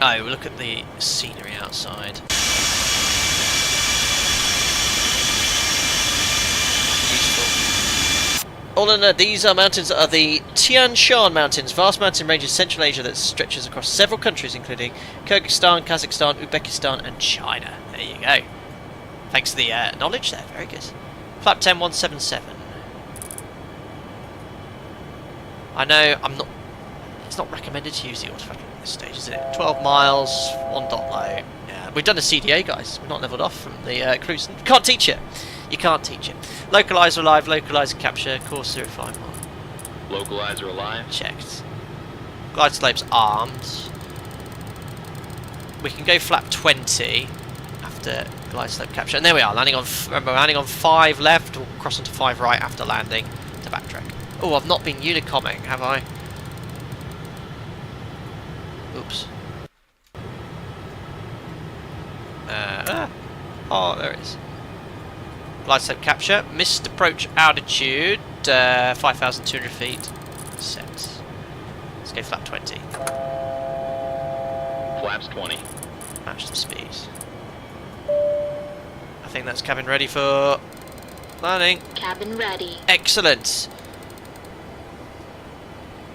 Oh, we'll look at the scenery outside. All in these mountains are the Tian Shan Mountains, vast mountain range in Central Asia that stretches across several countries including Kyrgyzstan, Kazakhstan, Uzbekistan and China. There you go. Thanks for the knowledge there, very good. Flap 10 177. I know it's not recommended to use the autothrottle at this stage, is it? 12 miles, 1 dot low. Yeah, we've done a CDA, guys. We're not levelled off from the cruise. You can't teach it. You can't teach it. Localizer alive, localizer capture, course 05 mile. Localizer alive. Checked. Glide slopes armed. We can go flap 20 after glide slope capture. And there we are, landing on, remember, landing on 5 left, we'll cross onto 5 right after landing to backtrack. Oh, I've not been unicomming, have I? Oops. Oh, there it is. Glide slope capture, missed approach altitude, 5,200 feet, set. Let's go flap 20. Flaps 20. Match the speed. I think that's cabin ready for landing. Cabin ready. Excellent.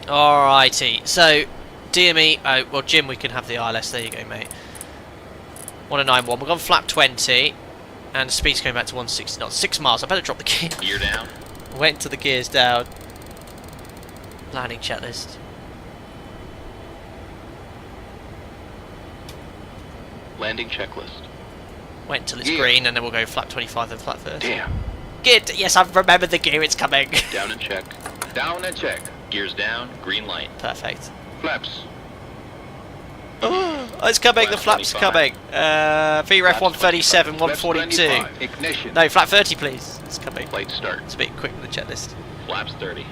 Alrighty, so DME, oh, well Jim, we can have the ILS, there you go mate. 1091, we're on flap 20. And the speed's going back to 160 knots. 6 miles. I better drop the gear. Gear down. Wait until the gear's down. Landing checklist. Landing checklist. Wait until it's green and then we'll go flap 25 and flap 30. Damn. Good. Yes, I've remembered the gear. It's coming. Down and check. Down and check. Gears down. Green light. Perfect. Flaps. Oh, it's coming. The flap's coming. VREF 137, 142. Ignition. No, flap 30, please. It's coming. Flight start. It's a bit quick with the checklist. Flaps 30.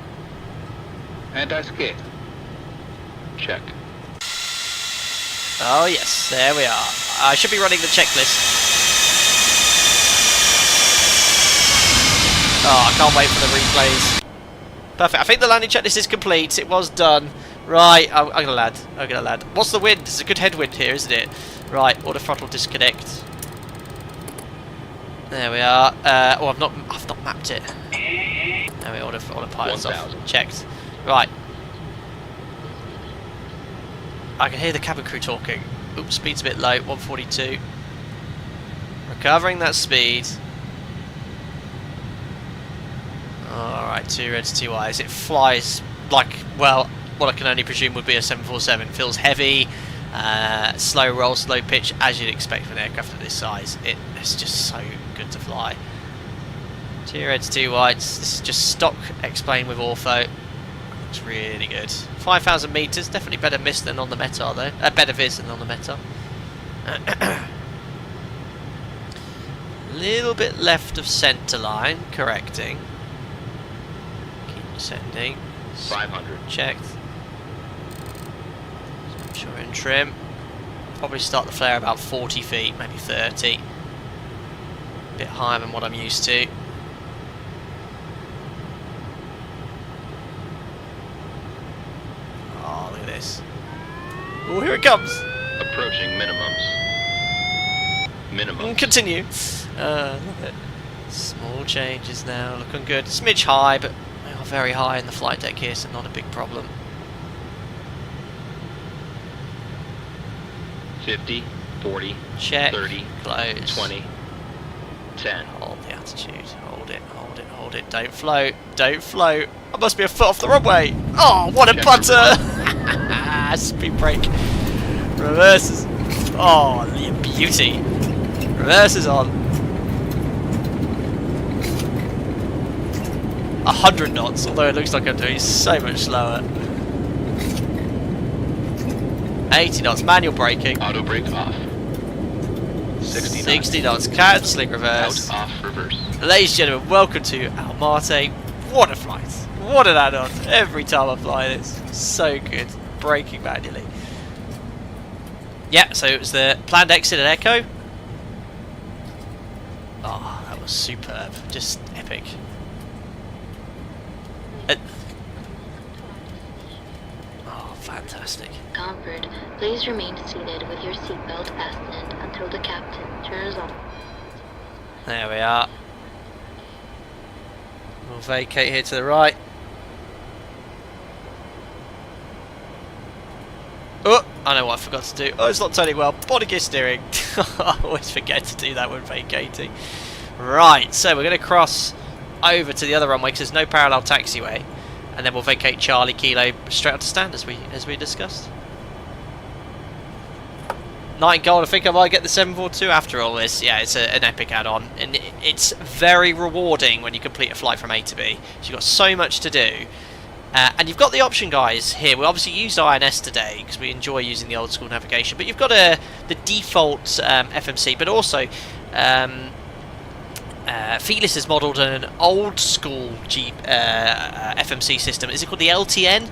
Anti-skid. Check. Oh yes, there we are. I should be running the checklist. Oh, I can't wait for the replays. Perfect. I think the landing checklist is complete. It was done. Right, I'm gonna land. I'm gonna land. What's the wind? It's a good headwind here, isn't it? Right, auto throttle disconnect. There we are. Oh, I've not mapped it. There we are. Auto pilots off. Checked. Right. I can hear the cabin crew talking. Oops, speed's a bit low. 142. Recovering that speed. Alright, 2 reds, 2 eyes. It flies like, well, what I can only presume would be a 747. Feels heavy, slow roll, slow pitch, as you'd expect for an aircraft of this size. It's just so good to fly. 2 reds, 2 whites. This is just stock explained with ortho. Looks really good. 5,000 meters, definitely better miss than on the METAR though. Better vis than on the METAR. Little bit left of centre line, correcting. Keep descending. 500. Checked. Make sure we're in trim. Probably start the flare about 40 feet, maybe 30. A bit higher than what I'm used to. Oh, look at this. Oh, here it comes. Approaching minimums. Minimums. Continue. Love it. Small changes now, looking good. Smidge high, but we are very high in the flight deck here, so not a big problem. 50, 40, Check. 30, Close. 20, 10. Hold the altitude. Hold it, hold it, hold it. Don't float, don't float. I must be a foot off the runway. Oh, what a butter! Speed brake. Reverses. Oh, the beauty. Reverses on. 100 knots, although it looks like I'm doing so much slower. 80 knots, manual braking. Auto brake off. 60 knots, cancelling reverse. Out, off, reverse. Ladies and gentlemen, welcome to Almaty. What a flight. What an add-on. Every time I fly this. So good. Braking manually. Yeah, so it was the planned exit at Echo. Oh, that was superb. Just epic. Oh, fantastic. Comfort, please remain seated with your seatbelt fastened until the captain turns on. There we are. We'll vacate here to the right. Oh, I know what I forgot to do. Oh, it's not turning well. Body gear steering. I always forget to do that when vacating. Right, so we're going to cross over to the other runway because there's no parallel taxiway, and then we'll vacate Charlie Kilo straight up to stand as we discussed. Night Gold, I think I might get the 742 after all this. Yeah, it's an epic add-on, and it's very rewarding when you complete a flight from A to B. So you've got so much to do. And you've got the option, guys, here. We obviously used INS today because we enjoy using the old school navigation, but you've got the default FMC, but also Felis has modelled an old school FMC system. Is it called the LTN?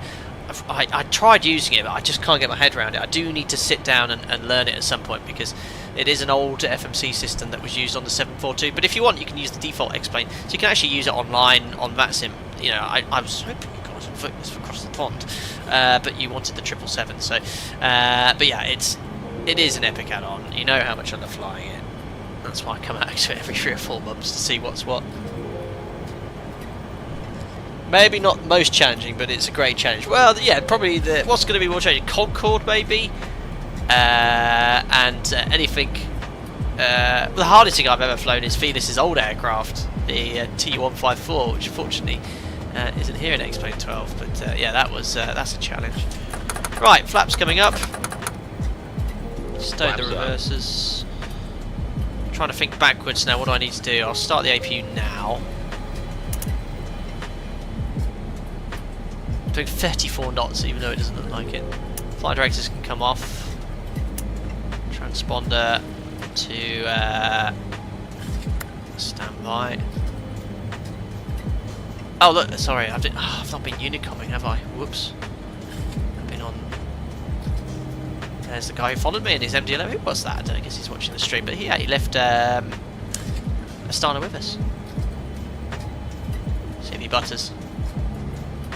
I tried using it, but I just can't get my head around it. I do need to sit down and learn it at some point because it is an old FMC system that was used on the 742. But if you want, you can use the default X-plane, so you can actually use it online on VATSIM. You know, I was hoping you guys would vote this for across the pond, but you wanted the 777. So, but yeah, it is an epic add-on. You know how much I love flying it. That's why I come out to it every 3 or 4 months to see what's what. Maybe not most challenging, but it's a great challenge. Well, yeah, probably what's going to be more challenging? Concorde, maybe, and anything. The hardest thing I've ever flown is Felis' old aircraft, the T154, which fortunately isn't here in X-Plane 12. But yeah, that's a challenge. Right, flaps coming up. Stow the reverses. Trying to think backwards now. What do I need to do? I'll start the APU now. Doing 34 knots, even though it doesn't look like it. Flight directors can come off. Transponder to standby. Oh look, sorry, I've not been unicoming, have I? Whoops. I've been on. There's the guy who followed me in his MD-11. Who was that? I don't know, I guess he's watching the stream, but he left Astana with us. See if he butters.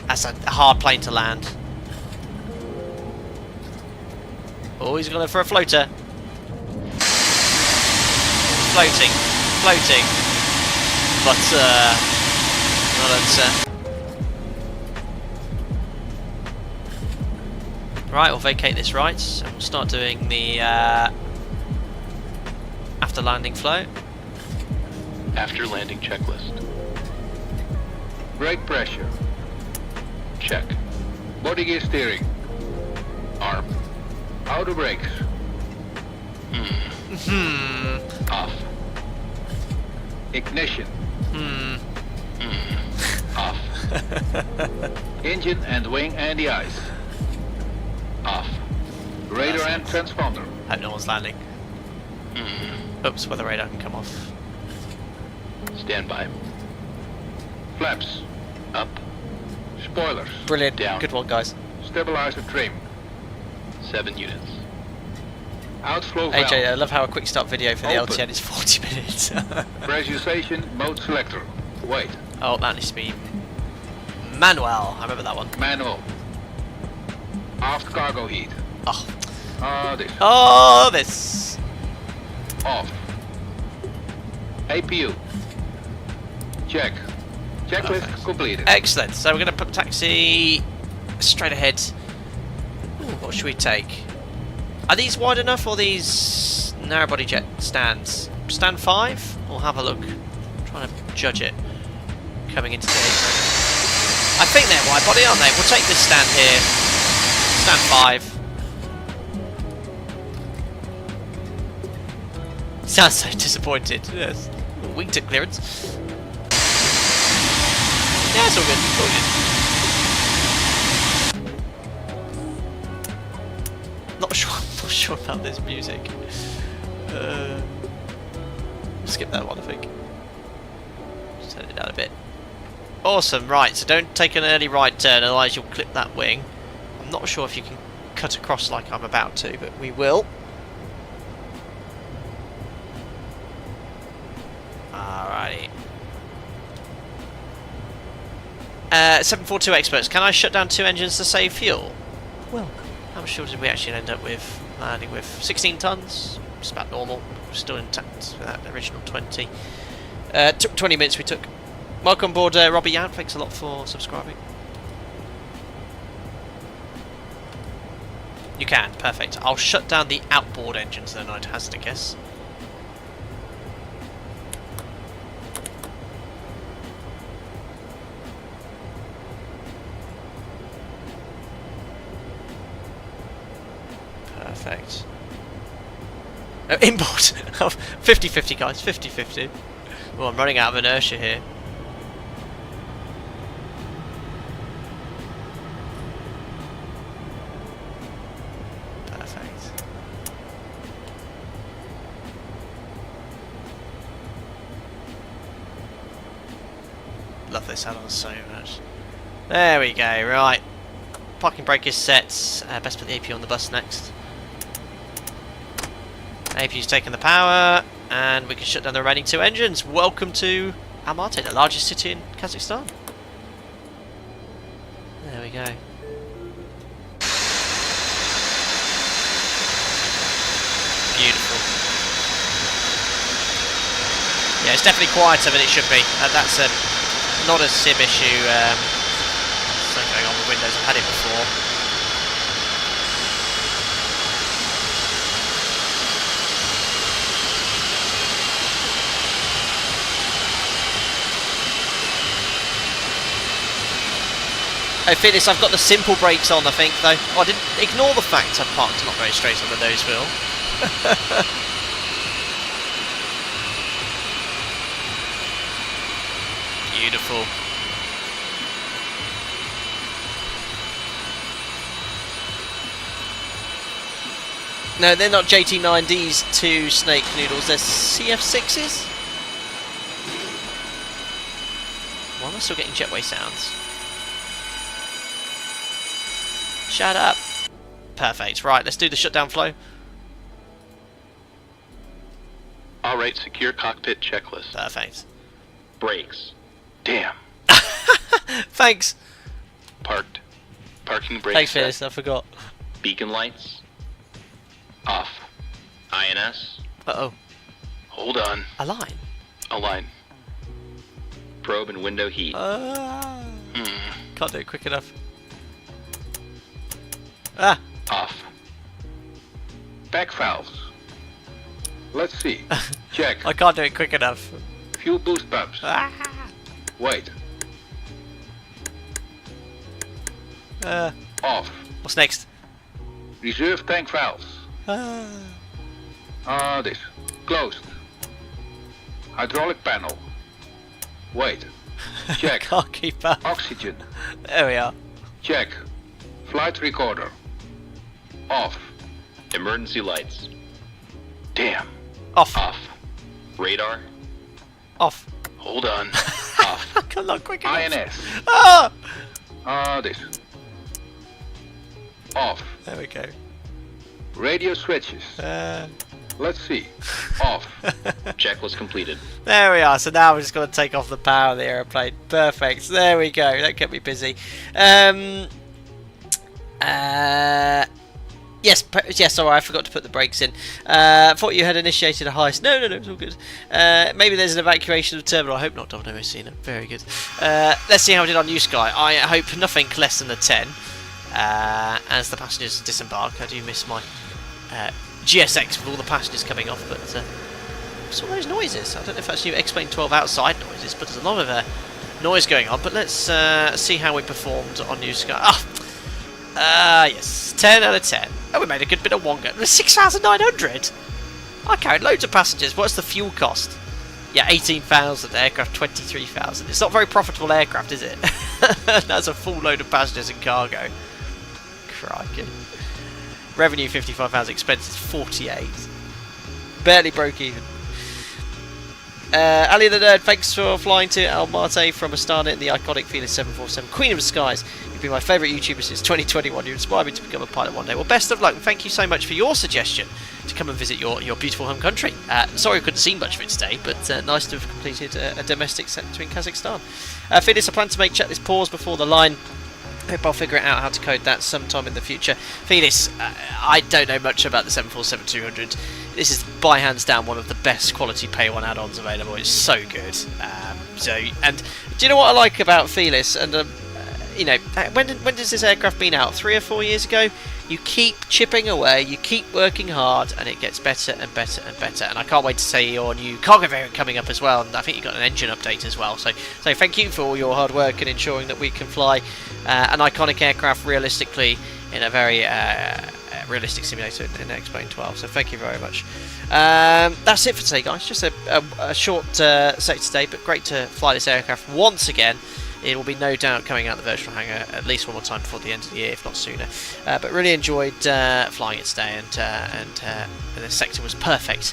That's a hard plane to land. Oh, he's gone for a floater. Floating. But, not unset. Right, we'll vacate this right, and we'll start doing the after landing flow. After landing checklist. Brake pressure. Check. Body gear steering. Arm. Auto brakes. Off. Ignition. Off. Engine and wing anti-ice. Off. Radar and transponder. Hope no one's landing. Oops, weather radar can come off. Standby. Flaps. Up. Spoilers. Brilliant. Down. Good one, guys. Stabilizer trim. 7 units. Outflow valve. AJ, I love how a quick start video for the Open. LTN is 40 minutes. Pressurization mode selector. Wait. Oh, that needs to be manual. I remember that one. Manual. Aft cargo heat. Oh. This. Oh, this. Off. APU. Check. Checklist Perfect. completed. Excellent. So we're going to put taxi straight ahead. Ooh, what should we take? Are these wide enough or these narrow body jet stands? Stand 5? We'll have a look. Try trying to judge it coming into the apron. I think they're wide body, aren't they? We'll take this stand here. Stand 5. Sounds so disappointed. Yes. Wingtip clearance. Yeah, it's all good. All good. Not sure about this music. Skip that one, I think. Just turn it down a bit. Awesome, right, so don't take an early right turn, otherwise you'll clip that wing. I'm not sure if you can cut across like I'm about to, but we will. Alrighty. 742 experts, can I shut down 2 engines to save fuel? Well, how much fuel did we actually end up with? Landing with 16 tons. It's about normal. We're still intact for that original 20. 20 minutes we took. Welcome aboard, Robbie Yan. Thanks a lot for subscribing. You can, perfect. I'll shut down the outboard engines then, I'd hazard a guess. Perfect. Oh, inboard! 50-50 guys, 50-50. Well, I'm running out of inertia here. Perfect. Love this add-on so much. There we go, right. Parking brake is set. Best put the AP on the bus next. APU's taking the power, and we can shut down the remaining 2 engines. Welcome to Almaty, the largest city in Kazakhstan. There we go. Beautiful. Yeah, it's definitely quieter than it should be. That's not a sim issue. Something going on with Windows. I've had it before. Oh, Felis, I've got the simple brakes on, I think, though. Oh, I didn't ignore the fact I parked not very straight on the nose wheel. Beautiful. No, they're not JT9Ds to snake noodles, they're CF6s? Why am I still getting jetway sounds? Shut up. Perfect. Right, let's do the shutdown flow. Alright, secure cockpit checklist. Perfect. Brakes. Damn. Thanks. Parked. Parking brake Thanks, set. Felis, I forgot. Beacon lights. Off. INS. Uh-oh. Hold on. A line. Align. Probe and window heat. Can't do it quick enough. Ah. Off. Back valves. Let's see. Check. I can't do it quick enough. Fuel boost pumps. Ah. Wait. Off. What's next? Reserve tank valves. This. Closed. Hydraulic panel. Wait. Check. Can't keep up. Oxygen. There we are. Check. Flight recorder. Off. Emergency lights. Damn. Off. Off. Radar. Off. Hold on. Off. Not quick enough. INS. Ah! This. Off. There we go. Radio switches. Let's see. Off. Checklist completed. There we are. So now we're just going to take off the power of the aeroplane. Perfect. There we go. That kept me busy. Yes, sorry, I forgot to put the brakes in. Thought you had initiated a heist. No, it's all good. Maybe there's an evacuation of the terminal. I hope not, Domino Messina. Very good. Let's see how we did on New Sky. I hope nothing less than a 10. As the passengers disembark. I do miss my GSX with all the passengers coming off, but what's all those noises? I don't know if that's explain 12 outside noises, but there's a lot of noise going on. But let's see how we performed on New Sky. Yes, 10 out of 10. Oh, we made a good bit of wonga. 6,900. I carried loads of passengers. What's the fuel cost? Yeah, 18,000. Aircraft 23,000. It's not a very profitable aircraft, is it? That's a full load of passengers and cargo. Crikey. Revenue 55,000. Expenses 48. Barely broke even. Ali the Nerd, thanks for flying to Almaty from Astana in the iconic Felis 747, Queen of the Skies. You've been my favourite YouTuber since 2021. You inspired me to become a pilot one day. Well, best of luck, and thank you so much for your suggestion to come and visit your beautiful home country. Sorry I couldn't see much of it today, but nice to have completed a domestic sector in Kazakhstan. Felis, I plan to make checklist pause before the line. Hope I'll figure out how to code that sometime in the future. Felis, I don't know much about the 747-200. This is by hands down one of the best quality Pay 1 add-ons available. It's so good. And do you know what I like about Felis? And you know, when does this aircraft been out? 3 or 4 years ago. You keep chipping away, you keep working hard, and it gets better and better and better. And I can't wait to see your new cargo variant coming up as well. And I think you've got an engine update as well. So thank you for all your hard work and ensuring that we can fly an iconic aircraft realistically in a very realistic simulator in X-Plane 12. So thank you very much. That's it for today, guys. Just a short set today, but great to fly this aircraft once again. It will be no doubt coming out the virtual hangar at least one more time before the end of the year, if not sooner. But really enjoyed flying it today, and the sector was perfect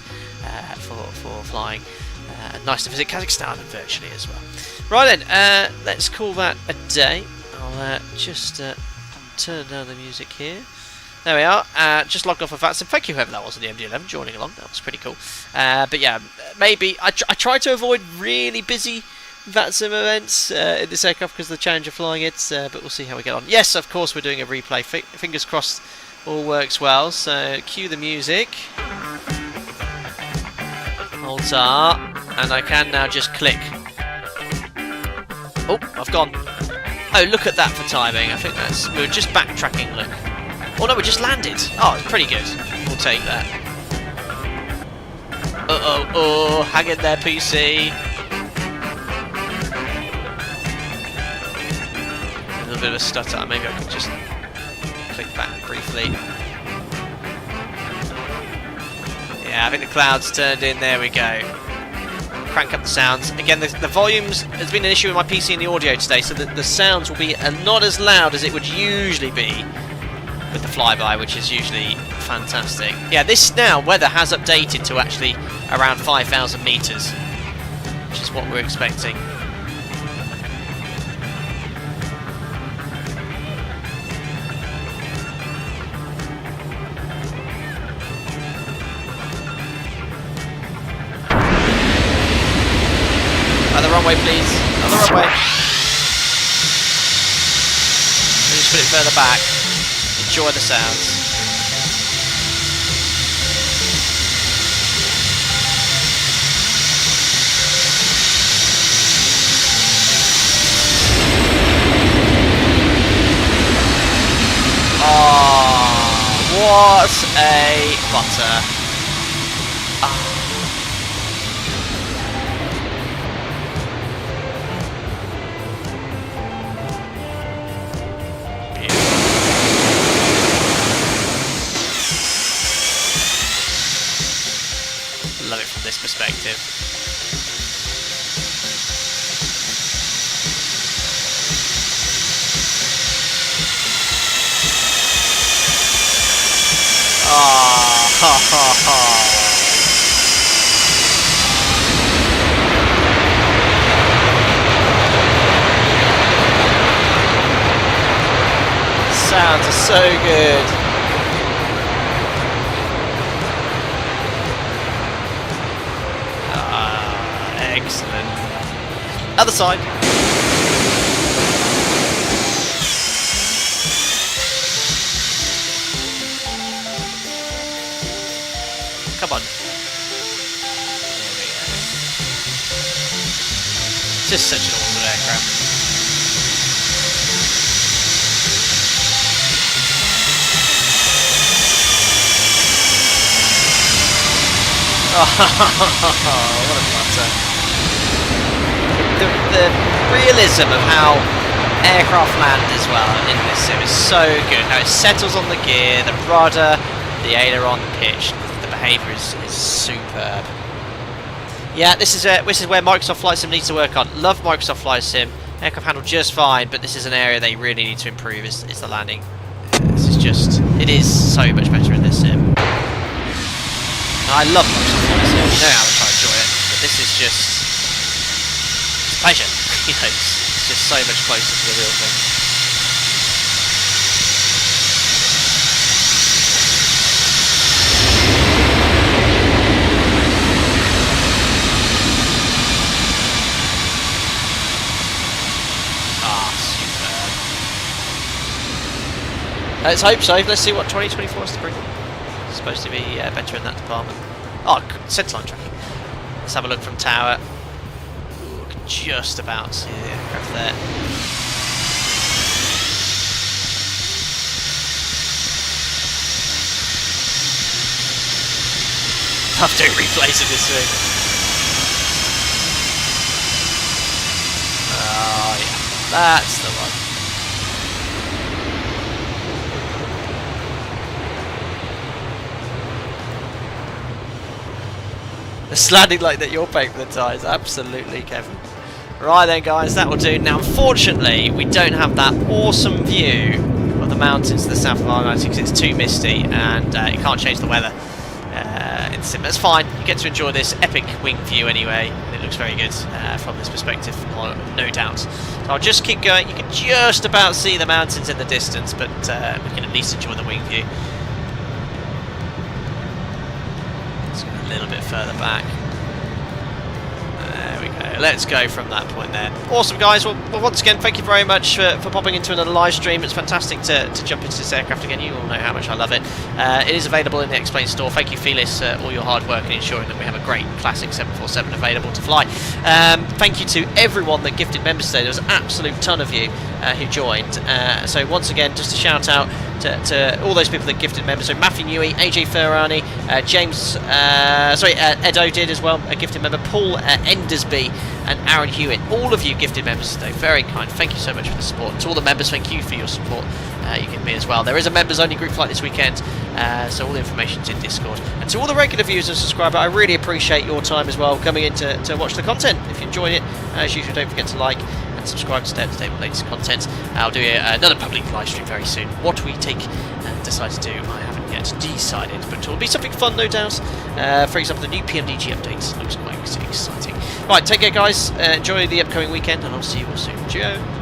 for flying. Nice to visit Kazakhstan and virtually as well. Right then, let's call that a day. I'll just turn down the music here. There we are. Just logged off of that. So thank you whoever that was on the MD-11 joining along. That was pretty cool. But yeah, maybe I try to avoid really busy VATSIM events in this aircraft because of the challenge of flying it, but we'll see how we get on. Yes, of course we're doing a replay. Fingers crossed all works well. So cue the music. Hold R, and I can now just click. Oh, I've gone. Oh, look at that for timing. I think we were just backtracking. Look. Oh no, we just landed. Oh, it's pretty good. We'll take that. Hang in there, PC. A bit of a stutter. Maybe I could just click back briefly. Yeah, I think the clouds turned in. There we go. Crank up the sounds. Again, the volumes has been an issue with my PC and the audio today, so the sounds will be not as loud as it would usually be with the flyby, which is usually fantastic. Yeah, this now weather has updated to actually around 5,000 meters, which is what we're expecting. Another runway, please. Another runway. Let me just put it further back. Enjoy the sounds. Oh, what a butter. Love it from this perspective. Ah, ha ha ha. Sounds are so good. Excellent. Other side. Come on. There we go. Just such an awesome aircraft. What a flutter. The realism of how aircraft land as well in this sim is so good. How it settles on the gear, the rudder, the aileron, the pitch. The behaviour is superb. Yeah, this is where Microsoft Flight Sim needs to work on. Love Microsoft Flight Sim. Aircraft handle just fine, but this is an area they really need to improve. Is the landing. This is just. It is so much better in this sim. I love Microsoft Flight Sim. You know how much I enjoy it, but this is just. It's a pleasure. You know, it's just so much closer to the real thing. Let's hope so. Let's see what 2024 has to bring. It's supposed to be better in that department. Oh, centerline tracking. Let's have a look from tower. Ooh, I can just about see the aircraft there. Love doing replays of this thing. Oh yeah, that's the one. It's landing like that you're paying for the tyres. Absolutely, Kevin. Right then, guys, that will do. Now, unfortunately, we don't have that awesome view of the mountains to the south of Almaty because it's too misty and you can't change the weather in the sim. That's fine. You get to enjoy this epic wing view anyway. And it looks very good from this perspective, no doubt. So I'll just keep going. You can just about see the mountains in the distance, but we can at least enjoy the wing view. A little bit further back. There we go. Let's go from that point there. Awesome, guys. Well, once again, thank you very much for popping into another live stream. It's fantastic to jump into this aircraft again. You all know how much I love it. It is available in the Explain store. Thank you, Felis, all your hard work in ensuring that we have a great classic 747 available to fly. Thank you to everyone that gifted members today. There was an absolute ton of you who joined. So once again, just a shout out to all those people that gifted members. So Matthew Newey, AJ Ferrani, James, Edo did as well, a gifted member, Paul Endersby and Aaron Hewitt. All of you gifted members today, very kind. Thank you so much for the support. To all the members, thank you for your support you give me as well. There is a members only group flight this weekend, so all the information's in Discord. And to all the regular viewers and subscribers, I really appreciate your time as well coming in to watch the content. If you enjoyed it, as usual, don't forget to like and subscribe to stay up to date with the latest content. I'll do another public live stream very soon. What we decide to do, I haven't yet decided, but it will be something fun, no doubt. For example, the new PMDG update looks quite exciting. Right, take care, guys. Enjoy the upcoming weekend, and I'll see you all soon. Cheerio.